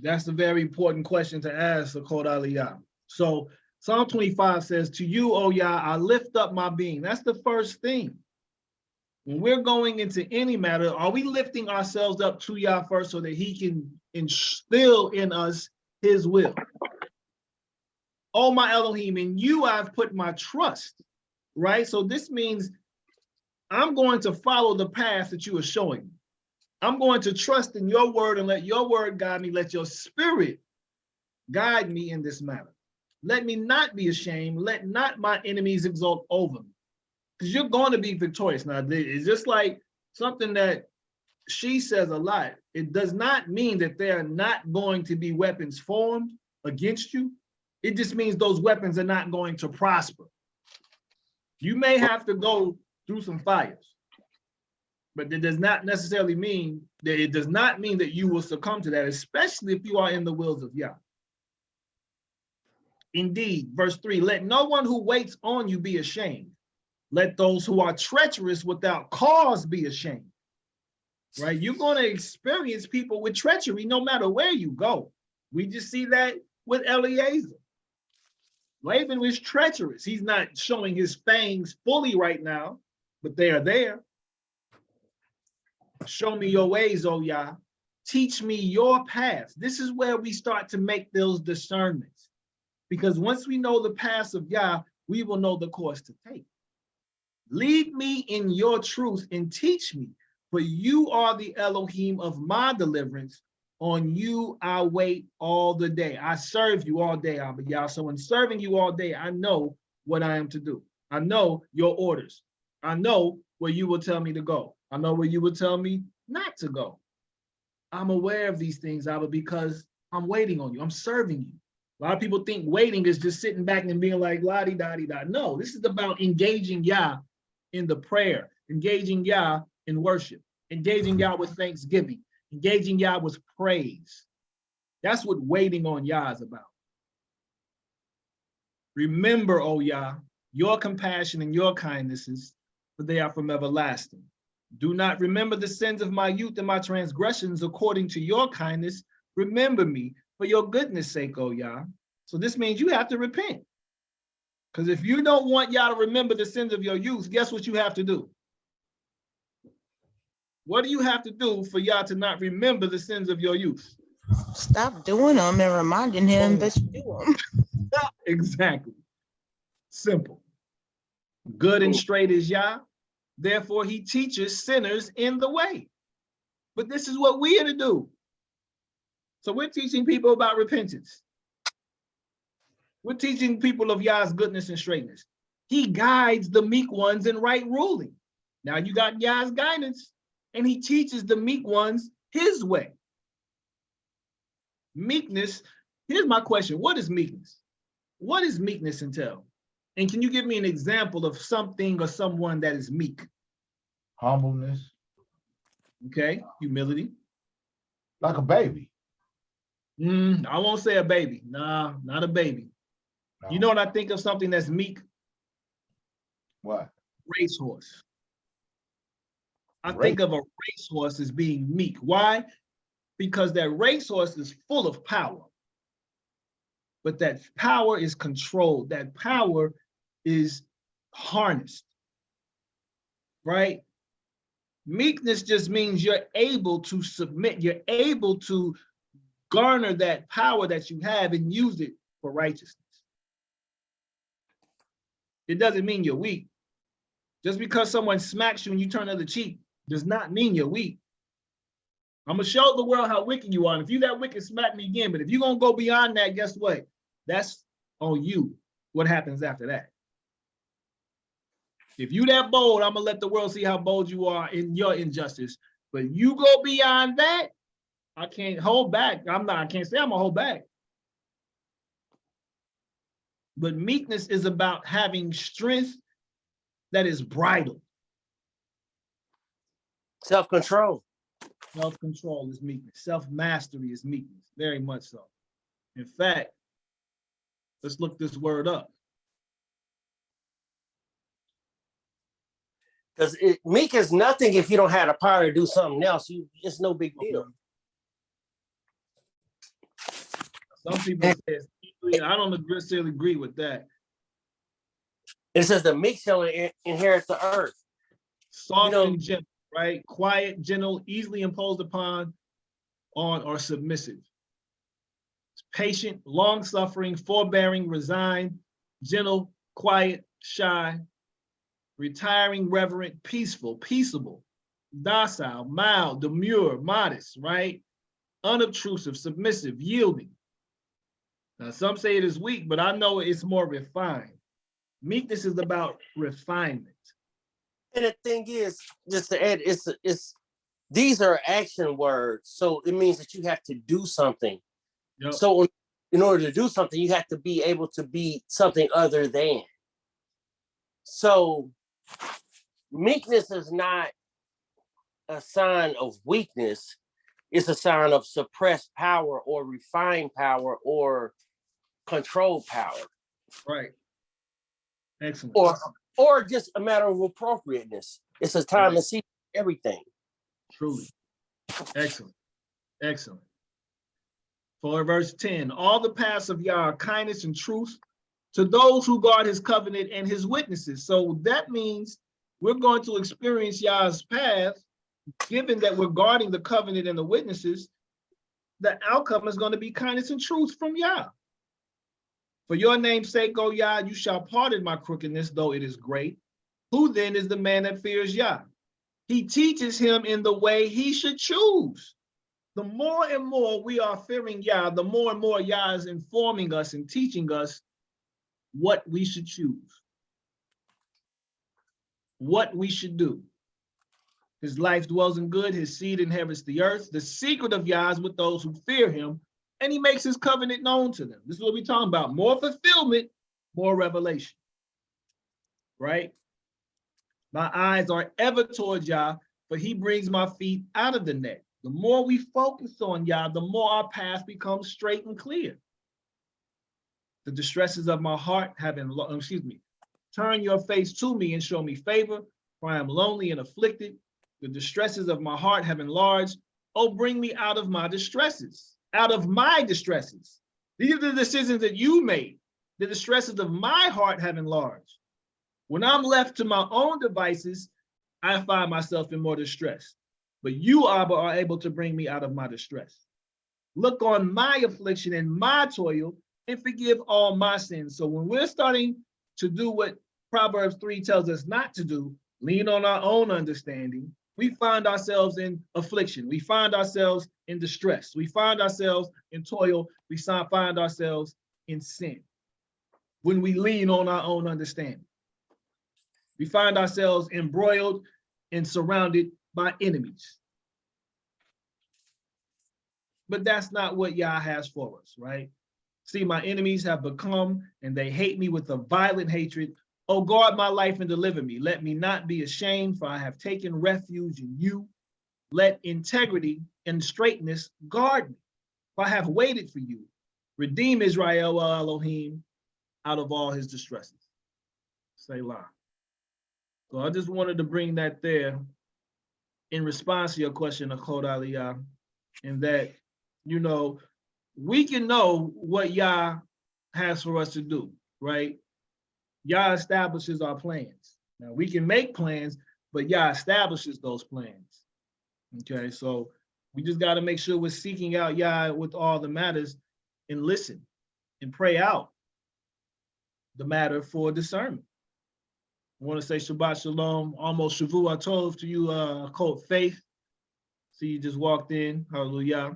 that's a very important question to ask the Kod Aliyah. So Psalm 25 says, to you, O Yah, I lift up my being. That's the first thing. When we're going into any matter, are we lifting ourselves up to Yah first so that he can instill in us his will? Oh, my Elohim, in you I've put my trust, right? So this means I'm going to follow the path that you are showing me. I'm going to trust in your word and let your word guide me. Let your spirit guide me in this matter. Let me not be ashamed. Let not my enemies exult over me. Because you're going to be victorious. Now, it's just like something that she says a lot. It does not mean that there are not going to be weapons formed against you. It just means those weapons are not going to prosper. You may have to go through some fires, but it does not necessarily mean that you will succumb to that, especially if you are in the wills of Yah. Indeed, verse 3, let no one who waits on you be ashamed. Let those who are treacherous without cause be ashamed. Right? You're going to experience people with treachery no matter where you go. We just see that with Eliezer. Laban was treacherous. He's not showing his fangs fully right now, but they are there. Show me your ways, O Yah. Teach me your paths. This is where we start to make those discernments. Because once we know the paths of Yah, we will know the course to take. Lead me in your truth and teach me, for you are the Elohim of my deliverance. On you I wait all the day. I serve you all day, Abba Yah. So in serving you all day, I know what I am to do. I know your orders. I know where you will tell me to go. I know where you will tell me not to go. I'm aware of these things, Abba, because I'm waiting on you. I'm serving you. A lot of people think waiting is just sitting back and being like, la-di-da-di-da. No, this is about engaging Yah in the prayer, engaging Yah in worship, engaging Yah with thanksgiving, engaging Yah with praise. That's what waiting on Yah is about. Remember, O Yah, your compassion and your kindnesses, for they are from everlasting. Do not remember the sins of my youth and my transgressions according to your kindness. Remember me for your goodness' sake, O Yah. So this means you have to repent. Because if you don't want Yah to remember the sins of your youth, guess what you have to do? What do you have to do for Yah to not remember the sins of your youth? Stop doing them and reminding him that you do them. Exactly. Simple. Good and straight is Yah. Therefore, he teaches sinners in the way. But this is what we are to do. So we're teaching people about repentance. We're teaching people of Yah's goodness and straightness. He guides the meek ones in right ruling. Now you got Yah's guidance, and he teaches the meek ones his way. Meekness, here's my question. What is meekness? What does meekness entail? And can you give me an example of something or someone that is meek? Humbleness, Okay, humility. like a baby. I won't say a baby. Nah, not a baby. No. You know what I think of something that's meek? What? Racehorse. I think of a racehorse as being meek. Why? Because that racehorse is full of power. But that power is controlled. That power is harnessed. Right? Meekness just means you're able to submit. You're able to garner that power that you have and use it for righteousness. It doesn't mean you're weak. Just because someone smacks you and you turn the other cheek does not mean you're weak. I'm gonna show the world how wicked you are. And if you that wicked, smack me again. But if you're gonna go beyond that, guess what? That's on you. What happens after that? If you that bold, I'm gonna let the world see how bold you are in your injustice. But you go beyond that, I can't hold back. I can't say I'm gonna hold back. But meekness is about having strength that is bridled. Self-control. Self-control is meekness. Self-mastery is meekness, very much so. In fact, let's look this word up. Because meek is nothing if you don't have the power to do something else. It's no big deal. Some people say it's easily, I don't necessarily agree with that. It says the meek shall inherit the earth. Soft and gentle, right? Quiet, gentle, easily imposed upon, on, or submissive. Patient, long-suffering, forbearing, resigned, gentle, quiet, shy, retiring, reverent, peaceful, peaceable, docile, mild, demure, modest, right? Unobtrusive, submissive, yielding. Now, some say it is weak, but I know it's more refined. Meekness is about refinement. And the thing is, just to add, these are action words. So it means that you have to do something. Yep. So in order to do something, you have to be able to be something other than. So meekness is not a sign of weakness. It's a sign of suppressed power or refined power or controlled power. Right. Excellent. Or just a matter of appropriateness. It's a time to see everything. Truly. Excellent. Excellent. For verse 10, all the paths of Yah are kindness and truth to those who guard his covenant and his witnesses. So that means we're going to experience Yah's path, given that we're guarding the covenant and the witnesses. The outcome is going to be kindness and truth from Yah. For your name's sake, O Yah, you shall pardon my crookedness, though it is great. Who then is the man that fears Yah? He teaches him in the way he should choose. The more and more we are fearing Yah, the more and more Yah is informing us and teaching us what we should choose, what we should do. His life dwells in good, his seed inherits the earth. The secret of Yah is with those who fear him, and he makes his covenant known to them. This is what we're talking about. More fulfillment, more revelation, right? My eyes are ever towards Yah, for he brings my feet out of the net. The more we focus on Yah, the more our path becomes straight and clear. The distresses of my heart have been, turn your face to me and show me favor, for I am lonely and afflicted. The distresses of my heart have enlarged. Oh, bring me out of my distresses, out of my distresses. These are the decisions that you made. The distresses of my heart have enlarged. When I'm left to my own devices, I find myself in more distress. But you, Abba, are able to bring me out of my distress. Look on my affliction and my toil and forgive all my sins. So when we're starting to do what Proverbs 3 tells us not to do, lean on our own understanding, we find ourselves in affliction. We find ourselves in distress. We find ourselves in toil. We find ourselves in sin when we lean on our own understanding. We find ourselves embroiled and surrounded by enemies. But that's not what Yah has for us, right? See, my enemies have become, and they hate me with a violent hatred. Oh, guard my life and deliver me. Let me not be ashamed, for I have taken refuge in you. Let integrity and straightness guard me, for I have waited for you. Redeem Israel, Elohim, out of all his distresses. Selah. So I just wanted to bring that there in response to your question, Akhod Aliyah, and that, you know, we can know what Yah has for us to do, right? Yah establishes our plans. Now we can make plans, but Yah establishes those plans. Okay, so we just got to make sure we're seeking out Yah with all the matters and listen and pray out the matter for discernment. I want to say Shabbat Shalom, almost Shavu Tov to you, Colt Faith. See, you just walked in, hallelujah.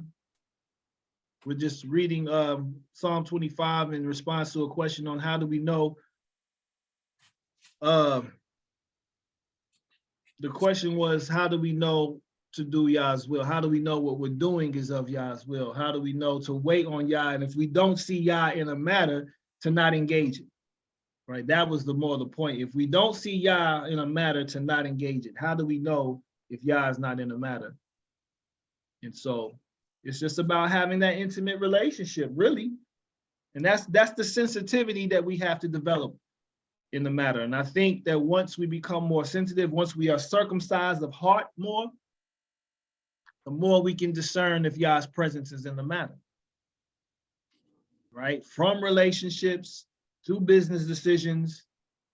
We're just reading Psalm 25 in response to a question on how do we know. The question was, how do we know to do Yah's will? How do we know what we're doing is of Yah's will? How do we know to wait on Yah? And if we don't see Yah in a matter, to not engage it, right? That was the more the point. If we don't see Yah in a matter, to not engage it. How do we know if Yah is not in a matter? And so it's just about having that intimate relationship, really. And that's the sensitivity that we have to develop in the matter. And I think that once we become more sensitive, once we are circumcised of heart more, the more we can discern if Yah's presence is in the matter, right? From relationships to business decisions,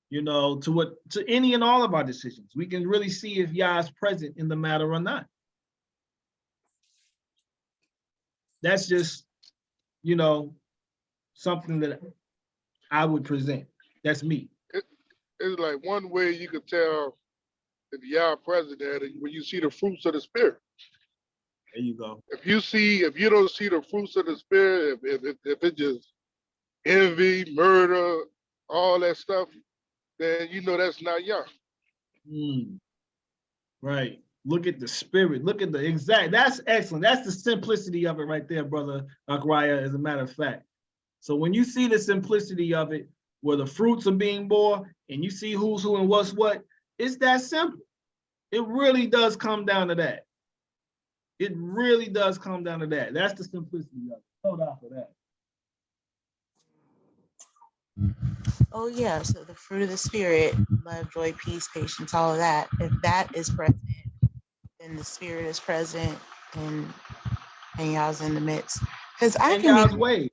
you know, to any and all of our decisions, we can really see if Yah's present in the matter or not. That's just, you know, something that I would present. That's me. It's like one way you could tell if Yah president when you see the fruits of the spirit. There you go. If you don't see the fruits of the spirit, if it's just envy, murder, all that stuff, then you know that's not Yah. Right. Look at the spirit. Look at the exact. That's excellent. That's the simplicity of it right there, brother Akraya, as a matter of fact. So when you see the simplicity of it, where the fruits are being born, and you see who's who and what's what, it's that simple. It really does come down to that. It really does come down to that. That's the simplicity of it. Hold on for that. Oh yeah, so the fruit of the spirit, love, joy, peace, patience, all of that. If that is present, then the spirit is present and y'all's in the midst. Because I In can God's be, ways.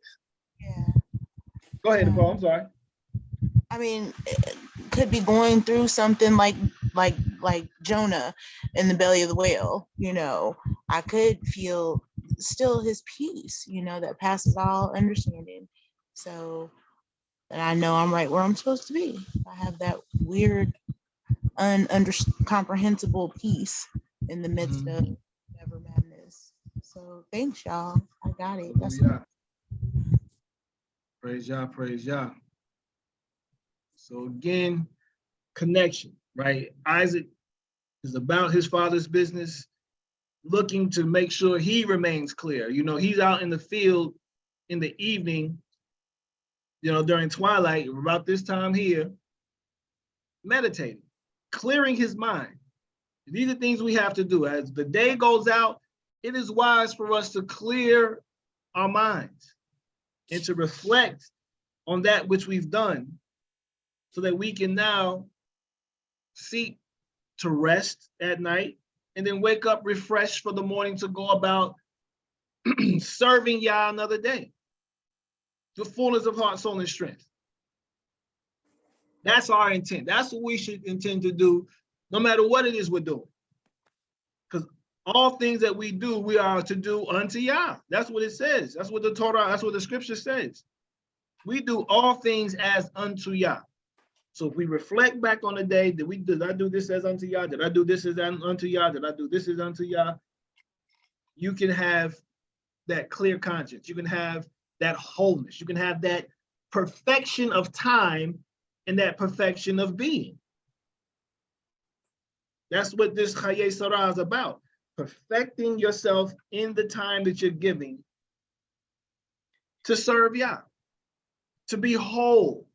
yeah. Go ahead, Yeah. Paul. I'm sorry. I mean, could be going through something like Jonah in the belly of the whale, you know. I could feel still his peace, you know, that passes all understanding. So that I know I'm right where I'm supposed to be. I have that weird, incomprehensible peace in the midst of never madness. So thanks, y'all. I got it. That's Hallelujah. Praise Yah, praise Yah. So again, connection, right? Isaac is about his father's business, looking to make sure he remains clear. You know, he's out in the field in the evening, you know, during twilight, about this time here, meditating, clearing his mind. These are things we have to do. As the day goes out, it is wise for us to clear our minds and to reflect on that which we've done so that we can now seek to rest at night and then wake up refreshed for the morning to go about serving Yah another day. The fullness of heart, soul, and strength. That's our intent. That's what we should intend to do, no matter what it is we're doing. Because all things that we do, we are to do unto Yah. That's what it says. That's what the Torah, that's what the scripture says. We do all things as unto Yah. So if we reflect back on the day, did I do this as unto Yah? Did I do this as unto Yah? Did I do this as unto Yah? You can have that clear conscience. You can have that wholeness. You can have that perfection of time and that perfection of being. That's what this Chayei Sarah is about. Perfecting yourself in the time that you're giving to serve Yah. to be whole,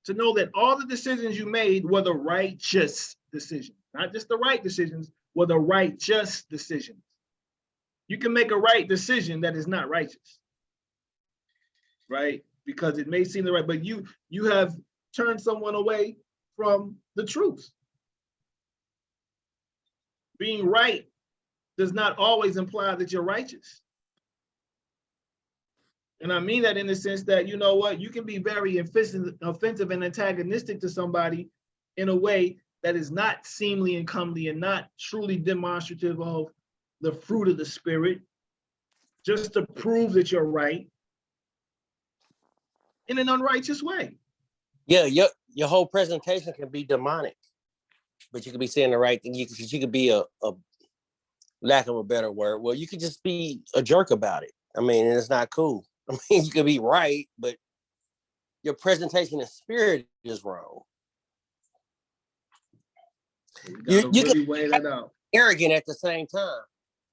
to know that all the decisions you made were the righteous decisions, not just the right decisions, were the righteous decisions. You can make a right decision that is not righteous, right? Because it may seem the right, but you have turned someone away from the truth. Being right does not always imply that you're righteous. And I mean that in the sense that, you know what, you can be very offensive and antagonistic to somebody in a way that is not seemly and comely and not truly demonstrative of the fruit of the Spirit, just to prove that you're right in an unrighteous way. Yeah, your whole presentation can be demonic, but you could be saying the right thing. You could be a lack of a better word. Well, you could just be a jerk about it. I mean, and it's not cool. I mean, you could be right, but your presentation in spirit is wrong. You You really can weigh that out. be arrogant at the same time.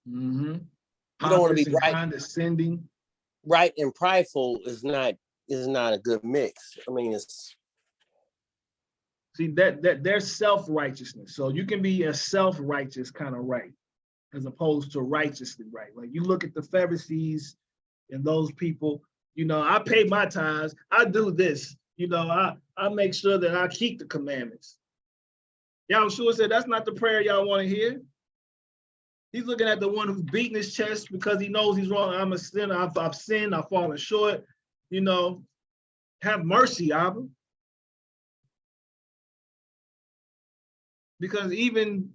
Mm-hmm. You don't want to be and right. Condescending. Right and prideful is not a good mix. I mean, it's See that there's self-righteousness. So you can be a self-righteous kind of right, as opposed to righteously right. Like you look at the Pharisees and those people, you know, I pay my tithes, I do this, you know, I make sure that I keep the commandments. Yahushua said that's not the prayer y'all want to hear. He's looking at the one who's beating his chest because he knows he's wrong. I'm a sinner, I've sinned, I've fallen short, you know, have mercy, Abba. Because even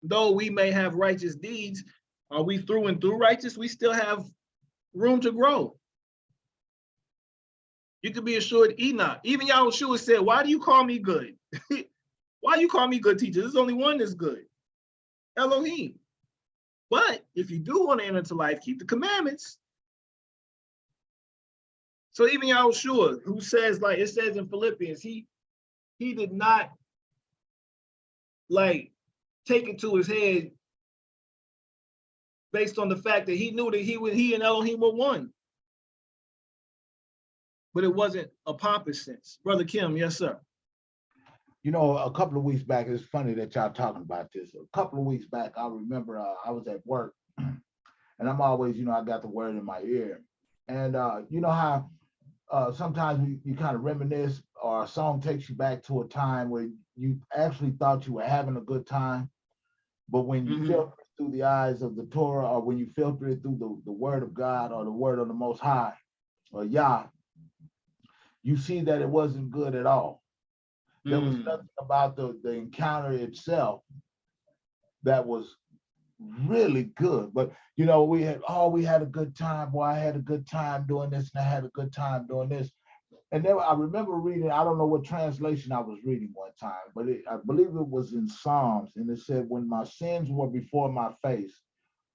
though we may have righteous deeds, are we through and through righteous? We still have room to grow. You can be assured, Enoch. Even Yahushua said, why do you call me good? Why you call me good teacher? There's only one that's good, Elohim. But if you do want to enter into life, keep the commandments. So even Yahushua, who says, like it says in Philippians, he did not like take it to his head based on the fact that he knew that he and Elohim were one. But it wasn't a pompous sense. Brother Kim, yes, sir. You know, a couple of weeks back, it's funny that y'all talking about this. A couple of weeks back, I remember I was at work, and I'm always, you know, I got the word in my ear. And you know how sometimes you kind of reminisce, or a song takes you back to a time where you actually thought you were having a good time, but when you filter it through the eyes of the Torah, or when you filter it through the word of God or the word of the Most High, or Yah, you see that it wasn't good at all. There was nothing about the encounter itself that was really good. But you know, we had a good time. Boy, I had a good time doing this, and I had a good time doing this. And then I remember reading, I don't know what translation I was reading one time, but I believe it was in Psalms, and it said, when my sins were before my face,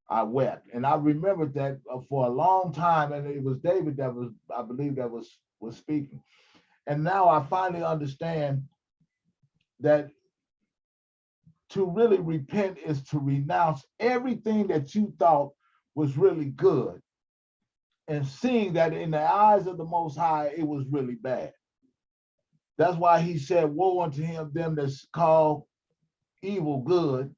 I wept. And I remembered that for a long time, and it was David that was, I believe, that was speaking. And now I finally understand that to really repent is to renounce everything that you thought was really good, and seeing that in the eyes of the Most High, it was really bad. That's why he said, woe unto him, them that's called evil good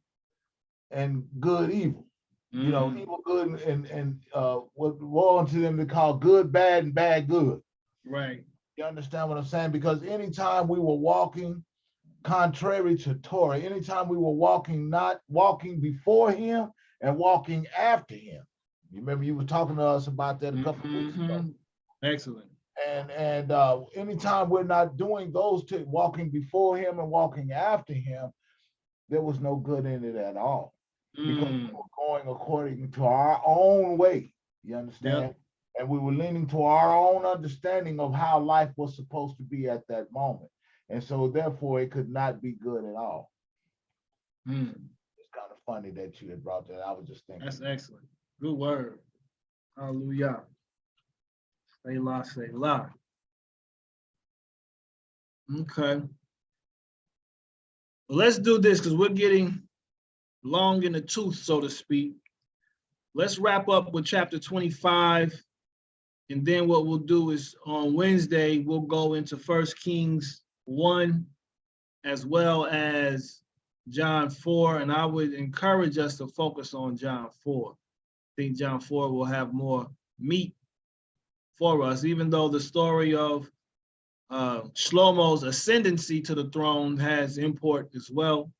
and good evil. You know, evil good and woe unto them that call good bad and bad good. Right. You understand what I'm saying? Because anytime we were walking contrary to Torah, anytime we were not walking before him and walking after him. You remember you were talking to us about that a couple of weeks ago. Excellent. And anytime we're not doing those two, walking before him and walking after him, there was no good in it at all. Because we were going according to our own way. You understand? Yep. And we were leaning to our own understanding of how life was supposed to be at that moment. And so therefore it could not be good at all. It's kind of funny that you had brought that. I was just thinking. That's excellent. Good word. Hallelujah. Selah, Selah. Okay. Well, let's do this because we're getting long in the tooth, so to speak. Let's wrap up with chapter 25 And then what we'll do is on Wednesday, we'll go into 1 Kings 1 as well as John 4. And I would encourage us to focus on John 4. I think John 4 will have more meat for us, even though the story of Shlomo's ascendancy to the throne has import as well.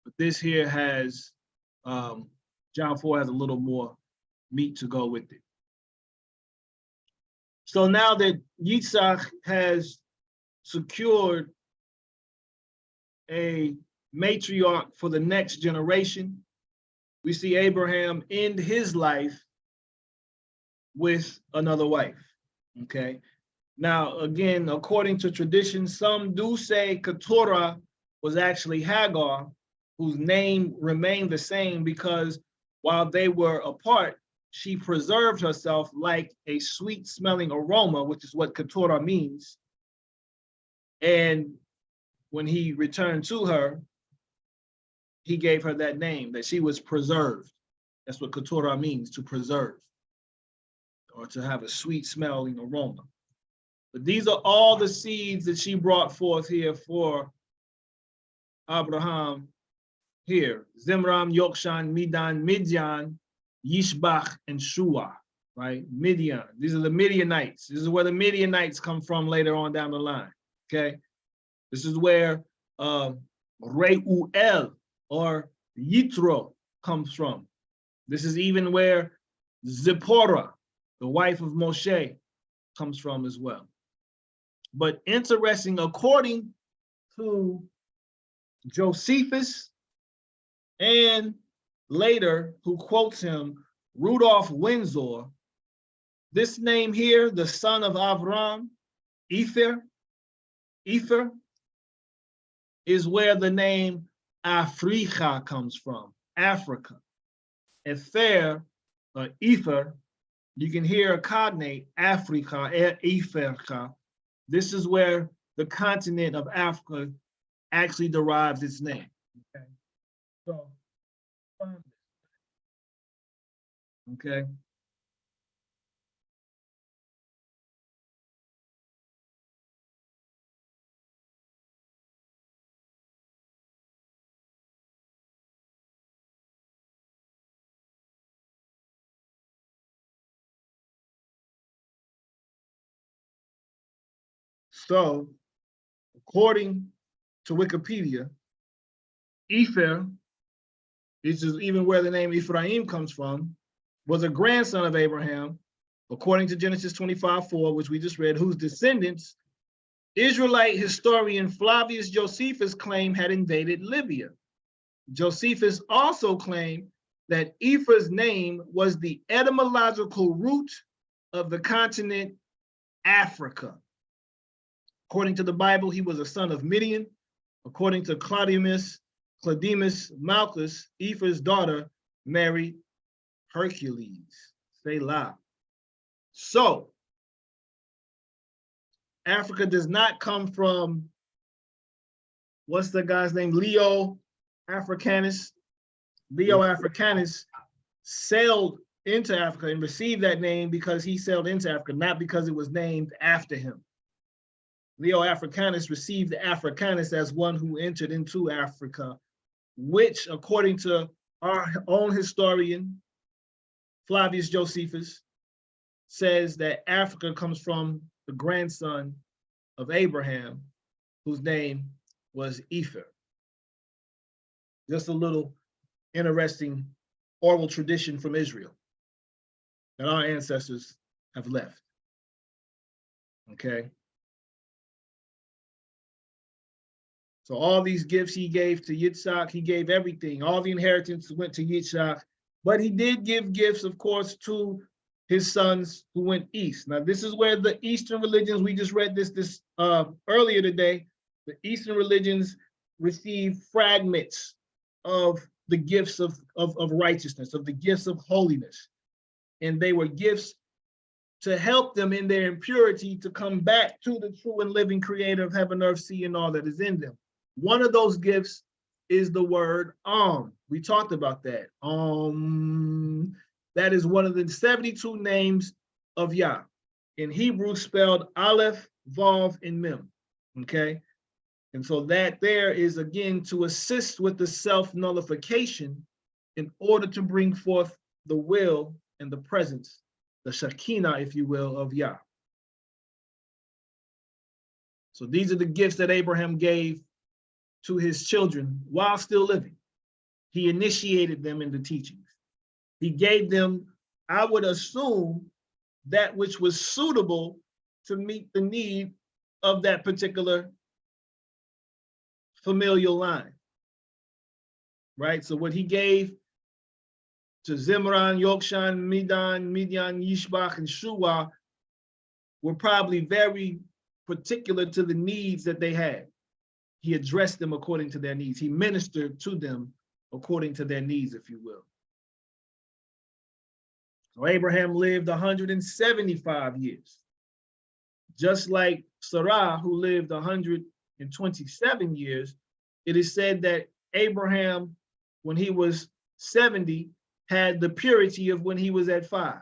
But this here has, John 4 has a little more meat to go with it. So now that Yitzhak has secured a matriarch for the next generation, we see Abraham end his life with another wife, okay? Now, again, according to tradition, some do say Keturah was actually Hagar, whose name remained the same because while they were apart, she preserved herself like a sweet smelling aroma, which is what Keturah means. And when he returned to her, he gave her that name, that she was preserved. That's what Keturah means, to preserve, or to have a sweet smelling aroma. But these are all the seeds that she brought forth here for Abraham here. Zimram, Yokshan, Midan, Midian, Yishbach, and Shua, right? Midian. These are the Midianites. This is where the Midianites come from later on down the line, okay? This is where Reuel or Yitro comes from. This is even where Zipporah, the wife of Moshe, comes from as well. But interesting, according to Josephus, and later, who quotes him, Rudolph Windsor, this name here, the son of Avram, Ether, is where the name Africa comes from, Africa. Ether, Ether, you can hear a cognate, Africa, Africa. This is where the continent of Africa actually derives its name. Okay, so, okay. So, according to Wikipedia, Ether, this is even where the name Ephraim comes from, was a grandson of Abraham, according to Genesis 25:4, which we just read, whose descendants Israelite historian Flavius Josephus claimed had invaded Libya. Josephus also claimed that Ephra's name was the etymological root of the continent Africa. According to the Bible, he was a son of Midian. According to Claudius Malchus, Ephra's daughter married Hercules. Selah. So, Africa does not come from, what's the guy's name? Leo Africanus. Leo Africanus sailed into Africa and received that name because he sailed into Africa, not because it was named after him. Leo Africanus received Africanus as one who entered into Africa, which, according to our own historian, Flavius Josephus, says that Africa comes from the grandson of Abraham, whose name was Ether. Just a little interesting oral tradition from Israel that our ancestors have left. Okay. So all these gifts he gave to Yitzhak, he gave everything. All the inheritance went to Yitzhak, but he did give gifts, of course, to his sons who went east. Now, this is where the Eastern religions, we just read this earlier today, the Eastern religions received fragments of the gifts of righteousness, of the gifts of holiness. And they were gifts to help them in their impurity to come back to the true and living creator of heaven, earth, sea, and all that is in them. One of those gifts is the word We talked about that. That is one of the 72 names of Yah. in Hebrew spelled Aleph, Vav, and Mem. Okay. And so that there is again to assist with the self-nullification in order to bring forth the will and the presence, the Shekinah, if you will, of Yah. So these are the gifts that Abraham gave to his children while still living. He initiated them in the teachings. He gave them, I would assume, that which was suitable to meet the need of that particular familial line, right? So what he gave to Zimran, Yokshan, Midian, Yishbach, and Shuah were probably very particular to the needs that they had. He addressed them according to their needs. He ministered to them according to their needs, if you will. So Abraham lived 175 years, just like Sarah, who lived 127 years. It is said that Abraham, when he was 70, had the purity of when he was at 5.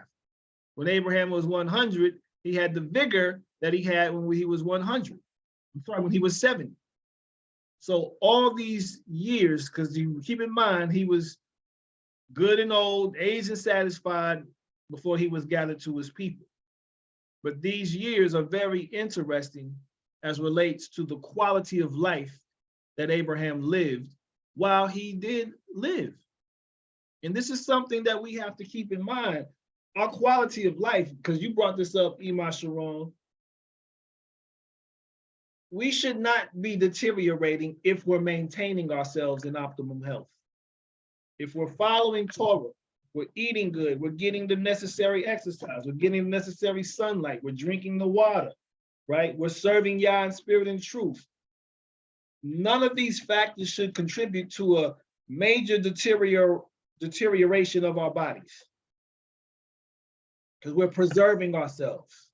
When Abraham was 100, he had the vigor that he had when he was 100. I'm sorry, when he was 70. So all these years, because you keep in mind, he was good and old, aged and satisfied before he was gathered to his people. But these years are very interesting as relates to the quality of life that Abraham lived while he did live. And this is something that we have to keep in mind. Our quality of life, because you brought this up, Ima Sharon, we should not be deteriorating if we're maintaining ourselves in optimum health. If we're following Torah, we're eating good, we're getting the necessary exercise, we're getting the necessary sunlight, we're drinking the water, right? We're serving Yah in spirit and truth. None of these factors should contribute to a major deterioration of our bodies, because we're preserving ourselves.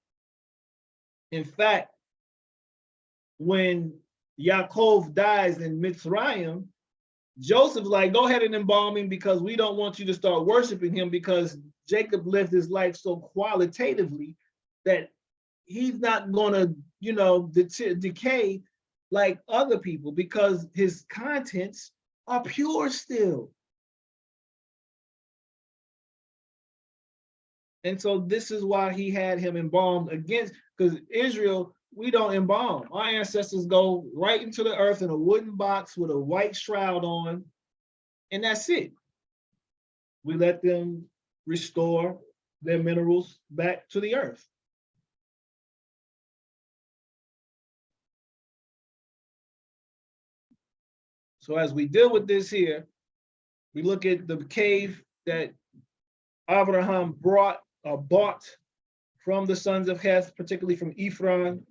In fact, when Yaakov dies in Mitzrayim, Joseph's like, go ahead and embalm him because we don't want you to start worshiping him, because Jacob lived his life so qualitatively that he's not gonna, decay like other people, because his contents are pure still. And so this is why he had him embalmed against, because Israel, we don't embalm. Our ancestors go right into the earth in a wooden box with a white shroud on, and that's it. We let them restore their minerals back to the earth. So as we deal with this here, we look at the cave that Abraham bought from the sons of Heth, particularly from Ephron.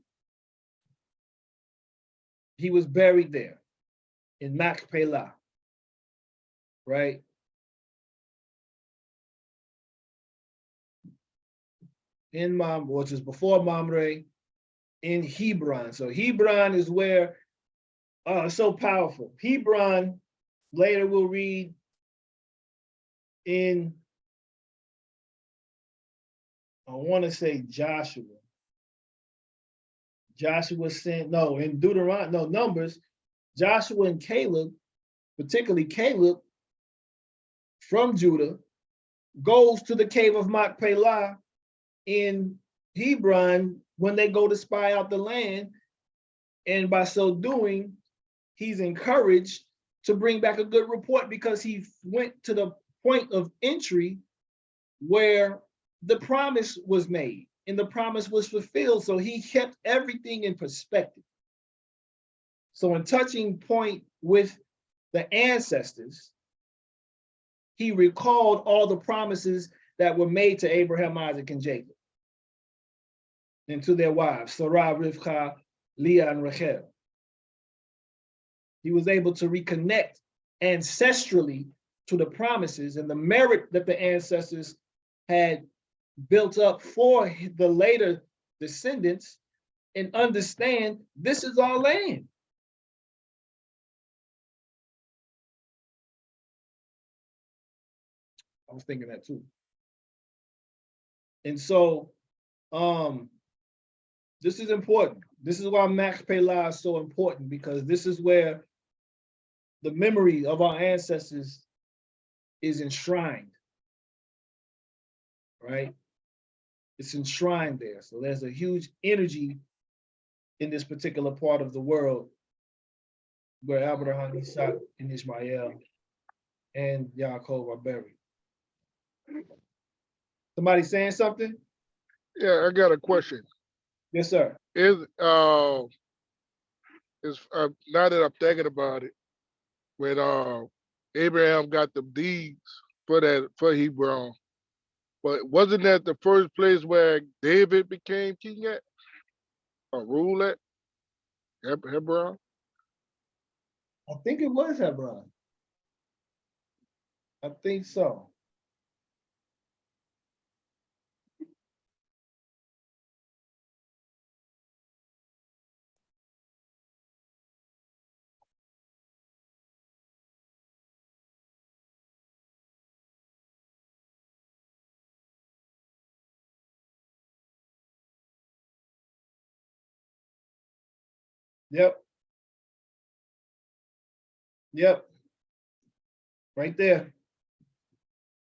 He was buried there in Machpelah, right? In which is before Mamre, in Hebron. So Hebron is where, so powerful. Hebron, later we'll read in, I want to say Joshua. Joshua sent, no, in Deuteronomy, no, Numbers, Joshua and Caleb, particularly Caleb from Judah, goes to the cave of Machpelah in Hebron when they go to spy out the land. And by so doing, he's encouraged to bring back a good report, because he went to the point of entry where the promise was made and the promise was fulfilled. So he kept everything in perspective. So in touching point with the ancestors, he recalled all the promises that were made to Abraham, Isaac, and Jacob, and to their wives, Sarah, Rivka, Leah, and Rachel. He was able to reconnect ancestrally to the promises and the merit that the ancestors had built up for the later descendants, and understand this is our land. I was thinking that too. And so this is important. This is why Max Pela is so important, because this is where the memory of our ancestors is enshrined, right? It's enshrined there. So there's a huge energy in this particular part of the world where Abraham, Isaac, and Ishmael and Yaakov are buried. Somebody saying something? Yeah, I got a question. Yes, sir. Is now that I'm thinking about it, when Abraham got the deeds for Hebron, but wasn't that the first place where David became king at or rule at? Hebron? I think it was Hebron. I think so. Yep. Yep. Right there.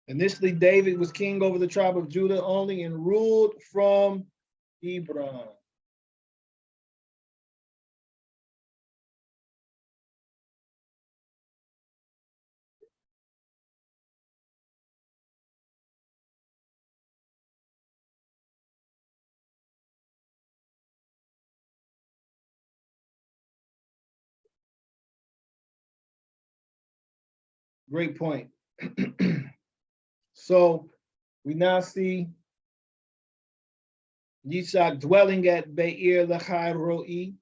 Initially, David was king over the tribe of Judah only and ruled from Hebron. Great point. So we now see Yitzhak dwelling at Be'er Lachai Ro'i.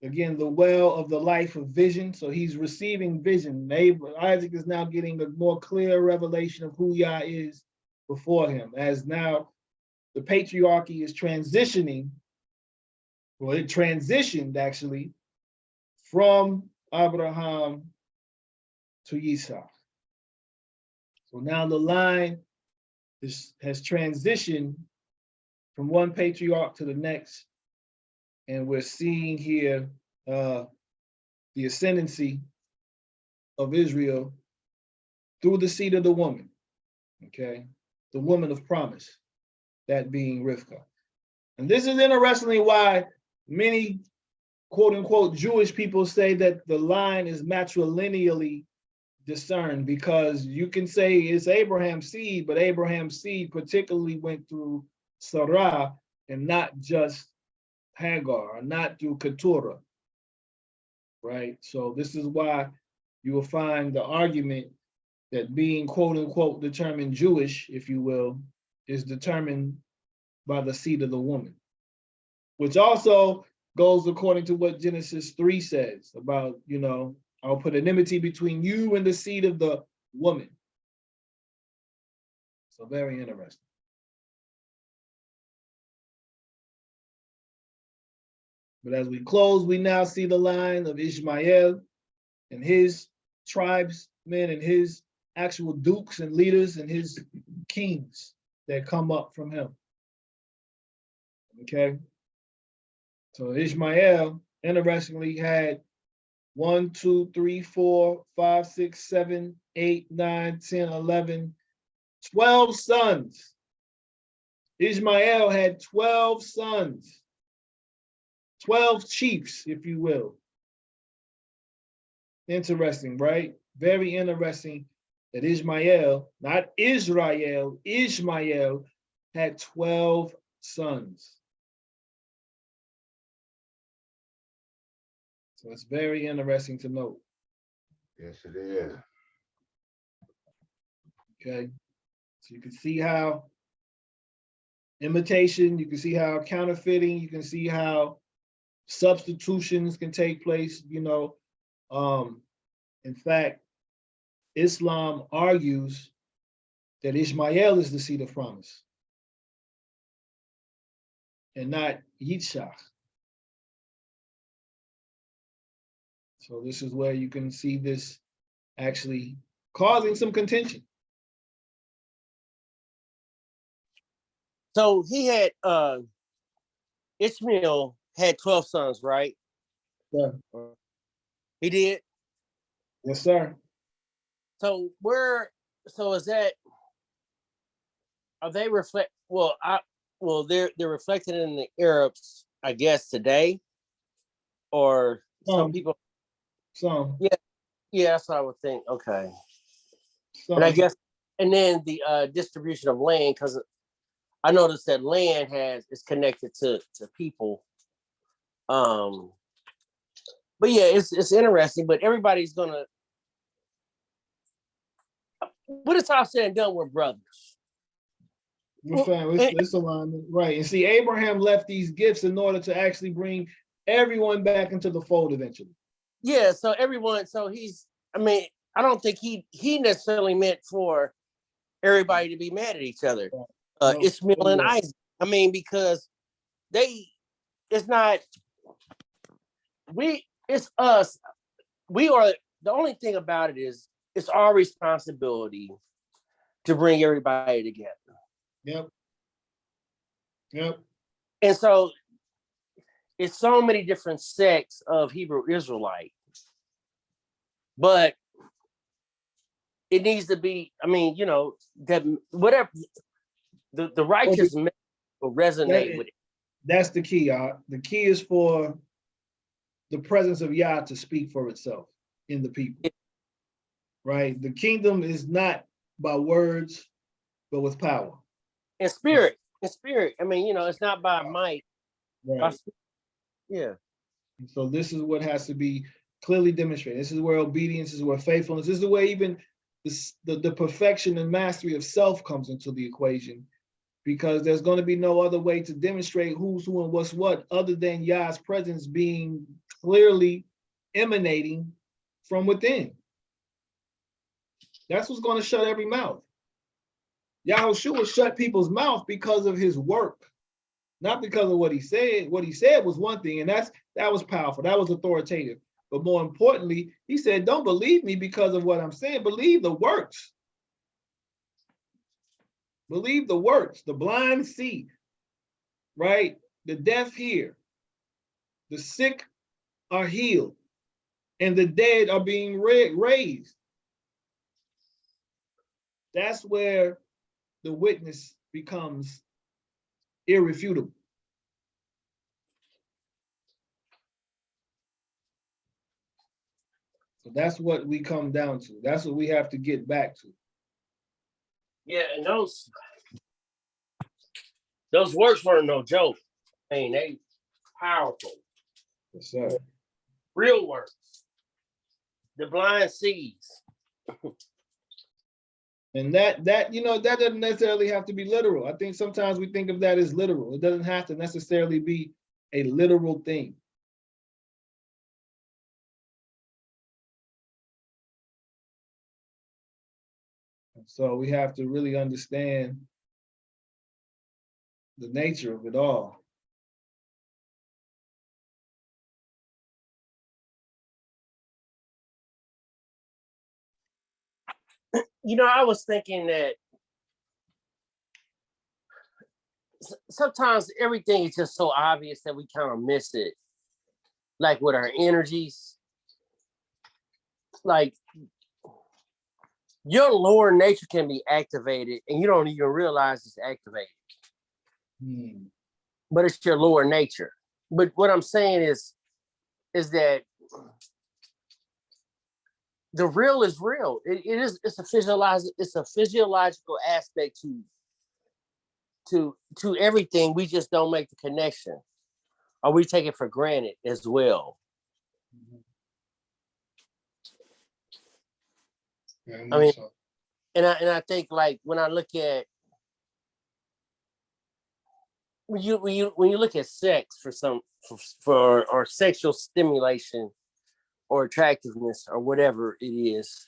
Again, the well of the life of vision. So he's receiving vision. Isaac is now getting a more clear revelation of who Yah is before him, as now the patriarchy is transitioning, well, it transitioned actually from Abraham to Yitzhak. So now the line has transitioned from one patriarch to the next, and we're seeing here the ascendancy of Israel through the seed of the woman, okay? The woman of promise, that being Rivka. And this is interestingly why many quote unquote Jewish people say that the line is matrilineally discerned, because you can say it's Abraham's seed, but Abraham's seed particularly went through Sarah and not just Hagar, or not through Keturah, right? So this is why you will find the argument that being quote unquote determined Jewish, if you will, is determined by the seed of the woman, which also goes according to what Genesis 3 says about, I'll put an enmity between you and the seed of the woman. So very interesting. But as we close, we now see the line of Ishmael and his tribesmen and his actual dukes and leaders and his kings that come up from him. Okay. So Ishmael, interestingly, had 1, 2, 3, 4, 5, 6, 7, 8, 9, 10, 11, 12 sons. Ishmael had 12 sons, 12 chiefs, if you will. Interesting, right? Very interesting that Ishmael, not Israel, Ishmael had 12 sons. So it's very interesting to note. Yes, it is. Okay. So you can see how imitation, you can see how counterfeiting, you can see how substitutions can take place, in fact, Islam argues that Ishmael is the seed of promise and not Yitzhak. So this is where you can see this actually causing some contention. So he had Ishmael had 12 sons, right? Sir. He did. Yes, sir. So is that, are they reflect? Well, they're reflected in the Arabs, I guess, today, or some people. Some. Yeah, that's what I would think. Okay. Some. And I guess, and then the distribution of land, because I noticed that land is connected to people. But yeah, it's interesting. But everybody's gonna. What is all said and done, we're brothers. We're family. It's alignment, right? And see, Abraham left these gifts in order to actually bring everyone back into the fold eventually. Yeah. So everyone. So he's. I mean, I don't think he necessarily meant for everybody to be mad at each other. No, Ishmael and Isaac. I mean, because it's not. It's us. We are, the only thing about it is it's our responsibility to bring everybody together. Yep. And so it's so many different sects of Hebrew Israelite, but it needs to be, I mean, that whatever the righteous will resonate with it. That's the key, y'all. The key is for the presence of Yah to speak for itself in the people. Right? The kingdom is not by words, but with power. In spirit. I mean, it's not by might. Right. Yeah. So this is what has to be clearly demonstrated. This is where obedience, this is where faithfulness, this is where even the perfection and mastery of self comes into the equation, because there's going to be no other way to demonstrate who's who and what's what other than Yah's presence being clearly emanating from within. That's what's going to shut every mouth. Yahushua shut people's mouth because of his work, not because of what he said. What he said was one thing, and that was powerful. That was authoritative. But more importantly, he said, don't believe me because of what I'm saying. Believe the works. Believe the works. The blind see, right? The deaf hear. The sick are healed. And the dead are being raised. That's where the witness becomes irrefutable. So that's what we come down to. That's what we have to get back to. Yeah, and those works weren't no joke. I mean, they powerful. Yes, sir. Real works. The blind sees. And that doesn't necessarily have to be literal. I think sometimes we think of that as literal. It doesn't have to necessarily be a literal thing. So we have to really understand the nature of it all. I was thinking that sometimes everything is just so obvious that we kind of miss it. Like with our energies. Like your lower nature can be activated and you don't even realize it's activated. But it's your lower nature. But what I'm saying is that the real is real. It's a physiological aspect to everything. We just don't make the connection, or we take it for granted as well. I mean, and I think, like, when I look at when you look at sex or sexual stimulation or attractiveness or whatever it is,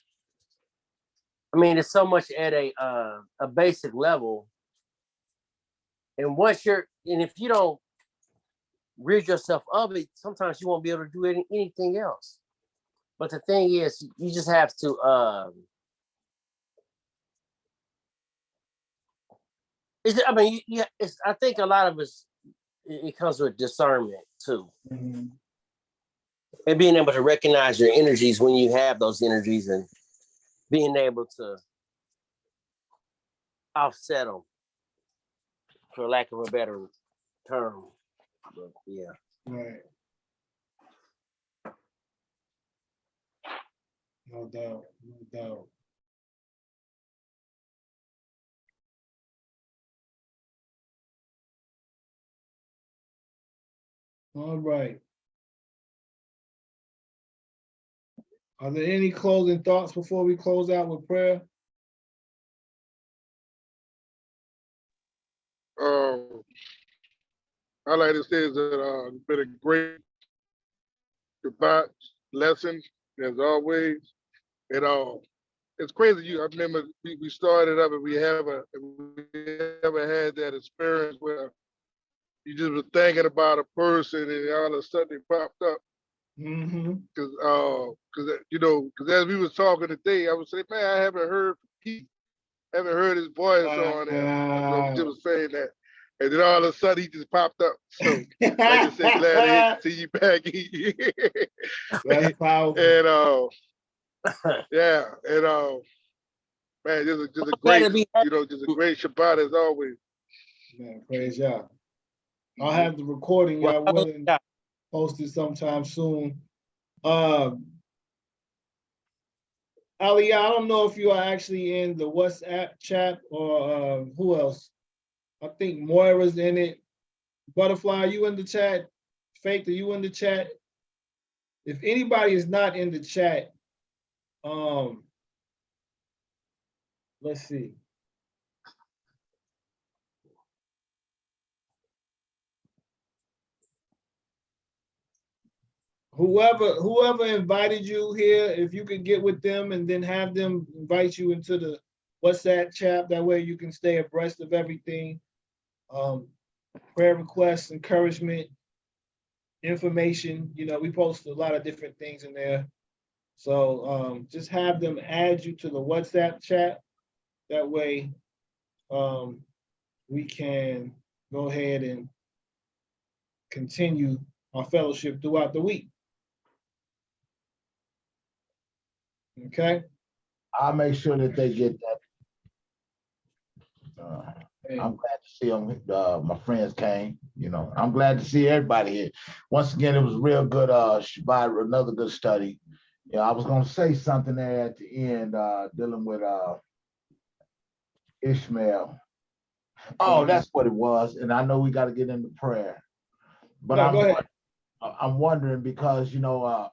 I mean, it's so much at a basic level. And if you don't rid yourself of it, sometimes you won't be able to do anything else. But the thing is, you just have to. I think a lot of us it comes with discernment too. Mhm. And being able to recognize your energies when you have those energies and being able to offset them, for lack of a better term. But yeah. Right. No doubt. No doubt. All right. Are there any closing thoughts before we close out with prayer? I like to say is that it's been a great Shabbat lesson as always. And it's crazy. I remember we started up and we ever had that experience where you just were thinking about a person and all of a sudden it popped up. Mm-hmm. Because as we was talking today, I was saying, man, I haven't heard from Keith, haven't heard his voice on there. So we just was saying that. And then all of a sudden he just popped up. So like I said, glad to see you back. That's powerful. And yeah, and man, just a great, just a great Shabbat as always. Man, praise y'all. I'll have the recording, y'all willing, posted sometime soon. Ali, I don't know if you are actually in the WhatsApp chat or who else. I think Moira's in it. Butterfly, are you in the chat? Faith, are you in the chat? If anybody is not in the chat, let's see. Whoever invited you here, if you could get with them and then have them invite you into the WhatsApp chat, that way you can stay abreast of everything. Prayer requests, encouragement, information. We post a lot of different things in there. So just have them add you to the WhatsApp chat. That way we can go ahead and continue our fellowship throughout the week. Okay. I'll make sure that they get that. I'm glad to see them. My friends came. I'm glad to see everybody here. Once again, it was real good. Shabbat, another good study. I was going to say something there at the end, dealing with Ishmael. Oh, that's what it was. And I know we got to get into prayer. But go ahead. I'm wondering because, I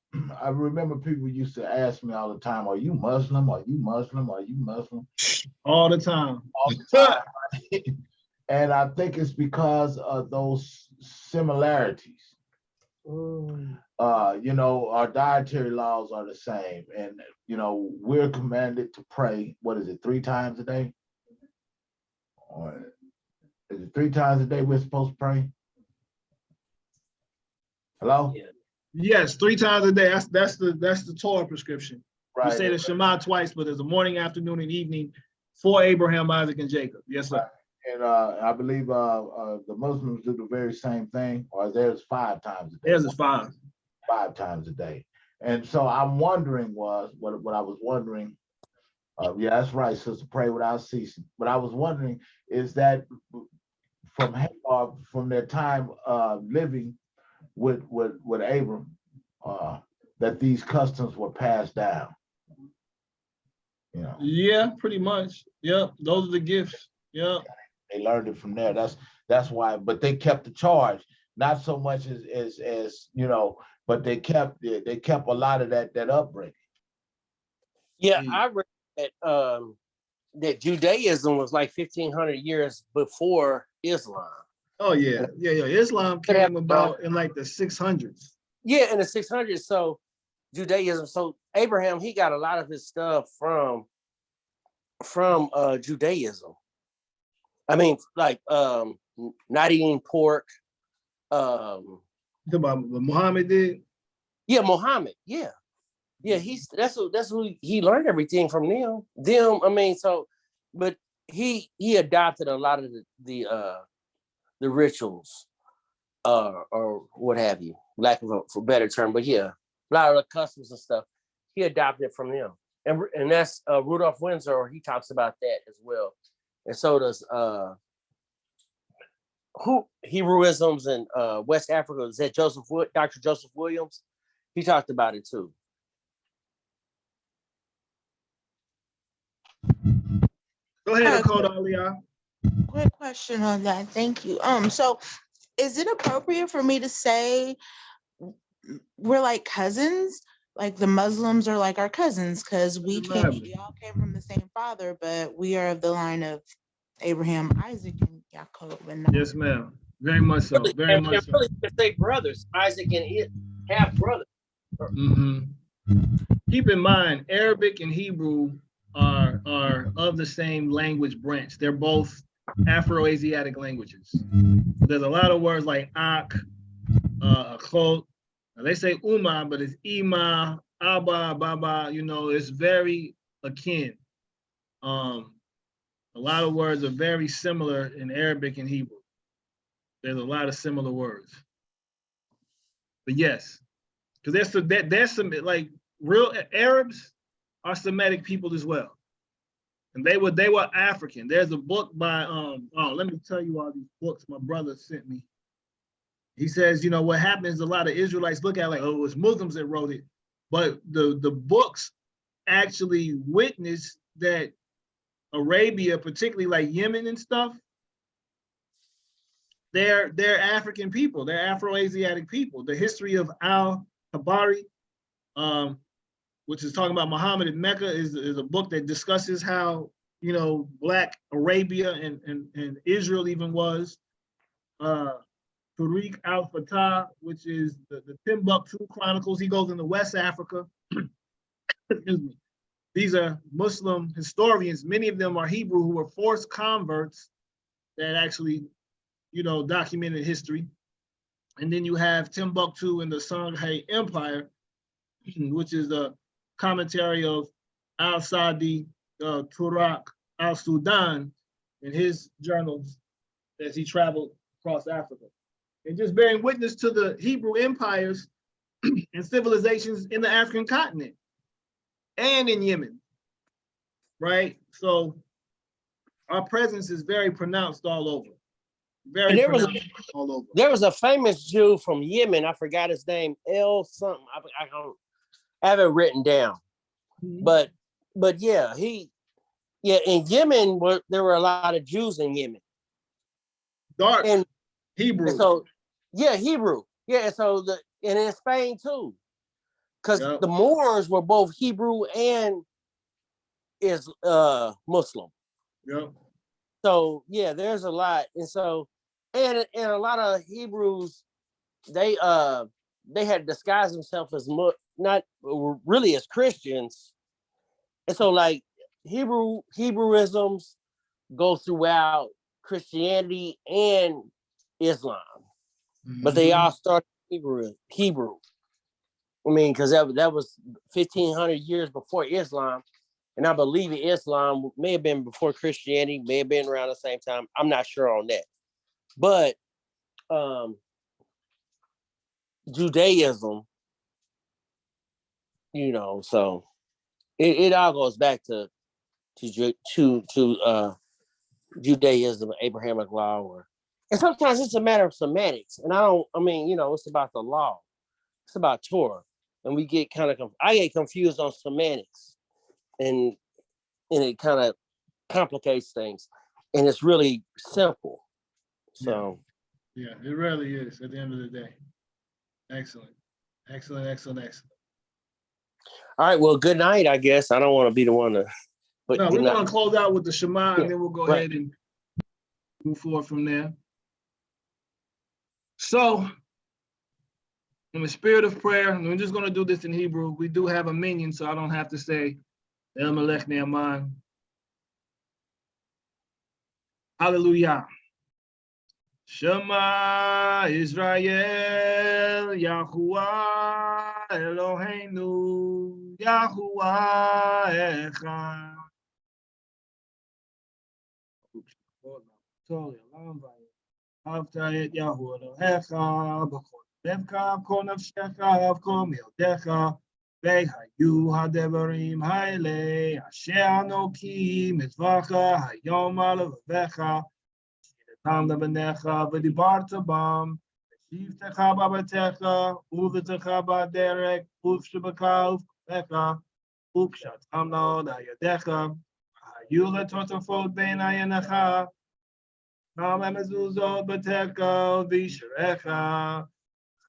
remember people used to ask me all the time, are you Muslim? Are you Muslim? Are you Muslim? All the time. All the time. And I think it's because of those similarities. Our dietary laws are the same. And, we're commanded to pray, 3 times a day? Or is it 3 times a day we're supposed to pray? Hello? Yeah. Yes, 3 times a day. That's the Torah prescription. Right. We say the Shema twice, but there's a morning, afternoon, and evening for Abraham, Isaac, and Jacob. Yes, sir. And I believe the Muslims do the very same thing, or theirs 5 times a day. Theirs is 5. 5 times a day. And so I'm wondering what I was wondering, yeah, that's right, sister, pray without ceasing. But I was wondering, is that from their time living with Abram, that these customs were passed down? Yeah, pretty much. Yep, those are the gifts. Yep. They learned it from there. That's why. But they kept the charge, not so much as but they kept a lot of that upbringing. Yeah, I read that Judaism was like 1,500 years before Islam. Oh yeah. Islam came about in like the 600s. Yeah, in the 600s. So Judaism. So Abraham, he got a lot of his stuff from Judaism. I mean, like not eating pork. About what Muhammad did. Yeah, Muhammad. Yeah. That's who he learned everything from them. I mean, but he adopted a lot of the rituals or what have you, lack of a better term. But yeah, a lot of the customs and stuff, he adopted from them. And that's Rudolph Windsor, he talks about that as well. And so does Hebrewisms in West Africa. Is that Dr. Joseph Williams? He talked about it too. Go ahead, Dakota Aliyah. Quick question on that. Thank you. So is it appropriate for me to say we're like cousins? Like the Muslims are like our cousins because we all came from the same father, but we are of the line of Abraham, Isaac, and Jacob. And Yes, ma'am. Very much so. Very much so. Really, say brothers, Isaac and half brothers. Keep in mind, Arabic and Hebrew are of the same language branch. They're both Afro-Asiatic languages. There's a lot of words like ak, akot. They say uma, but it's ima, abba, baba. You know, it's very akin. A lot of words are very similar in Arabic and Hebrew. There's a lot of similar words. But yes, because there's some like real Arabs are Semitic people as well, and they were African. There's a book by let me tell you all these books my brother sent me. He says, you know, what happens, a lot of Israelites look at it like, oh, it was Muslims that wrote it, but the books actually witness that Arabia, particularly like Yemen and stuff, they're African people, they're Afro-Asiatic people. The history of al-Tabari, which is talking about Muhammad in Mecca, is a book that discusses how, you know, Black Arabia and Israel even was. Tariq al-Fatah, which is the Timbuktu Chronicles. He goes into West Africa. Excuse me. These are Muslim historians. Many of them are Hebrew who were forced converts that actually, you know, documented history. And then you have Timbuktu and the Songhai Empire, which is a commentary of al-Sadi Turak al-Sudan in his journals as he traveled across Africa. And just bearing witness to the Hebrew empires and civilizations in the African continent and in Yemen, right? So our presence is very pronounced all over. Very pronounced all over. There was a famous Jew from Yemen. I forgot his name. El something. I have it written down. But yeah, in Yemen, there were a lot of Jews in Yemen. Dark and Hebrew. And so, yeah, Hebrew. Yeah, so and in Spain too. Because the Moors were both Hebrew and Muslim. Yep. So yeah, there's a lot. And so and a lot of Hebrews, they had disguised themselves as not really as Christians. And so like Hebrewisms go throughout Christianity and Islam. But they all started Hebrew. I mean, because that was 1,500 years before Islam. And I believe Islam may have been before Christianity, may have been around the same time. I'm not sure on that. But Judaism, you know, so it all goes back to Judaism, Abrahamic law, and sometimes it's a matter of semantics. And you know, it's about the law. It's about Torah. And we get I get confused on semantics. And it kind of complicates things. And it's really simple. So yeah, it really is at the end of the day. Excellent. Excellent. All right, well, good night, I guess. I don't want to be the one to we're going to close out with the Shema, and then we'll go ahead and move forward from there. So, in the spirit of prayer, and we're just going to do this in Hebrew. We do have a minion, so I don't have to say El Melech Ne'aman. Hallelujah. Shema Israel, Yahuwah Eloheinu, Yahuwah Echad. אהבת את יהוא אלוהיך בכל לבך, כל נפשך, וכל מאודיך, והיו הדברים האלה, אשר אנוכי מצווך היום על לבביך, ונתן לבניך ודיברת בם, ושבתך בביתך, ובביתך בדרך, ובשבך ובקומך, וקשרתם מאוד על ידיך, היו לטוטפות בין עיניך, גם המזוזות בתקל וישריך,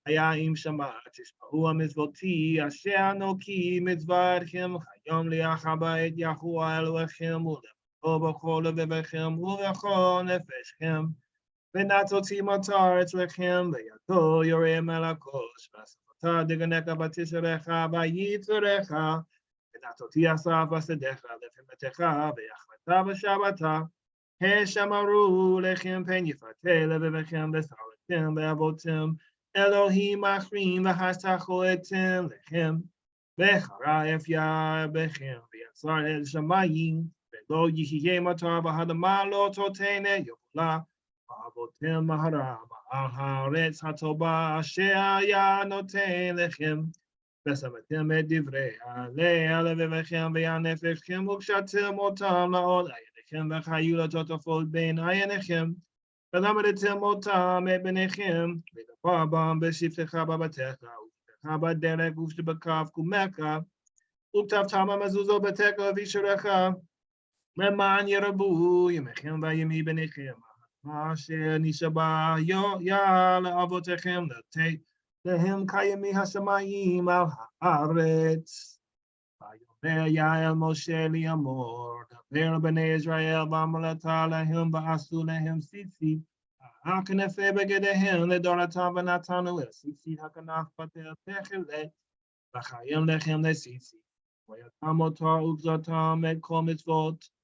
היה אם שמע, תשמעו המצוותי, אשר אנוכי מצוותכם, היום לאחר בית יהוא אלוהיכם, ולבוא בכל לבביכם, ובכל נפשכם, ונתתי מטר אצלכם, וידו יורה מלאכוש, ואספת דגנך בתשריך, ויצריך, ונתתי אסף בשדך, לפי ויחלטה בשבתה, השמרו לכם פן יפתה לבביכם, ושרתם ואבותם, אלוהים אחרים, והשתחוויתם לכם, וחרף יד בכם, ויצר אל שמיים, ולא יהיה מטר באדמה, לא תותנה יבולה, ואבותם מהרה על הארץ הטובה, אשר היה נותן לכם, ושמתם את דברי עליה לבביכם והנפשכם, וקשרתם אותם לעול עיניכם, וחיו לטוטפות בין עיניכם, ולמדתם אותם את בניכם, ודבר בם בשבתך בביתך, ובשבתך בדרך, ובשבקף קומך, וכתבתם המזוזות בתקל וישריך, למען ירבו ימיכם וימי בניכם, אשר נשבע יה לאבותיכם לתת להם כימי השמיים על הארץ. ויאמר יה אל משה לאמור, דבר בני ישראל ואמרת להם ועשו להם ציצית, הכנפי בגדיהם לדורתם, ונתנו אל ציצית הכנף פתר תכלת, וחיים לכם לציצית, ויתם אותו וגזרתם את כל מצוות,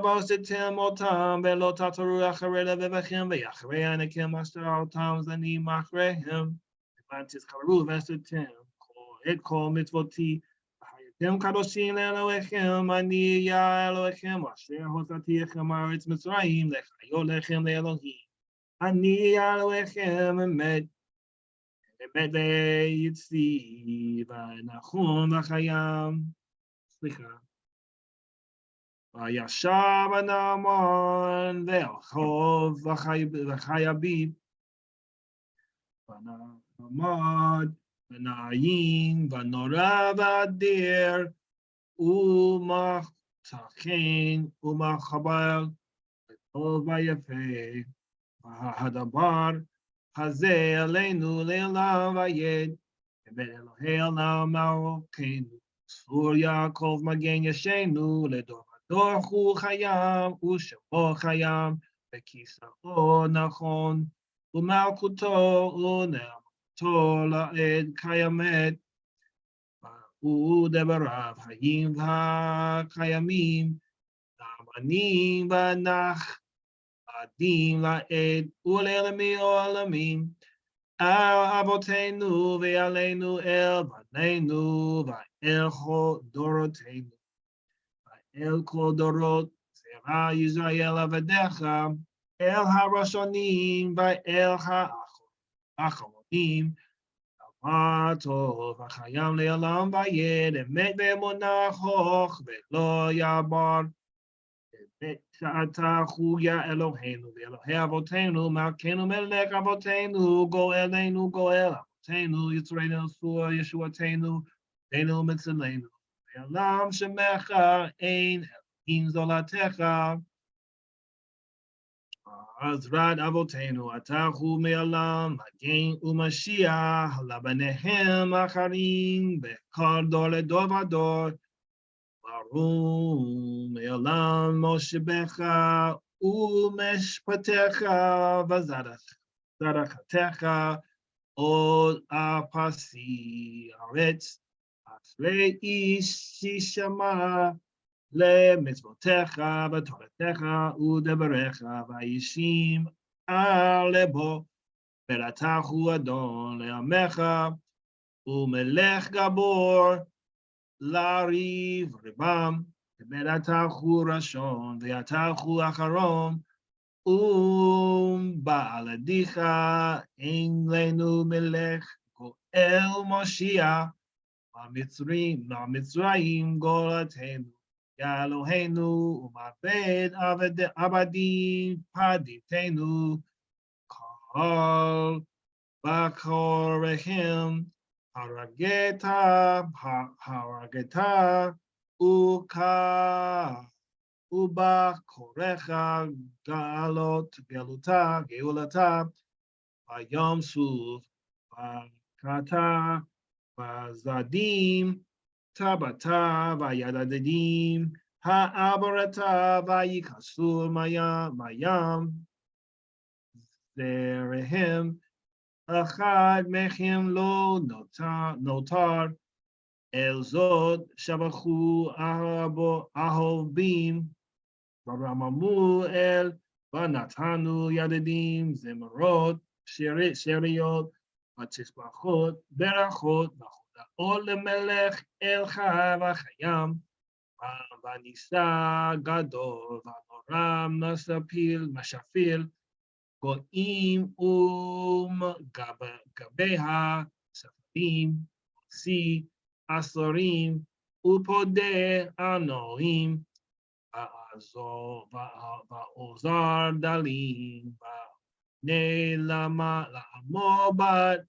ועשיתם אותם, ולא תתרו אחרי לבביכם, ואחרי עיניכם אשר אותם זנים אחריהם, למען תזכרו ועשיתם את כל מצוותי, והייתם קדושים לאלוהיכם, אני יה אלוהיכם, אשר הוצאתיכם מארץ מצרים, לחיות לכם לאלוהים. אני יה אלוהיכם, אמת ויציב, ונכון וחיים. סליחה. וישב הנעמן והרחוב וחייבים, ונעמד ונעים ונורא ואדיר, ומתכן ומחבר וטוב ויפה, והדבר הזה עלינו לעולם ועד, ואלוהי עולם מלכנו, צפור יעקב מגן ישנו לדור. דור הוא חיים, ושמו חיים, וכיסאו נכון, ומלכותו ונעמתו לעד קיימת, ודבריו חיים והקיימים, נאמנים ונחמדים לעד, ולעולמי עולמים, על אבותינו ועלינו אל בנינו, ואל כל דורותינו. אל כל דורות, זרע ישראל עבדיך, אל הראשונים ואל האחרונים, דבר טוב וחיים לעולם ועד, אמת ואמונה הוך ולא יעבור, אמת שאתה הוא יא אלוהינו ואלוהי אבותינו, מלכנו מלך אבותינו, גואלנו גואל אבותינו, יצרנו צור ישועתנו, אלוהינו מצילנו. ועולם שמך אין אלוהים זולתך, עזרת אבותינו אתה הוא מעולם, מגן ומשיח לבניהם אחרים, בכל דור לדור ודור, ברום מעולם מושבך ומשפטך וזרעתך עוד אפסי ארץ, אשרי איש ששמע למצוותיך ותורתך ודבריך וישים על לבו, ואתה הוא אדון לעמך ומלך גבור לריב רבם, ואתה הוא ראשון ואתה הוא אחרון, Ba'aladicha ein lenu melech goel Mashiyach Mitzrayim golatenu Yalohenu umabed abadim paditenu kol bakorehim harageta uka uba korecha geulata vayom suv vakata vazadim tabata vayadadim ha'abarata vayikasul mayam zerehem achad mechem lo notar el zot shabachu ahobim Ramamu el vanatanu yadadim zemarot sheriot vatisbachot berachot ol lemelech el chayam vanisa gadol vanoram mashafil goim gabeha safarim si asorim upode anoim Va'ozar dalim Ne'lama la'amobat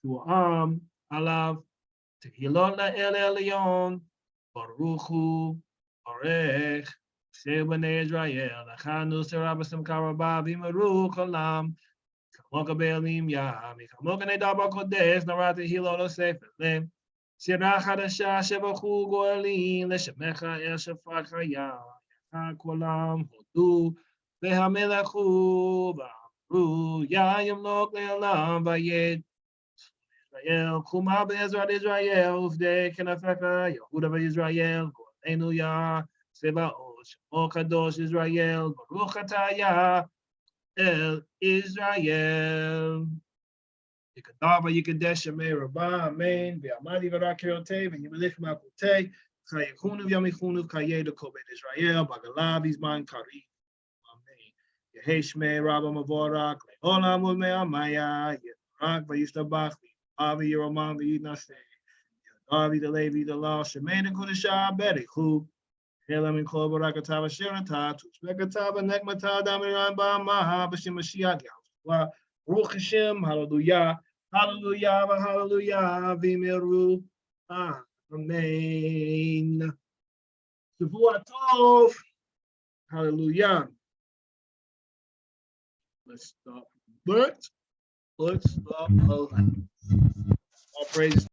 Shu'am alav Tehilot la'el elyon Baruch hu Barech Shebane Israel Lachanu Serabasim Karabah Vimaru Kolam Kamoka Be'elim Yami Kamoka Nedaba Kodesh Narati Hilot Sefer Lem Sirah Hadasha Shebachu Goelim Leshemecha El Shafak Haya Kolam Hodu Vehamelachu V'amru Yayim Lok Le'elam Vayed Israel Kuma Be'ezrat Israel Uvdei Kenafeka Yehuda Ve'Israel Goelenu Ya Sebaot Shemo Kadosh Israel Baruch Atah El Israel Yikadava Yikadesh Yamei Rabbah, Amen. Ve'amadi v'rakirotei, v'yimelech ma'akotei, Chayei Yamichunuv, Chayei Kobe Israel, Bagalav Izman Kari, Amen. Yehei Shmei Rabba Mavorak, Le'olam Ulmei Amaya, Yerak v'yishtabach, Avi Yeroman v'yidnaseh, Yadavi D'Levi D'Lal, Shemei D'Kudeshah, Berichu, Helam in Kol Barakatav Asheratah, Tushbekatav Nekmatah Damiran Ba'amaha, B'Shem Mashiyach Yahushua, Baruch Hashem, Hallelujah. Hallelujah, hallelujah, v'meru, amen. Shavua tov, hallelujah. Let's stop. Let's stop. All praise.